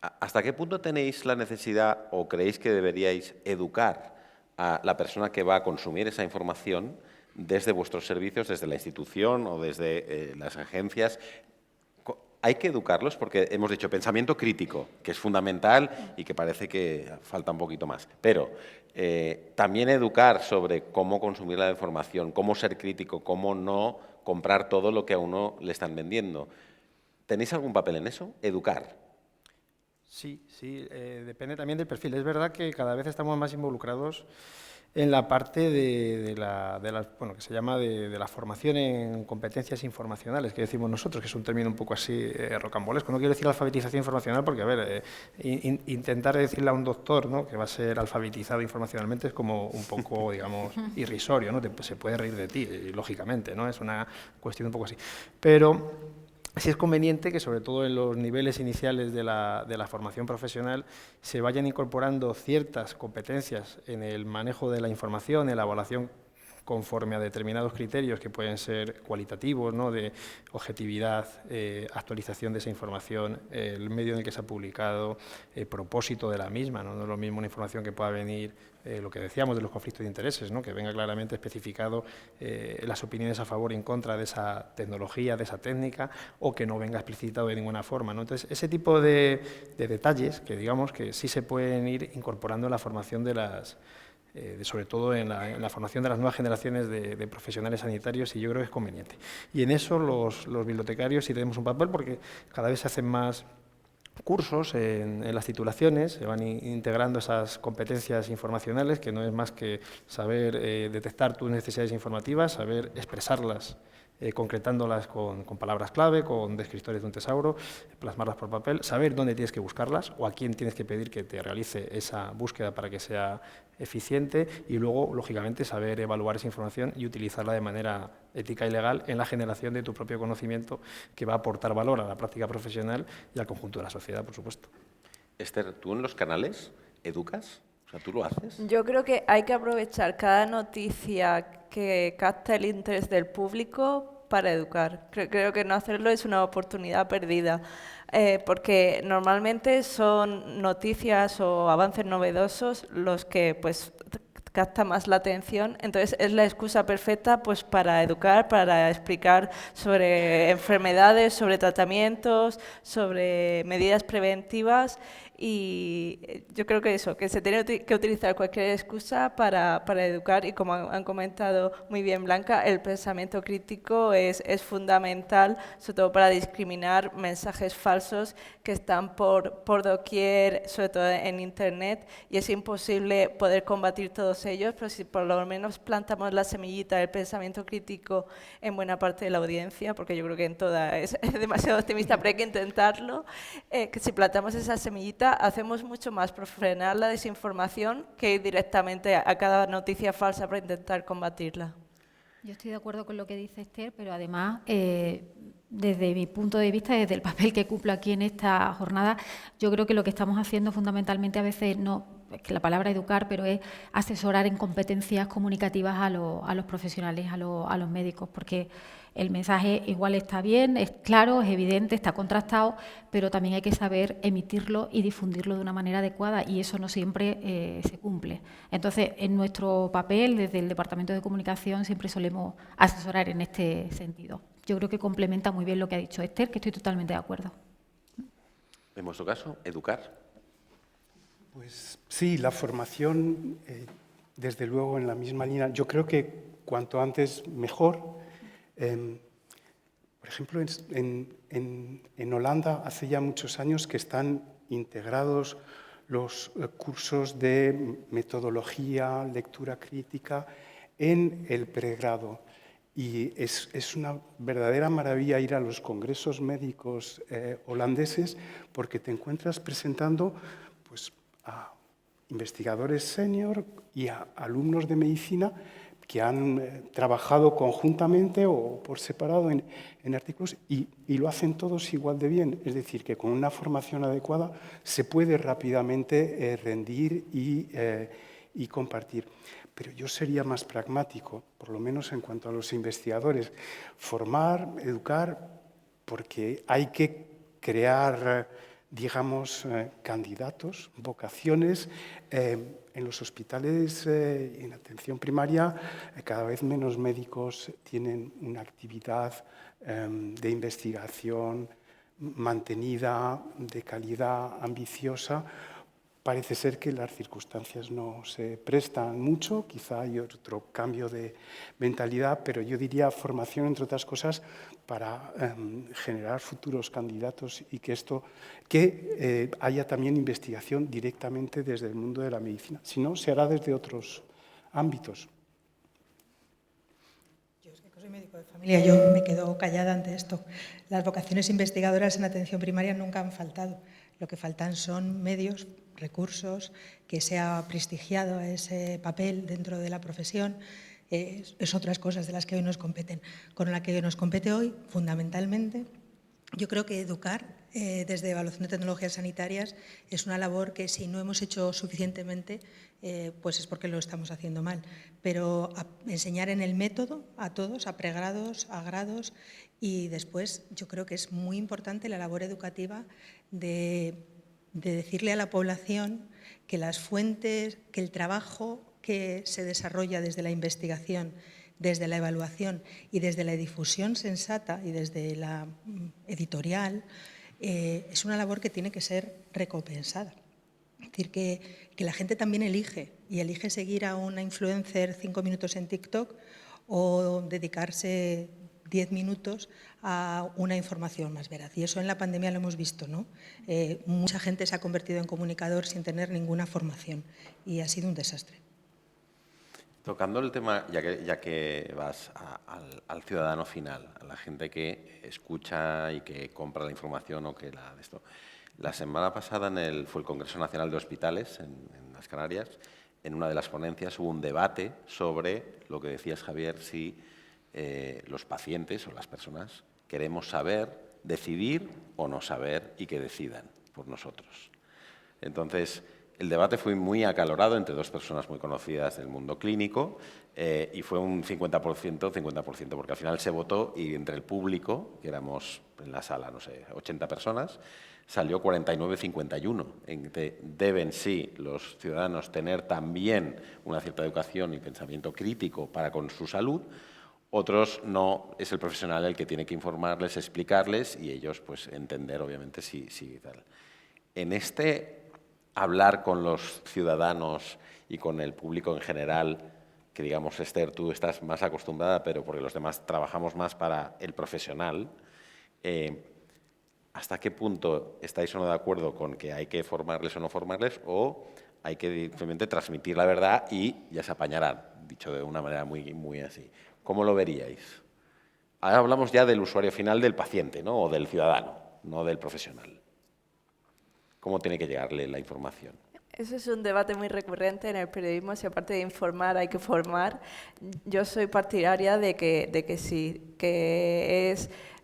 ¿hasta qué punto tenéis la necesidad o creéis que deberíais educar a la persona que va a consumir esa información desde vuestros servicios, desde la institución o desde las agencias? Hay que educarlos porque hemos dicho pensamiento crítico, que es fundamental y que parece que falta un poquito más. Pero también educar sobre cómo consumir la información, cómo ser crítico, cómo no comprar todo lo que a uno le están vendiendo. ¿Tenéis algún papel en eso? Educar. Sí, depende también del perfil. Es verdad que cada vez estamos más involucrados en la parte bueno, que se llama de la formación en competencias informacionales, que decimos nosotros, que es un término un poco así rocambolesco. No quiero decir alfabetización informacional porque, a ver, intentar decirle a un doctor, ¿no?, que va a ser alfabetizado informacionalmente es como un poco, digamos, irrisorio, ¿no? Se puede reír de ti, lógicamente, ¿no? Es una cuestión un poco así. Pero sí es conveniente que, sobre todo en los niveles iniciales de la formación profesional, se vayan incorporando ciertas competencias en el manejo de la información, en la evaluación conforme a determinados criterios que pueden ser cualitativos, ¿no?, de objetividad, actualización de esa información, el medio en el que se ha publicado, propósito de la misma, ¿no? No es lo mismo una información que pueda venir, lo que decíamos de los conflictos de intereses, ¿no?, que venga claramente especificado las opiniones a favor y en contra de esa tecnología, de esa técnica, o que no venga explicitado de ninguna forma, ¿no? Entonces, ese tipo de detalles que, digamos, que sí se pueden ir incorporando en la formación de las sobre todo en la formación de las nuevas generaciones de profesionales sanitarios, y yo creo que es conveniente. Y en eso los bibliotecarios sí tenemos un papel, porque cada vez se hacen más cursos en las titulaciones, se van integrando esas competencias informacionales, que no es más que saber detectar tus necesidades informativas, saber expresarlas, concretándolas con palabras clave, con descriptores de un tesauro, plasmarlas por papel, saber dónde tienes que buscarlas o a quién tienes que pedir que te realice esa búsqueda para que sea eficiente, y luego, lógicamente, saber evaluar esa información y utilizarla de manera ética y legal en la generación de tu propio conocimiento, que va a aportar valor a la práctica profesional y al conjunto de la sociedad, por supuesto. Esther, ¿tú en los canales educas? O sea, ¿tú lo haces? Yo creo que hay que aprovechar cada noticia que capta el interés del público para educar. Creo que no hacerlo es una oportunidad perdida, porque normalmente son noticias o avances novedosos los que pues capta más la atención, entonces es la excusa perfecta pues para educar, para explicar sobre enfermedades, sobre tratamientos, sobre medidas preventivas. Y yo creo que eso, que se tiene que utilizar cualquier excusa para educar, y como han comentado muy bien Blanca, el pensamiento crítico es fundamental, sobre todo para discriminar mensajes falsos que están por doquier, sobre todo en Internet, y es imposible poder combatir todos ellos, pero si por lo menos plantamos la semillita del pensamiento crítico en buena parte de la audiencia, porque yo creo que en toda es demasiado optimista, pero hay que intentarlo, que si plantamos esa semillita hacemos mucho más por frenar la desinformación que ir directamente a cada noticia falsa para intentar combatirla. Yo estoy de acuerdo con lo que dice Esther, pero además, desde mi punto de vista, desde el papel que cumplo aquí en esta jornada, yo creo que lo que estamos haciendo fundamentalmente a veces no es que la palabra educar, pero es asesorar en competencias comunicativas a los profesionales, a los médicos, porque el mensaje igual está bien, es claro, es evidente, está contrastado, pero también hay que saber emitirlo y difundirlo de una manera adecuada, y eso no siempre se cumple. Entonces, en nuestro papel, desde el Departamento de Comunicación, siempre solemos asesorar en este sentido. Yo creo que complementa muy bien lo que ha dicho Esther, que estoy totalmente de acuerdo. En vuestro caso, educar. Pues sí, la formación, desde luego, en la misma línea. Yo creo que cuanto antes mejor. Por ejemplo, en Holanda hace ya muchos años que están integrados los cursos de metodología, lectura crítica en el pregrado. Y es una verdadera maravilla ir a los congresos médicos holandeses, porque te encuentras presentando pues, a investigadores senior y a alumnos de medicina que han trabajado conjuntamente o por separado en artículos, y lo hacen todos igual de bien. Es decir, que con una formación adecuada se puede rápidamente rendir y compartir. Pero yo sería más pragmático, por lo menos en cuanto a los investigadores. Formar, educar, porque hay que crear, digamos, candidatos, vocaciones. En los hospitales, en atención primaria, cada vez menos médicos tienen una actividad de investigación mantenida, de calidad, ambiciosa. Parece ser que las circunstancias no se prestan mucho, quizá hay otro cambio de mentalidad, pero yo diría formación, entre otras cosas, para generar futuros candidatos, y que haya también investigación directamente desde el mundo de la medicina. Si no, se hará desde otros ámbitos. Yo es que soy médico de familia, yo me quedo callada ante esto. Las vocaciones investigadoras en atención primaria nunca han faltado. Lo que faltan son medios, recursos, que sea prestigiado ese papel dentro de la profesión. Es otras cosas de las que hoy nos competen. Con la que nos compete hoy, fundamentalmente, yo creo que educar desde evaluación de tecnologías sanitarias es una labor que si no hemos hecho suficientemente, pues es porque lo estamos haciendo mal. Pero enseñar en el método a todos, a pregrados, a grados, y después yo creo que es muy importante la labor educativa de decirle a la población que las fuentes, que el trabajo que se desarrolla desde la investigación, desde la evaluación y desde la difusión sensata y desde la editorial, es una labor que tiene que ser recompensada. Es decir, que la gente también elige, y elige seguir a una influencer 5 minutos en TikTok o dedicarse 10 minutos a una información más veraz. Y eso en la pandemia lo hemos visto, ¿no? Mucha gente se ha convertido en comunicador sin tener ninguna formación y ha sido un desastre. Tocando el tema, ya que vas al ciudadano final, a la gente que escucha y que compra la información o que la de esto. La semana pasada fue el Congreso Nacional de Hospitales en las Canarias. En una de las ponencias hubo un debate sobre lo que decías, Javier, si los pacientes o las personas queremos saber, decidir o no saber y que decidan por nosotros. Entonces, el debate fue muy acalorado entre dos personas muy conocidas del mundo clínico y fue un 50%, porque al final se votó y entre el público, que éramos en la sala, no sé, 80 personas, salió 49-51, en que deben sí los ciudadanos tener también una cierta educación y pensamiento crítico para con su salud. Otros no, es el profesional el que tiene que informarles, explicarles y ellos pues entender obviamente si tal. En hablar con los ciudadanos y con el público en general, que digamos, Esther, tú estás más acostumbrada, pero porque los demás trabajamos más para el profesional, ¿hasta qué punto estáis o no de acuerdo con que hay que formarles o no formarles o hay que simplemente transmitir la verdad y ya se apañarán, dicho de una manera muy así? ¿Cómo lo veríais? Ahora hablamos ya del usuario final, del paciente, ¿no? O del ciudadano, no del profesional. ¿Cómo tiene que llegarle la información? Eso es un debate muy recurrente en el periodismo, si aparte de informar hay que formar. Yo soy partidaria de que sí, que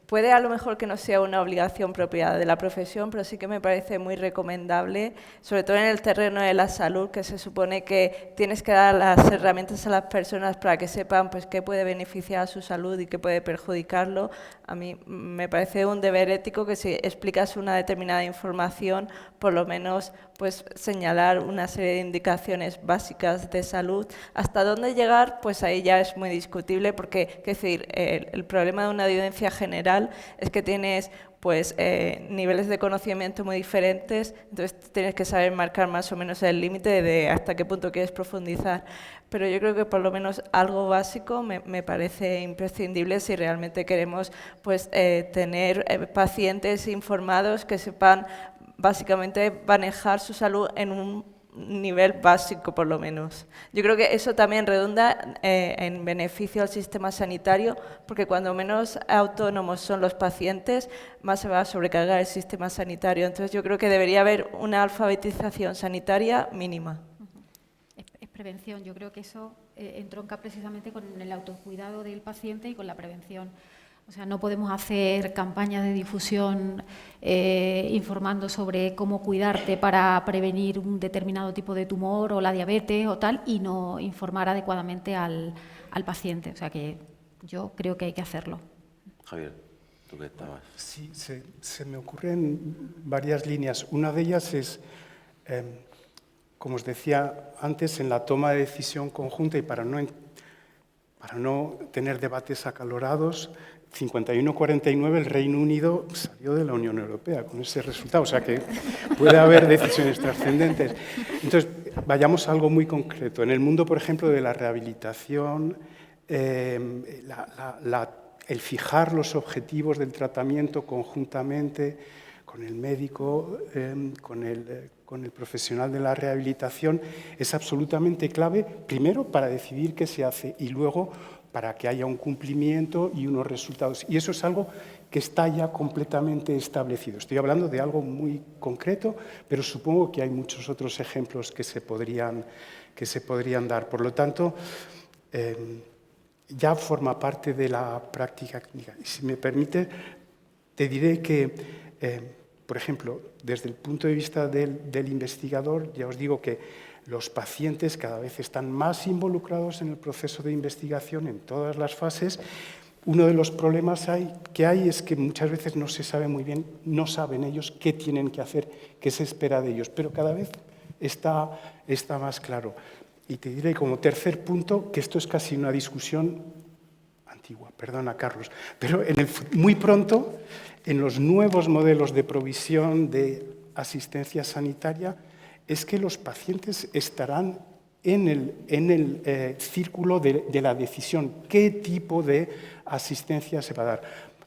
puede a lo mejor que no sea una obligación propia de la profesión, pero sí que me parece muy recomendable, sobre todo en el terreno de la salud, que se supone que tienes que dar las herramientas a las personas para que sepan pues, qué puede beneficiar a su salud y qué puede perjudicarlo. A mí me parece un deber ético que si explicas una determinada información, por lo menos pues, señalar una serie de indicaciones básicas de salud. Hasta dónde llegar, pues ahí ya es muy discutible, porque es decir, el problema de una audiencia general es que tienes pues, niveles de conocimiento muy diferentes, entonces tienes que saber marcar más o menos el límite de hasta qué punto quieres profundizar. Pero yo creo que por lo menos algo básico me parece imprescindible si realmente queremos pues, tener pacientes informados que sepan básicamente manejar su salud en un nivel básico, por lo menos. Yo creo que eso también redunda en beneficio al sistema sanitario, porque cuando menos autónomos son los pacientes, más se va a sobrecargar el sistema sanitario. Entonces, yo creo que debería haber una alfabetización sanitaria mínima. Es prevención. Yo creo que eso entronca precisamente con el autocuidado del paciente y con la prevención. O sea, no podemos hacer campañas de difusión informando sobre cómo cuidarte para prevenir un determinado tipo de tumor o la diabetes o tal y no informar adecuadamente al paciente. O sea, que yo creo que hay que hacerlo. Javier, ¿tú qué estabas? Sí, se me ocurren varias líneas. Una de ellas es, como os decía antes, en la toma de decisión conjunta y para no tener debates acalorados, 51-49 el Reino Unido salió de la Unión Europea con ese resultado, o sea que puede haber decisiones trascendentes. Entonces, vayamos a algo muy concreto. En el mundo, por ejemplo, de la rehabilitación, el fijar los objetivos del tratamiento conjuntamente con el médico, con con el profesional de la rehabilitación es absolutamente clave, primero para decidir qué se hace y luego para que haya un cumplimiento y unos resultados. Y eso es algo que está ya completamente establecido. Estoy hablando de algo muy concreto, pero supongo que hay muchos otros ejemplos que se podrían dar. Por lo tanto, ya forma parte de la práctica clínica. Y si me permite, te diré que, por ejemplo, desde el punto de vista del investigador, ya os digo que los pacientes cada vez están más involucrados en el proceso de investigación en todas las fases. Uno de los problemas que hay es que muchas veces no se sabe muy bien, no saben ellos qué tienen que hacer, qué se espera de ellos, pero cada vez está más claro. Y te diré como tercer punto que esto es casi una discusión antigua, perdona Carlos, pero muy pronto en los nuevos modelos de provisión de asistencia sanitaria es que los pacientes estarán en el círculo de la decisión. ¿Qué tipo de asistencia se va a dar?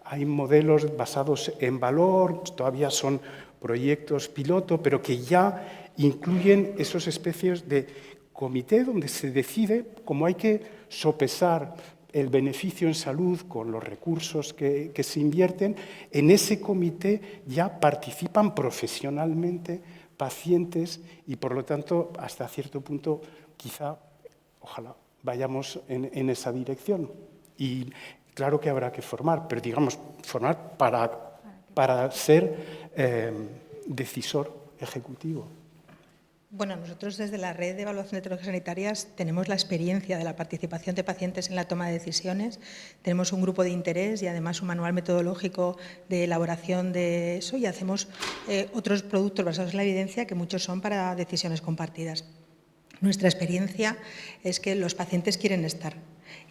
Hay modelos basados en valor, todavía son proyectos piloto, pero que ya incluyen esas especies de comité donde se decide cómo hay que sopesar el beneficio en salud con los recursos que se invierten. En ese comité ya participan profesionalmente pacientes y, por lo tanto, hasta cierto punto, quizá, ojalá, vayamos en esa dirección. Y claro que habrá que formar, pero digamos, formar para ser decisor ejecutivo. Bueno, nosotros desde la Red de Evaluación de Tecnologías Sanitarias tenemos la experiencia de la participación de pacientes en la toma de decisiones, tenemos un grupo de interés y además un manual metodológico de elaboración de eso y hacemos otros productos basados en la evidencia que muchos son para decisiones compartidas. Nuestra experiencia es que los pacientes quieren estar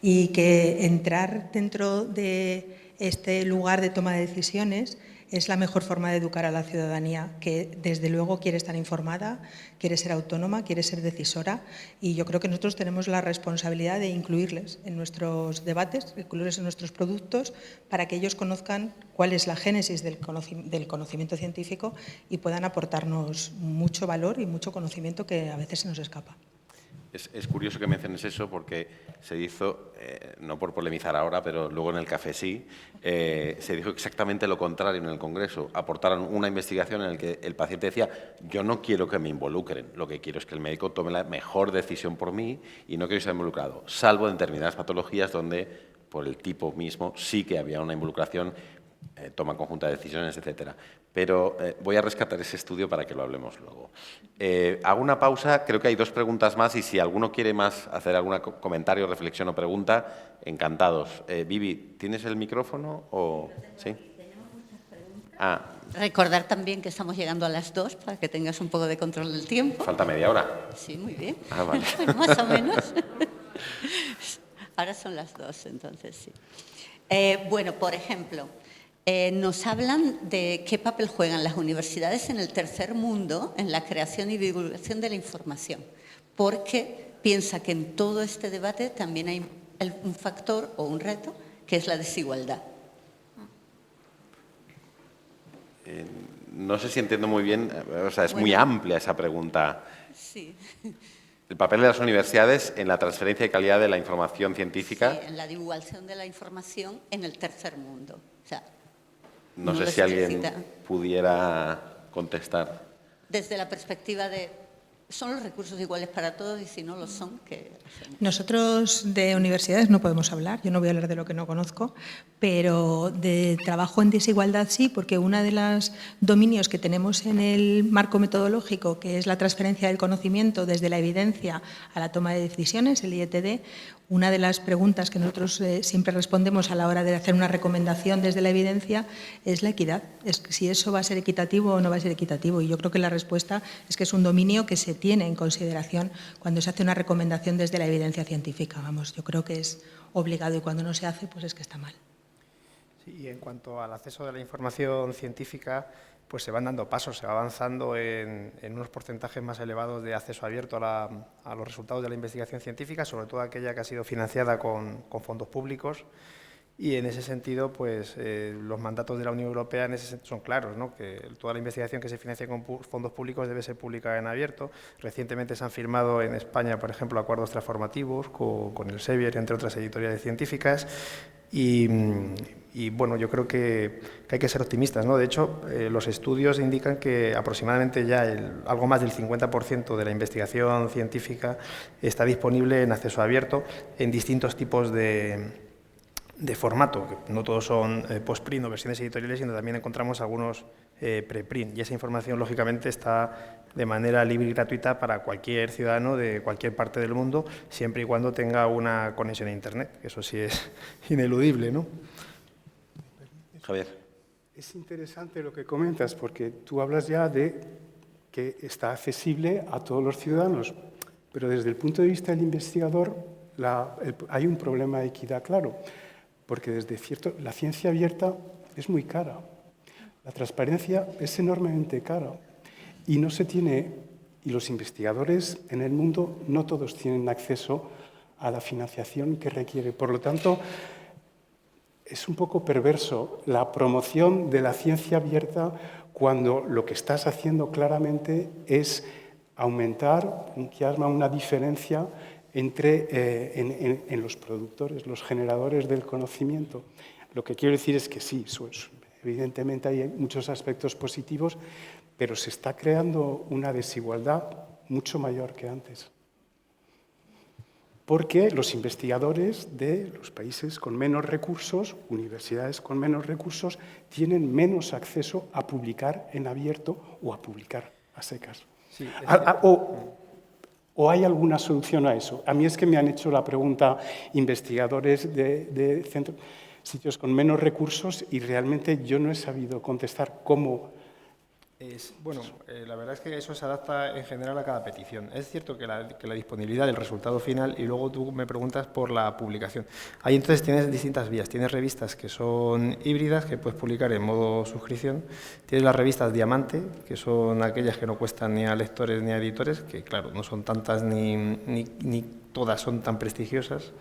y que entrar dentro de este lugar de toma de decisiones es la mejor forma de educar a la ciudadanía, que desde luego quiere estar informada, quiere ser autónoma, quiere ser decisora y yo creo que nosotros tenemos la responsabilidad de incluirles en nuestros debates, incluirles en nuestros productos para que ellos conozcan cuál es la génesis del conocimiento científico y puedan aportarnos mucho valor y mucho conocimiento que a veces se nos escapa. Es curioso que menciones eso porque se hizo, no por polemizar ahora, pero luego en el café sí, se dijo exactamente lo contrario en el Congreso. Aportaron una investigación en la que el paciente decía, yo no quiero que me involucren, lo que quiero es que el médico tome la mejor decisión por mí y no quiero estar involucrado, salvo en determinadas patologías donde, por el tipo mismo, sí que había una involucración, toma conjunta de decisiones, etcétera. Pero voy a rescatar ese estudio para que lo hablemos luego. Hago una pausa, creo que hay dos preguntas más y si alguno quiere más hacer algún comentario, reflexión o pregunta, encantados. Vivi, ¿tienes el micrófono? O... ¿Sí? Tenemos muchas preguntas. Recordar también que estamos llegando a las 2 para que tengas un poco de control del tiempo. Falta media hora. Sí, muy bien. Vale. Más o menos. Ahora son las 2, entonces sí. Bueno, por ejemplo, nos hablan de qué papel juegan las universidades en el tercer mundo en la creación y divulgación de la información, porque piensa que en todo este debate también hay un factor o un reto que es la desigualdad. No sé si entiendo muy bien, o sea, es bueno, muy amplia esa pregunta. Sí. El papel de las universidades en la transferencia y calidad de la información científica. Sí, en la divulgación de la información en el tercer mundo. O sea, no sé si alguien pudiera contestar. Desde la perspectiva de, ¿son los recursos iguales para todos? Y si no lo son, ¿qué hacemos? Nosotros de universidades no podemos hablar, yo no voy a hablar de lo que no conozco, pero de trabajo en desigualdad sí, porque uno de los dominios que tenemos en el marco metodológico, que es la transferencia del conocimiento desde la evidencia a la toma de decisiones, el IETD, una de las preguntas que nosotros siempre respondemos a la hora de hacer una recomendación desde la evidencia es la equidad, es si eso va a ser equitativo o no va a ser equitativo. Y yo creo que la respuesta es que es un dominio que se tiene en consideración cuando se hace una recomendación desde la evidencia científica. Vamos, yo creo que es obligado y cuando no se hace, pues es que está mal. Sí, y en cuanto al acceso de la información científica, pues se van dando pasos, se va avanzando en unos porcentajes más elevados de acceso abierto a los resultados de la investigación científica, sobre todo aquella que ha sido financiada con fondos públicos, Y en ese sentido, pues los mandatos de la Unión Europea son claros, ¿no? Que toda la investigación que se financia con fondos públicos debe ser pública en abierto. Recientemente se han firmado en España, por ejemplo, acuerdos transformativos con el Sevier, entre otras editoriales científicas. Y bueno, yo creo que hay que ser optimistas, ¿no? De hecho, los estudios indican que aproximadamente ya algo más del 50% de la investigación científica está disponible en acceso abierto en distintos tipos de formato, que no todos son post-print o versiones editoriales, sino también encontramos algunos pre-print. Y esa información, lógicamente, está de manera libre y gratuita para cualquier ciudadano de cualquier parte del mundo, siempre y cuando tenga una conexión a Internet, que eso sí es ineludible, ¿no? Javier. Es interesante lo que comentas, porque tú hablas ya de que está accesible a todos los ciudadanos, pero desde el punto de vista del investigador hay un problema de equidad claro. Porque la ciencia abierta es muy cara, la transparencia es enormemente cara y y los investigadores en el mundo no todos tienen acceso a la financiación que requiere. Por lo tanto, es un poco perverso la promoción de la ciencia abierta cuando lo que estás haciendo claramente es aumentar un quiasma, una diferencia en los productores, los generadores del conocimiento. Lo que quiero decir es que sí, evidentemente hay muchos aspectos positivos, pero se está creando una desigualdad mucho mayor que antes. Porque los investigadores de los países con menos recursos, universidades con menos recursos, tienen menos acceso a publicar en abierto o a publicar a secas. Sí, ¿O hay alguna solución a eso? A mí es que me han hecho la pregunta investigadores de sitios con menos recursos y realmente yo no he sabido contestar cómo. Bueno, la verdad es que eso se adapta en general a cada petición. Es cierto que la disponibilidad del resultado final, y luego tú me preguntas por la publicación. Ahí entonces tienes distintas vías. Tienes revistas que son híbridas, que puedes publicar en modo suscripción. Tienes las revistas Diamante, que son aquellas que no cuestan ni a lectores ni a editores, que claro, no son tantas ni todas son tan prestigiosas.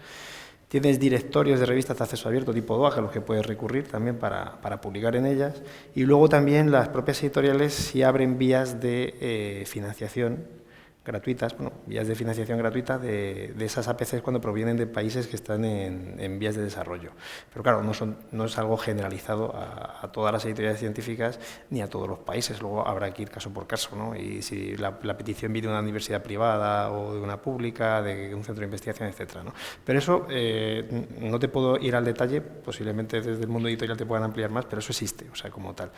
Tienes directorios de revistas de acceso abierto tipo DOAG a los que puedes recurrir también para publicar en ellas. Y luego también las propias editoriales sí abren vías de financiación gratuitas, vías de financiación gratuita de esas APCs cuando provienen de países que están en vías de desarrollo. Pero claro, no es algo generalizado a todas las editoriales científicas ni a todos los países. Luego habrá que ir caso por caso, ¿no? Y si la petición viene de una universidad privada o de una pública, de un centro de investigación, etcétera, ¿no? Pero eso no te puedo ir al detalle, posiblemente desde el mundo editorial te puedan ampliar más, pero eso existe, o sea, como tal.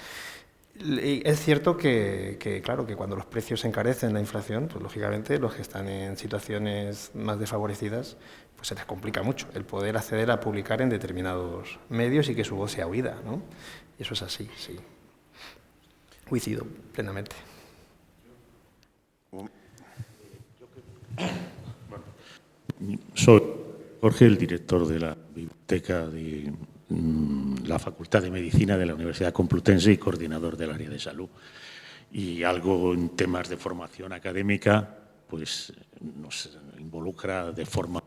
Es cierto que, claro, que cuando los precios se encarecen, la inflación, pues lógicamente los que están en situaciones más desfavorecidas, pues se les complica mucho el poder acceder a publicar en determinados medios y que su voz sea oída, ¿no? Y eso es así, sí. Coincido plenamente. Soy Jorge, el director de la biblioteca de la Facultad de Medicina de la Universidad Complutense y coordinador del área de salud. Y algo en temas de formación académica, pues nos involucra de forma...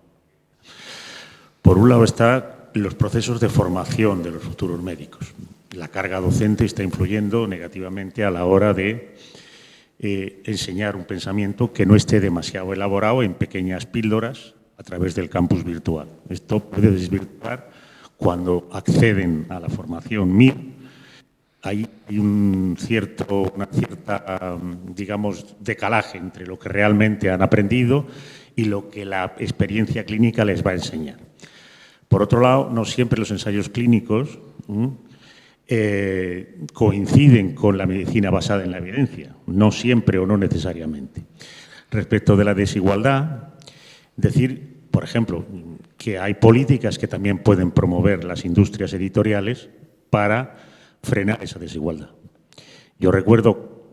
Por un lado están los procesos de formación de los futuros médicos. La carga docente está influyendo negativamente a la hora de enseñar un pensamiento que no esté demasiado elaborado en pequeñas píldoras a través del campus virtual. Esto puede desvirtuar cuando acceden a la formación MIR. Hay una cierta, digamos, decalaje entre lo que realmente han aprendido y lo que la experiencia clínica les va a enseñar. Por otro lado, no siempre los ensayos clínicos coinciden con la medicina basada en la evidencia, no siempre o no necesariamente. Respecto de la desigualdad, decir, por ejemplo, que hay políticas que también pueden promover las industrias editoriales para frenar esa desigualdad. Yo recuerdo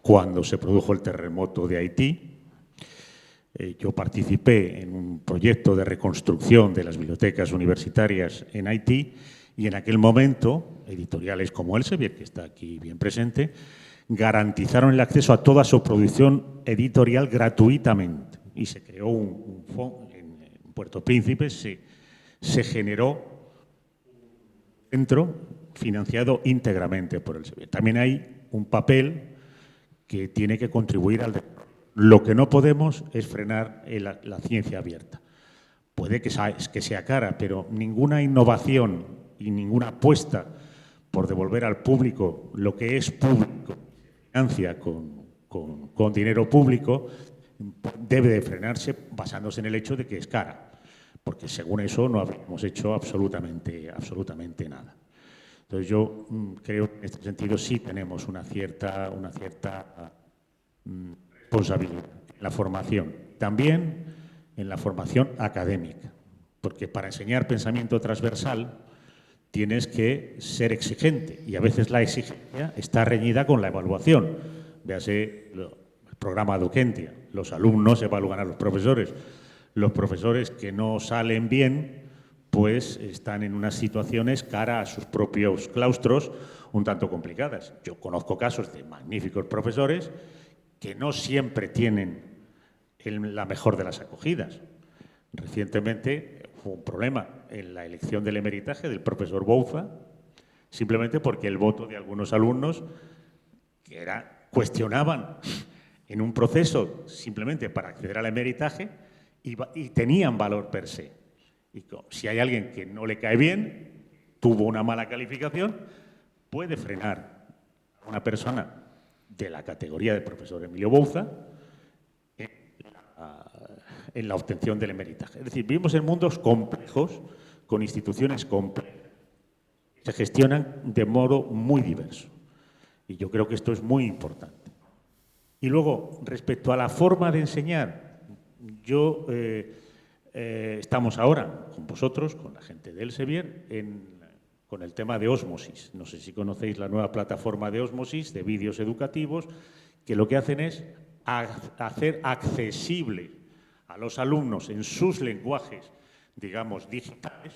cuando se produjo el terremoto de Haití, yo participé en un proyecto de reconstrucción de las bibliotecas universitarias en Haití y en aquel momento editoriales como Elsevier, que está aquí bien presente, garantizaron el acceso a toda su producción editorial gratuitamente y se creó un fondo en Puerto Príncipe, se generó centro financiado íntegramente por el Sevier. También hay un papel que tiene que contribuir al desarrollo. Lo que no podemos es frenar la ciencia abierta. Puede que sea cara, pero ninguna innovación y ninguna apuesta por devolver al público lo que es público, financia con dinero público, debe de frenarse basándose en el hecho de que es cara, porque según eso no habríamos hecho absolutamente nada. Entonces yo creo que en este sentido sí tenemos una cierta responsabilidad en la formación, también en la formación académica, porque para enseñar pensamiento transversal tienes que ser exigente y a veces la exigencia está reñida con la evaluación. Véase el programa Docentia, los alumnos evalúan a los profesores que no salen bien pues están en unas situaciones cara a sus propios claustros un tanto complicadas. Yo conozco casos de magníficos profesores que no siempre tienen la mejor de las acogidas. Recientemente hubo un problema en la elección del emeritaje del profesor Bouza, simplemente porque el voto de algunos alumnos cuestionaban en un proceso simplemente para acceder al emeritaje y tenían valor per se. Y si hay alguien que no le cae bien, tuvo una mala calificación, puede frenar a una persona de la categoría del profesor Emilio Bouza en la obtención del emeritaje. Es decir, vivimos en mundos complejos, con instituciones complejas, que se gestionan de modo muy diverso. Y yo creo que esto es muy importante. Y luego, respecto a la forma de enseñar, estamos ahora con vosotros, con la gente del Sevier, con el tema de Ósmosis. No sé si conocéis la nueva plataforma de Ósmosis, de vídeos educativos, que lo que hacen es hacer accesible a los alumnos en sus lenguajes, digamos, digitales,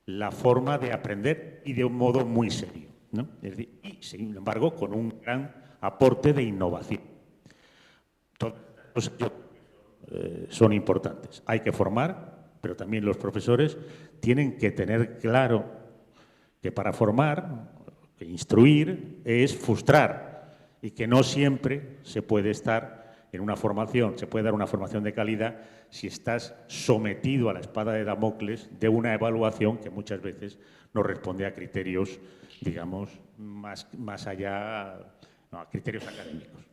la forma de aprender y de un modo muy serio, ¿no? Es decir, y, sin embargo, con un gran aporte de innovación. Todos son importantes. Hay que formar, pero también los profesores tienen que tener claro que para formar, que instruir, es frustrar y que no siempre se puede estar en una formación, se puede dar una formación de calidad si estás sometido a la espada de Damocles de una evaluación que muchas veces no responde a criterios, digamos, más allá, no, a criterios académicos.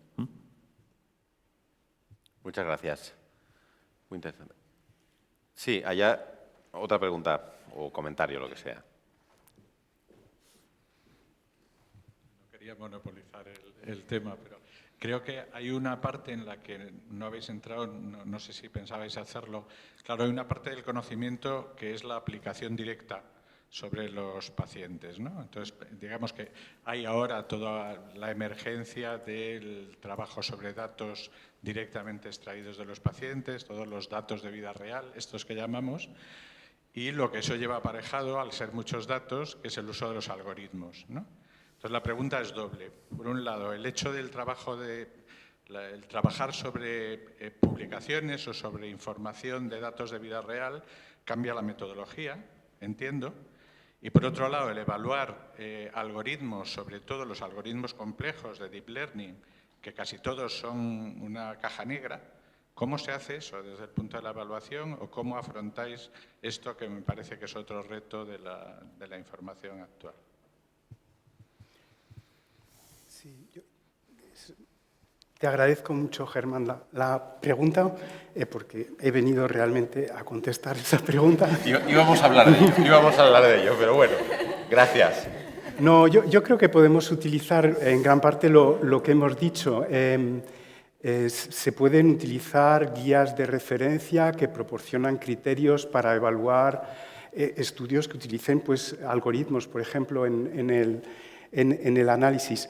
Muchas gracias. Muy interesante. Sí, allá otra pregunta o comentario, lo que sea. No quería monopolizar el tema, pero creo que hay una parte en la que no habéis entrado, no sé si pensabais hacerlo. Claro, hay una parte del conocimiento que es la aplicación directa sobre los pacientes, ¿no? Entonces, digamos que hay ahora toda la emergencia del trabajo sobre datos directamente extraídos de los pacientes, todos los datos de vida real, estos que llamamos, y lo que eso lleva aparejado, al ser muchos datos, es el uso de los algoritmos, ¿no? Entonces, la pregunta es doble. Por un lado, el hecho del trabajo el trabajar sobre publicaciones o sobre información de datos de vida real cambia la metodología, entiendo. Y por otro lado, el evaluar algoritmos, sobre todo los algoritmos complejos de Deep Learning, que casi todos son una caja negra, ¿cómo se hace eso desde el punto de la evaluación o cómo afrontáis esto que me parece que es otro reto de la información actual? Sí, te agradezco mucho, Germán, la pregunta, porque he venido realmente a contestar esa pregunta. Íbamos a hablar de ello, pero bueno, gracias. No, yo creo que podemos utilizar en gran parte lo que hemos dicho. Se pueden utilizar guías de referencia que proporcionan criterios para evaluar estudios que utilicen pues, algoritmos, por ejemplo, en el análisis.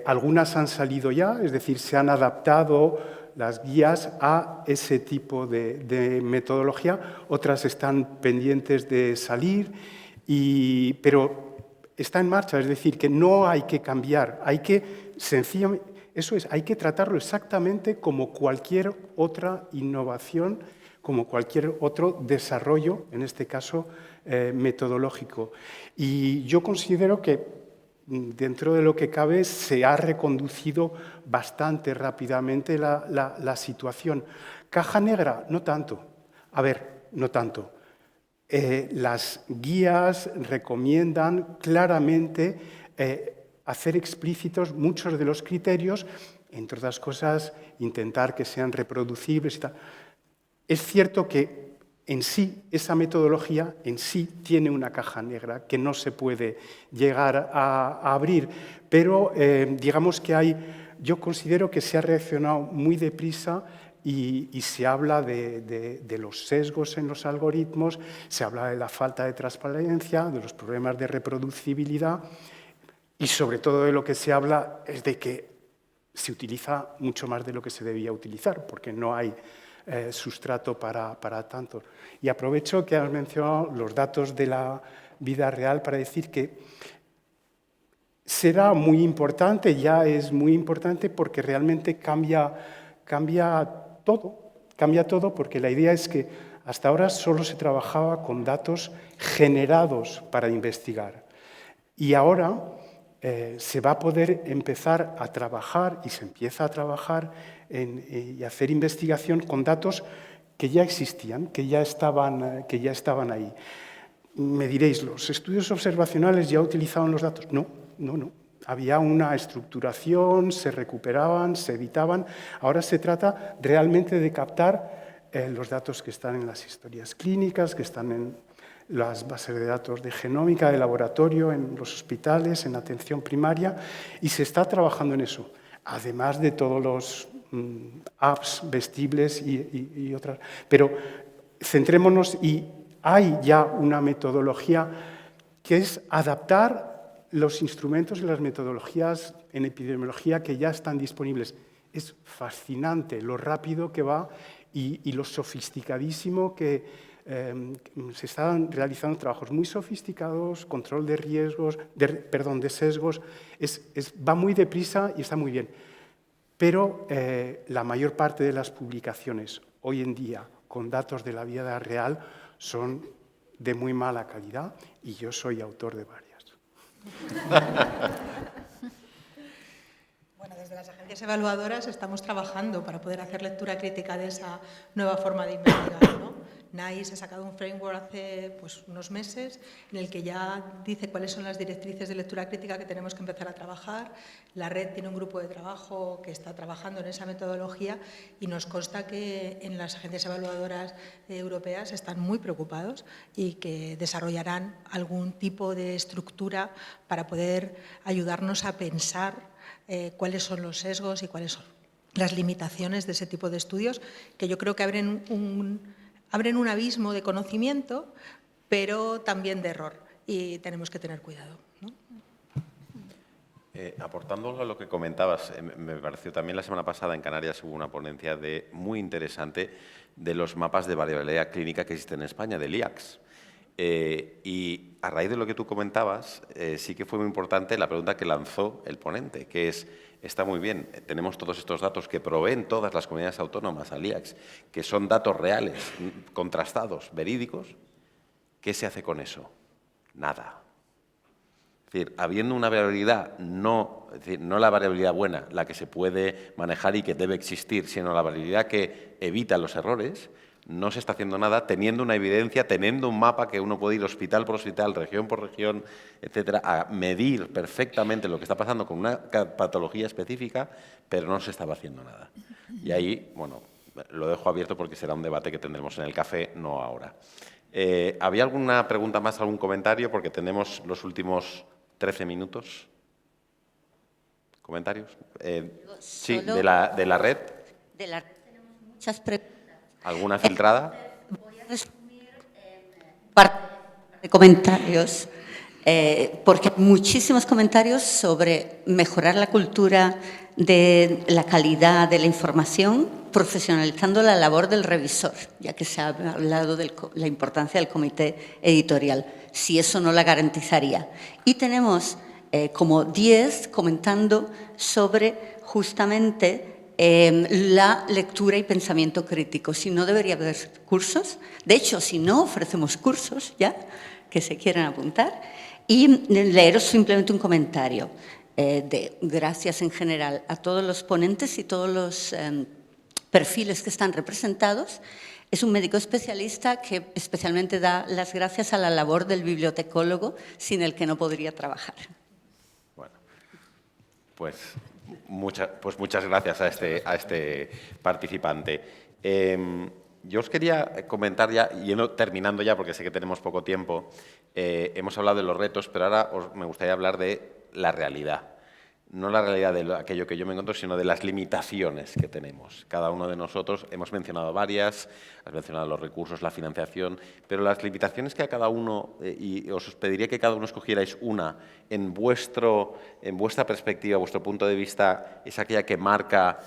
Algunas han salido ya, es decir, se han adaptado las guías a ese tipo de metodología, otras están pendientes de salir, pero está en marcha, es decir, que no hay que cambiar, hay que sencillamente, hay que tratarlo exactamente como cualquier otra innovación como cualquier otro desarrollo, en este caso metodológico. Y yo considero que dentro de lo que cabe se ha reconducido bastante rápidamente la situación. ¿Caja negra? No tanto. A ver, no tanto. Las guías recomiendan claramente hacer explícitos muchos de los criterios, entre otras cosas, intentar que sean reproducibles y tal. Es cierto que en sí, esa metodología en sí tiene una caja negra que no se puede llegar a abrir, pero digamos que yo considero que se ha reaccionado muy deprisa y se habla de los sesgos en los algoritmos, se habla de la falta de transparencia, de los problemas de reproducibilidad y sobre todo de lo que se habla es de que se utiliza mucho más de lo que se debía utilizar, porque no hay sustrato para tanto. Y aprovecho que has mencionado los datos de la vida real para decir que será muy importante, ya es muy importante porque realmente cambia todo, porque la idea es que hasta ahora solo se trabajaba con datos generados para investigar. Y ahora se va a poder empezar a trabajar, y se empieza a trabajar y hacer investigación con datos que ya existían, que ya estaban ahí. Me diréis, ¿los estudios observacionales ya utilizaban los datos? No. Había una estructuración, se recuperaban, se editaban. Ahora se trata realmente de captar los datos que están en las historias clínicas, que están en las bases de datos de genómica, de laboratorio, en los hospitales, en atención primaria, y se está trabajando en eso, además de todos los apps vestibles y otras. Pero centrémonos, y hay ya una metodología que es adaptar los instrumentos y las metodologías en epidemiología que ya están disponibles. Es fascinante lo rápido que va y lo sofisticadísimo que se están realizando trabajos muy sofisticados, control de riesgos, de sesgos. Va muy deprisa y está muy bien. Pero la mayor parte de las publicaciones hoy en día con datos de la vida real son de muy mala calidad y yo soy autor de varias. Bueno, desde las agencias evaluadoras estamos trabajando para poder hacer lectura crítica de esa nueva forma de investigar, ¿no? NICE ha sacado un framework hace unos meses en el que ya dice cuáles son las directrices de lectura crítica que tenemos que empezar a trabajar. La red tiene un grupo de trabajo que está trabajando en esa metodología y nos consta que en las agencias evaluadoras europeas están muy preocupados y que desarrollarán algún tipo de estructura para poder ayudarnos a pensar cuáles son los sesgos y cuáles son las limitaciones de ese tipo de estudios, que yo creo que abren un abismo de conocimiento, pero también de error, y tenemos que tener cuidado, ¿no? Aportando a lo que comentabas, me pareció también la semana pasada en Canarias hubo una ponencia muy interesante de los mapas de variabilidad clínica que existen en España, del IACS. Y a raíz de lo que tú comentabas, sí que fue muy importante la pregunta que lanzó el ponente, que es, está muy bien, tenemos todos estos datos que proveen todas las comunidades autónomas al IACS, que son datos reales, contrastados, verídicos. ¿Qué se hace con eso? Nada. Es decir, habiendo una variabilidad, no la variabilidad buena, la que se puede manejar y que debe existir, sino la variabilidad que evita los errores, no se está haciendo nada, teniendo una evidencia, teniendo un mapa que uno puede ir hospital por hospital, región por región, etcétera, a medir perfectamente lo que está pasando con una patología específica, pero no se estaba haciendo nada. Y ahí, bueno, lo dejo abierto porque será un debate que tendremos en el café, no ahora. ¿Había alguna pregunta más, algún comentario? Porque tenemos los últimos 13 minutos. ¿Comentarios? Sí, de la red. De la red tenemos muchas preguntas. ¿Alguna filtrada? Voy a resumir en parte de comentarios, porque hay muchísimos comentarios sobre mejorar la cultura de la calidad de la información, profesionalizando la labor del revisor, ya que se ha hablado de la importancia del comité editorial, si eso no la garantizaría. Y tenemos como 10 comentando sobre justamente la lectura y pensamiento crítico. Si no, debería haber cursos. De hecho, si no, ofrecemos cursos ya, que se quieran apuntar. Y leeros simplemente un comentario. Gracias en general a todos los ponentes y todos los perfiles que están representados. Es un médico especialista que especialmente da las gracias a la labor del bibliotecólogo, sin el que no podría trabajar. Bueno, pues muchas gracias a este participante. Yo os quería comentar ya, terminando ya, porque sé que tenemos poco tiempo, hemos hablado de los retos, pero ahora me gustaría hablar de la realidad. No la realidad de aquello que yo me encuentro, sino de las limitaciones que tenemos. Cada uno de nosotros, hemos mencionado varias, has mencionado los recursos, la financiación, pero las limitaciones que a cada uno, y os pediría que cada uno escogierais una, en vuestra perspectiva, vuestro punto de vista, es aquella que marca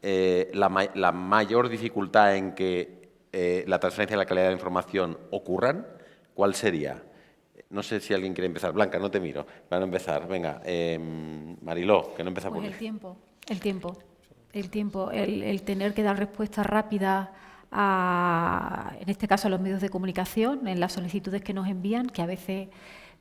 la mayor dificultad en que la transferencia y la calidad de la información ocurran. ¿Cuál sería? No sé si alguien quiere empezar. Blanca, no te miro. Van a empezar. Venga, Mariló, que no empieza por... Pues el tiempo. El tener que dar respuesta rápida en este caso, a los medios de comunicación, en las solicitudes que nos envían, que a veces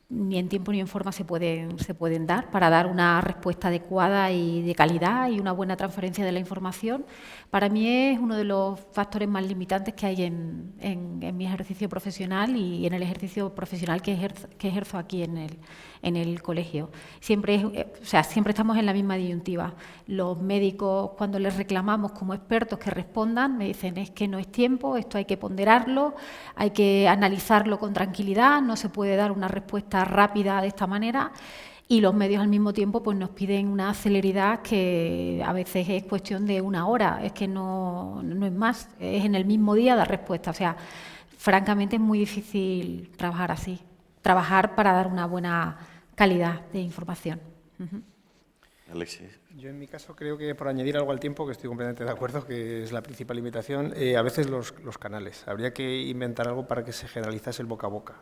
ni en tiempo ni en forma se pueden dar para dar una respuesta adecuada y de calidad y una buena transferencia de la información. Para mí es uno de los factores más limitantes que hay en mi ejercicio profesional y en el ejercicio profesional que ejerzo aquí en el colegio. Siempre estamos en la misma disyuntiva. Los médicos, cuando les reclamamos como expertos que respondan, me dicen es que no es tiempo, esto hay que ponderarlo, hay que analizarlo con tranquilidad, no se puede dar una respuesta rápida de esta manera. Y los medios al mismo tiempo pues nos piden una celeridad que a veces es cuestión de una hora, es que no es más, es en el mismo día dar respuesta. O sea, francamente es muy difícil trabajar así, trabajar para dar una buena calidad de información. Alexis. Yo en mi caso creo que, por añadir algo al tiempo, que estoy completamente de acuerdo, que es la principal limitación, a veces los canales. Habría que inventar algo para que se generalizase el boca a boca.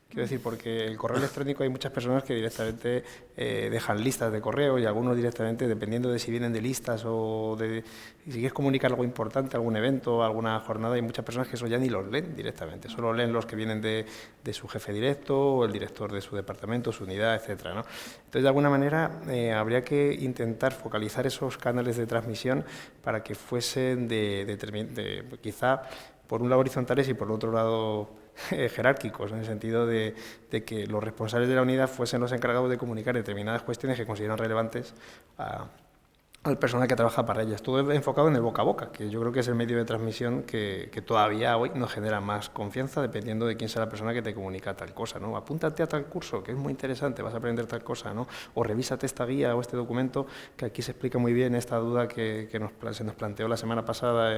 Quiero decir, porque el correo electrónico hay muchas personas que directamente dejan listas de correo y algunos directamente, dependiendo de si vienen de listas o si quieres comunicar algo importante, algún evento, alguna jornada, hay muchas personas que eso ya ni los leen directamente, solo leen los que vienen de su jefe directo o el director de su departamento, su unidad, etcétera, ¿no? Entonces, de alguna manera, habría que intentar focalizar esos canales de transmisión para que fuesen quizá por un lado horizontales y por otro lado jerárquicos, en el sentido de que los responsables de la unidad fuesen los encargados de comunicar determinadas cuestiones que consideran relevantes al personal que trabaja para ellas. Todo enfocado en el boca a boca, que yo creo que es el medio de transmisión que todavía hoy nos genera más confianza dependiendo de quién sea la persona que te comunica tal cosa, ¿no? Apúntate a tal curso, que es muy interesante, vas a aprender tal cosa, ¿no? O revísate esta guía o este documento, que aquí se explica muy bien esta duda que se nos planteó la semana pasada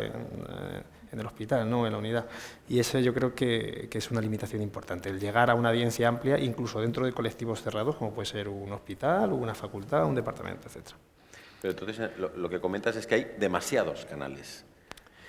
en el hospital, ¿no? En la unidad. Y eso yo creo que es una limitación importante, el llegar a una audiencia amplia, incluso dentro de colectivos cerrados, como puede ser un hospital, una facultad, un departamento, etcétera. Pero entonces lo que comentas es que hay demasiados canales.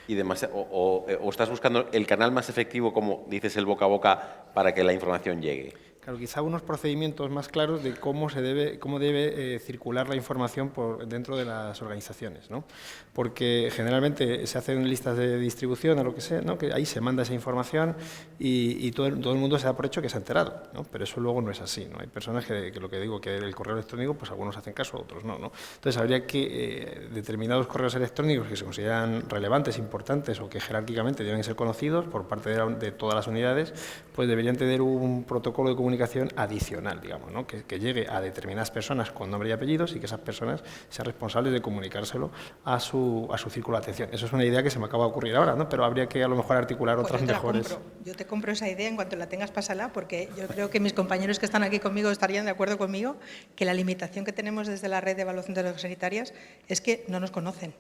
Y o estás buscando el canal más efectivo, como dices, el boca a boca, para que la información llegue. Claro, quizá unos procedimientos más claros de cómo debe circular la información dentro de las organizaciones, ¿no? Porque generalmente se hacen listas de distribución o lo que sea, ¿no? Que ahí se manda esa información y todo el mundo se da por hecho que se ha enterado, ¿no? Pero eso luego no es así, ¿no? Hay personas que lo que digo, que el correo electrónico, pues algunos hacen caso, otros no, ¿no? Entonces habría que determinados correos electrónicos que se consideran relevantes, importantes o que jerárquicamente deben ser conocidos por parte de todas las unidades, pues deberían tener un protocolo de comunicación adicional, digamos, ¿no? Que llegue a determinadas personas con nombre y apellidos y que esas personas sean responsables de comunicárselo a su círculo de atención. Eso es una idea que se me acaba de ocurrir ahora, ¿no? Pero habría que a lo mejor articular otras mejores. Yo te compro esa idea, en cuanto la tengas, pásala, porque yo creo que mis compañeros que están aquí conmigo estarían de acuerdo conmigo que la limitación que tenemos desde la red de evaluación de las sanitarias es que no nos conocen.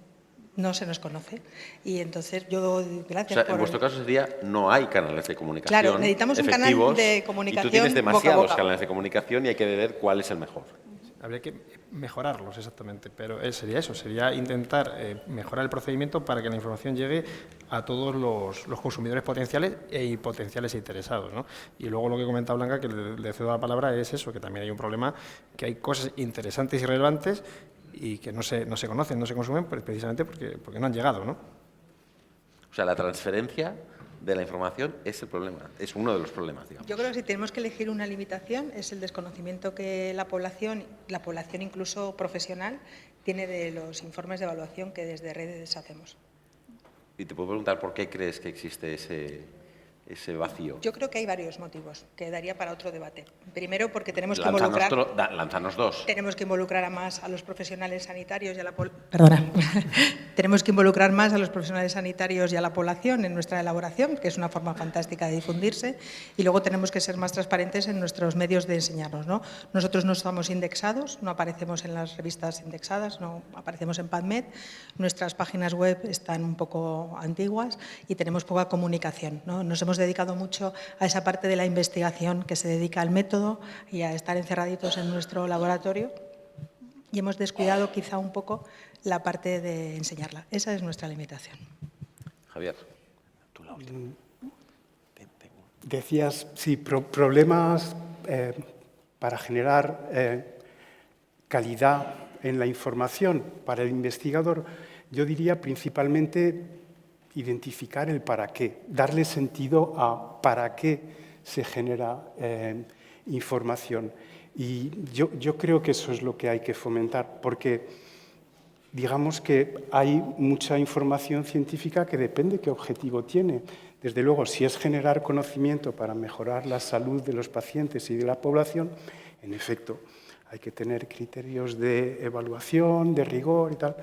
No se nos conoce. Y entonces yo, gracias. O sea, en vuestro caso sería, no hay canales de comunicación. Claro, necesitamos un canal de comunicación. Y tú tienes demasiados boca a boca. canales de comunicación y hay que ver cuál es el mejor. Habría que mejorarlos, exactamente, pero sería eso, sería intentar mejorar el procedimiento para que la información llegue a todos los consumidores potenciales e potenciales interesados, ¿no? Y luego lo que comenta Blanca, que le cedo la palabra, es eso, que también hay un problema, que hay cosas interesantes y relevantes y que no se conocen, no se consumen, pues precisamente porque no han llegado, ¿no? O sea, la transferencia de la información es el problema, es uno de los problemas, digamos. Yo creo que si tenemos que elegir una limitación es el desconocimiento que la población incluso profesional, tiene de los informes de evaluación que desde redes hacemos. Y te puedo preguntar por qué crees que existe ese vacío. Yo creo que hay varios motivos que daría para otro debate. Primero, porque tenemos Lánzanos dos. Tenemos que involucrar más a los profesionales sanitarios y a la tenemos que involucrar más a los profesionales sanitarios y a la población en nuestra elaboración, que es una forma fantástica de difundirse, y luego tenemos que ser más transparentes en nuestros medios de enseñarnos, ¿no? Nosotros no estamos indexados, no aparecemos en las revistas indexadas, no aparecemos en PubMed, nuestras páginas web están un poco antiguas y tenemos poca comunicación, ¿no? Nos hemos dedicado mucho a esa parte de la investigación que se dedica al método y a estar encerraditos en nuestro laboratorio, y hemos descuidado quizá un poco la parte de enseñarla. Esa es nuestra limitación. Javier, tú la última. Decías, sí, problemas para generar calidad en la información para el investigador. Yo diría principalmente identificar el para qué, darle sentido a para qué se genera información. Y yo creo que eso es lo que hay que fomentar, porque digamos que hay mucha información científica que depende qué objetivo tiene. Desde luego, si es generar conocimiento para mejorar la salud de los pacientes y de la población, en efecto, hay que tener criterios de evaluación, de rigor y tal.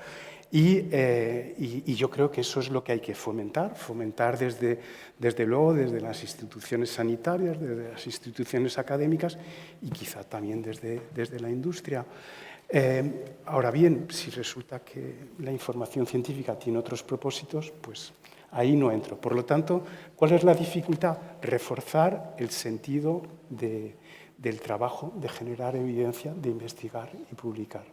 Y yo creo que eso es lo que hay que fomentar desde luego desde las instituciones sanitarias, desde las instituciones académicas y quizá también desde la industria. Ahora bien, si resulta que la información científica tiene otros propósitos, pues ahí no entro. Por lo tanto, ¿cuál es la dificultad? Reforzar el sentido del trabajo, de generar evidencia, de investigar y publicar.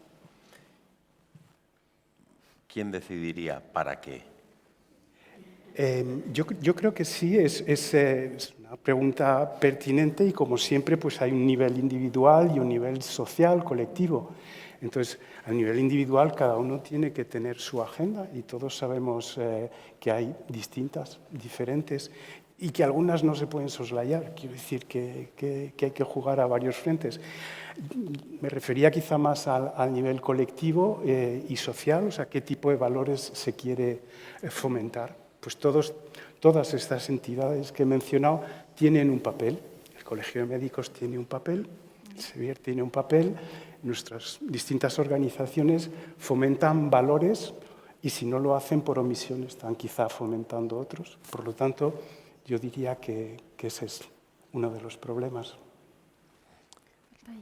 ¿Quién decidiría para qué? Yo creo que sí, es una pregunta pertinente y como siempre pues hay un nivel individual y un nivel social, colectivo. Entonces, a nivel individual cada uno tiene que tener su agenda y todos sabemos que hay distintas, diferentes y que algunas no se pueden soslayar. Quiero decir que hay que jugar a varios frentes. Me refería quizá más al nivel colectivo y social, o sea, qué tipo de valores se quiere fomentar. Pues todas estas entidades que he mencionado tienen un papel. El Colegio de Médicos tiene un papel, el SEBIER tiene un papel, nuestras distintas organizaciones fomentan valores y si no lo hacen por omisión están quizá fomentando otros. Por lo tanto, yo diría que ese es uno de los problemas.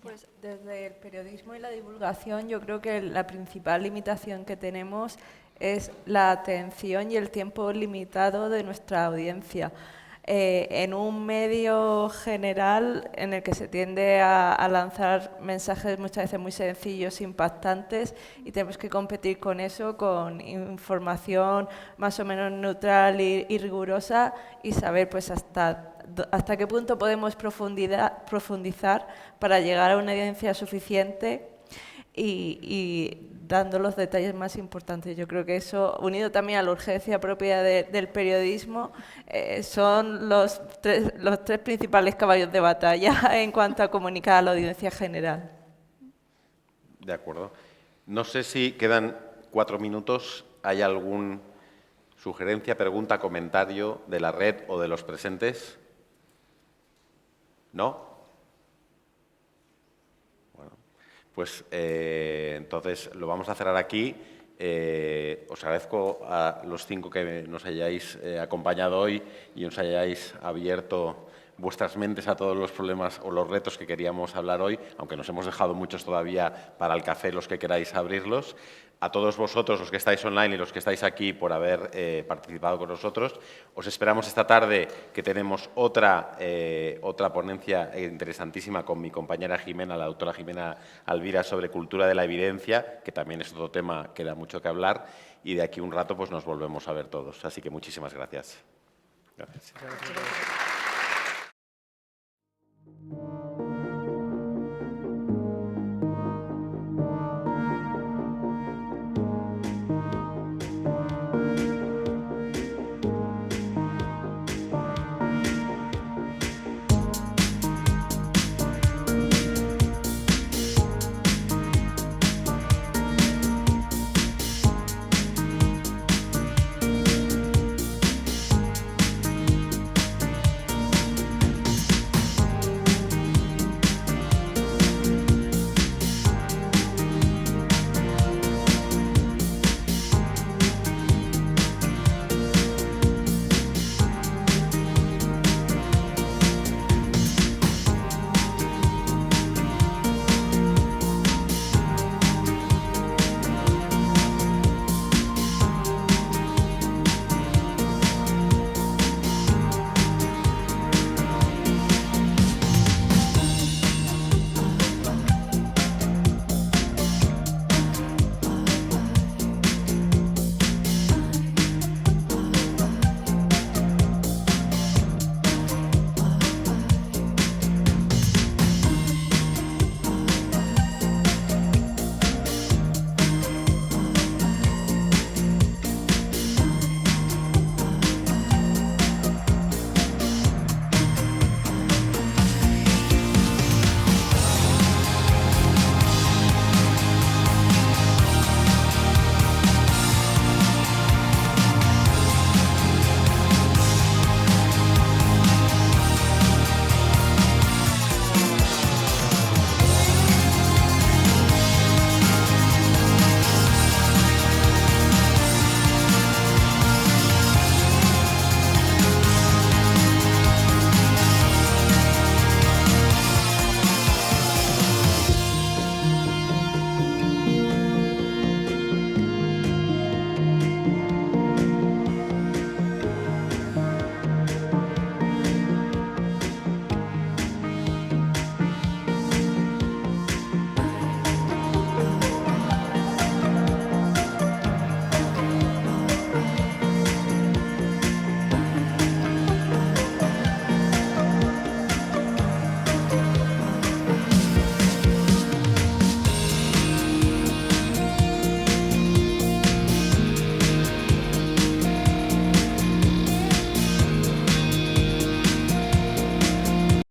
Pues desde el periodismo y la divulgación yo creo que la principal limitación que tenemos es la atención y el tiempo limitado de nuestra audiencia. En un medio general en el que se tiende a lanzar mensajes muchas veces muy sencillos, impactantes, y tenemos que competir con eso, con información más o menos neutral y rigurosa, y saber pues hasta qué punto podemos profundizar para llegar a una evidencia suficiente y dando los detalles más importantes. Yo creo que eso, unido también a la urgencia propia del periodismo, son los tres principales caballos de batalla en cuanto a comunicar a la audiencia general. De acuerdo. No sé si quedan 4 minutos. ¿Hay alguna sugerencia, pregunta, comentario de la red o de los presentes? ¿No? Bueno, pues entonces lo vamos a cerrar aquí. Os agradezco a los 5 que nos hayáis acompañado hoy y os hayáis abierto vuestras mentes a todos los problemas o los retos que queríamos hablar hoy, aunque nos hemos dejado muchos todavía para el café, los que queráis abrirlos. A todos vosotros, los que estáis online y los que estáis aquí, por haber participado con nosotros. Os esperamos esta tarde, que tenemos otra ponencia interesantísima con mi compañera Jimena, la doctora Jimena Alvira, sobre cultura de la evidencia, que también es otro tema que da mucho que hablar, y de aquí un rato pues nos volvemos a ver todos. Así que muchísimas gracias. Gracias.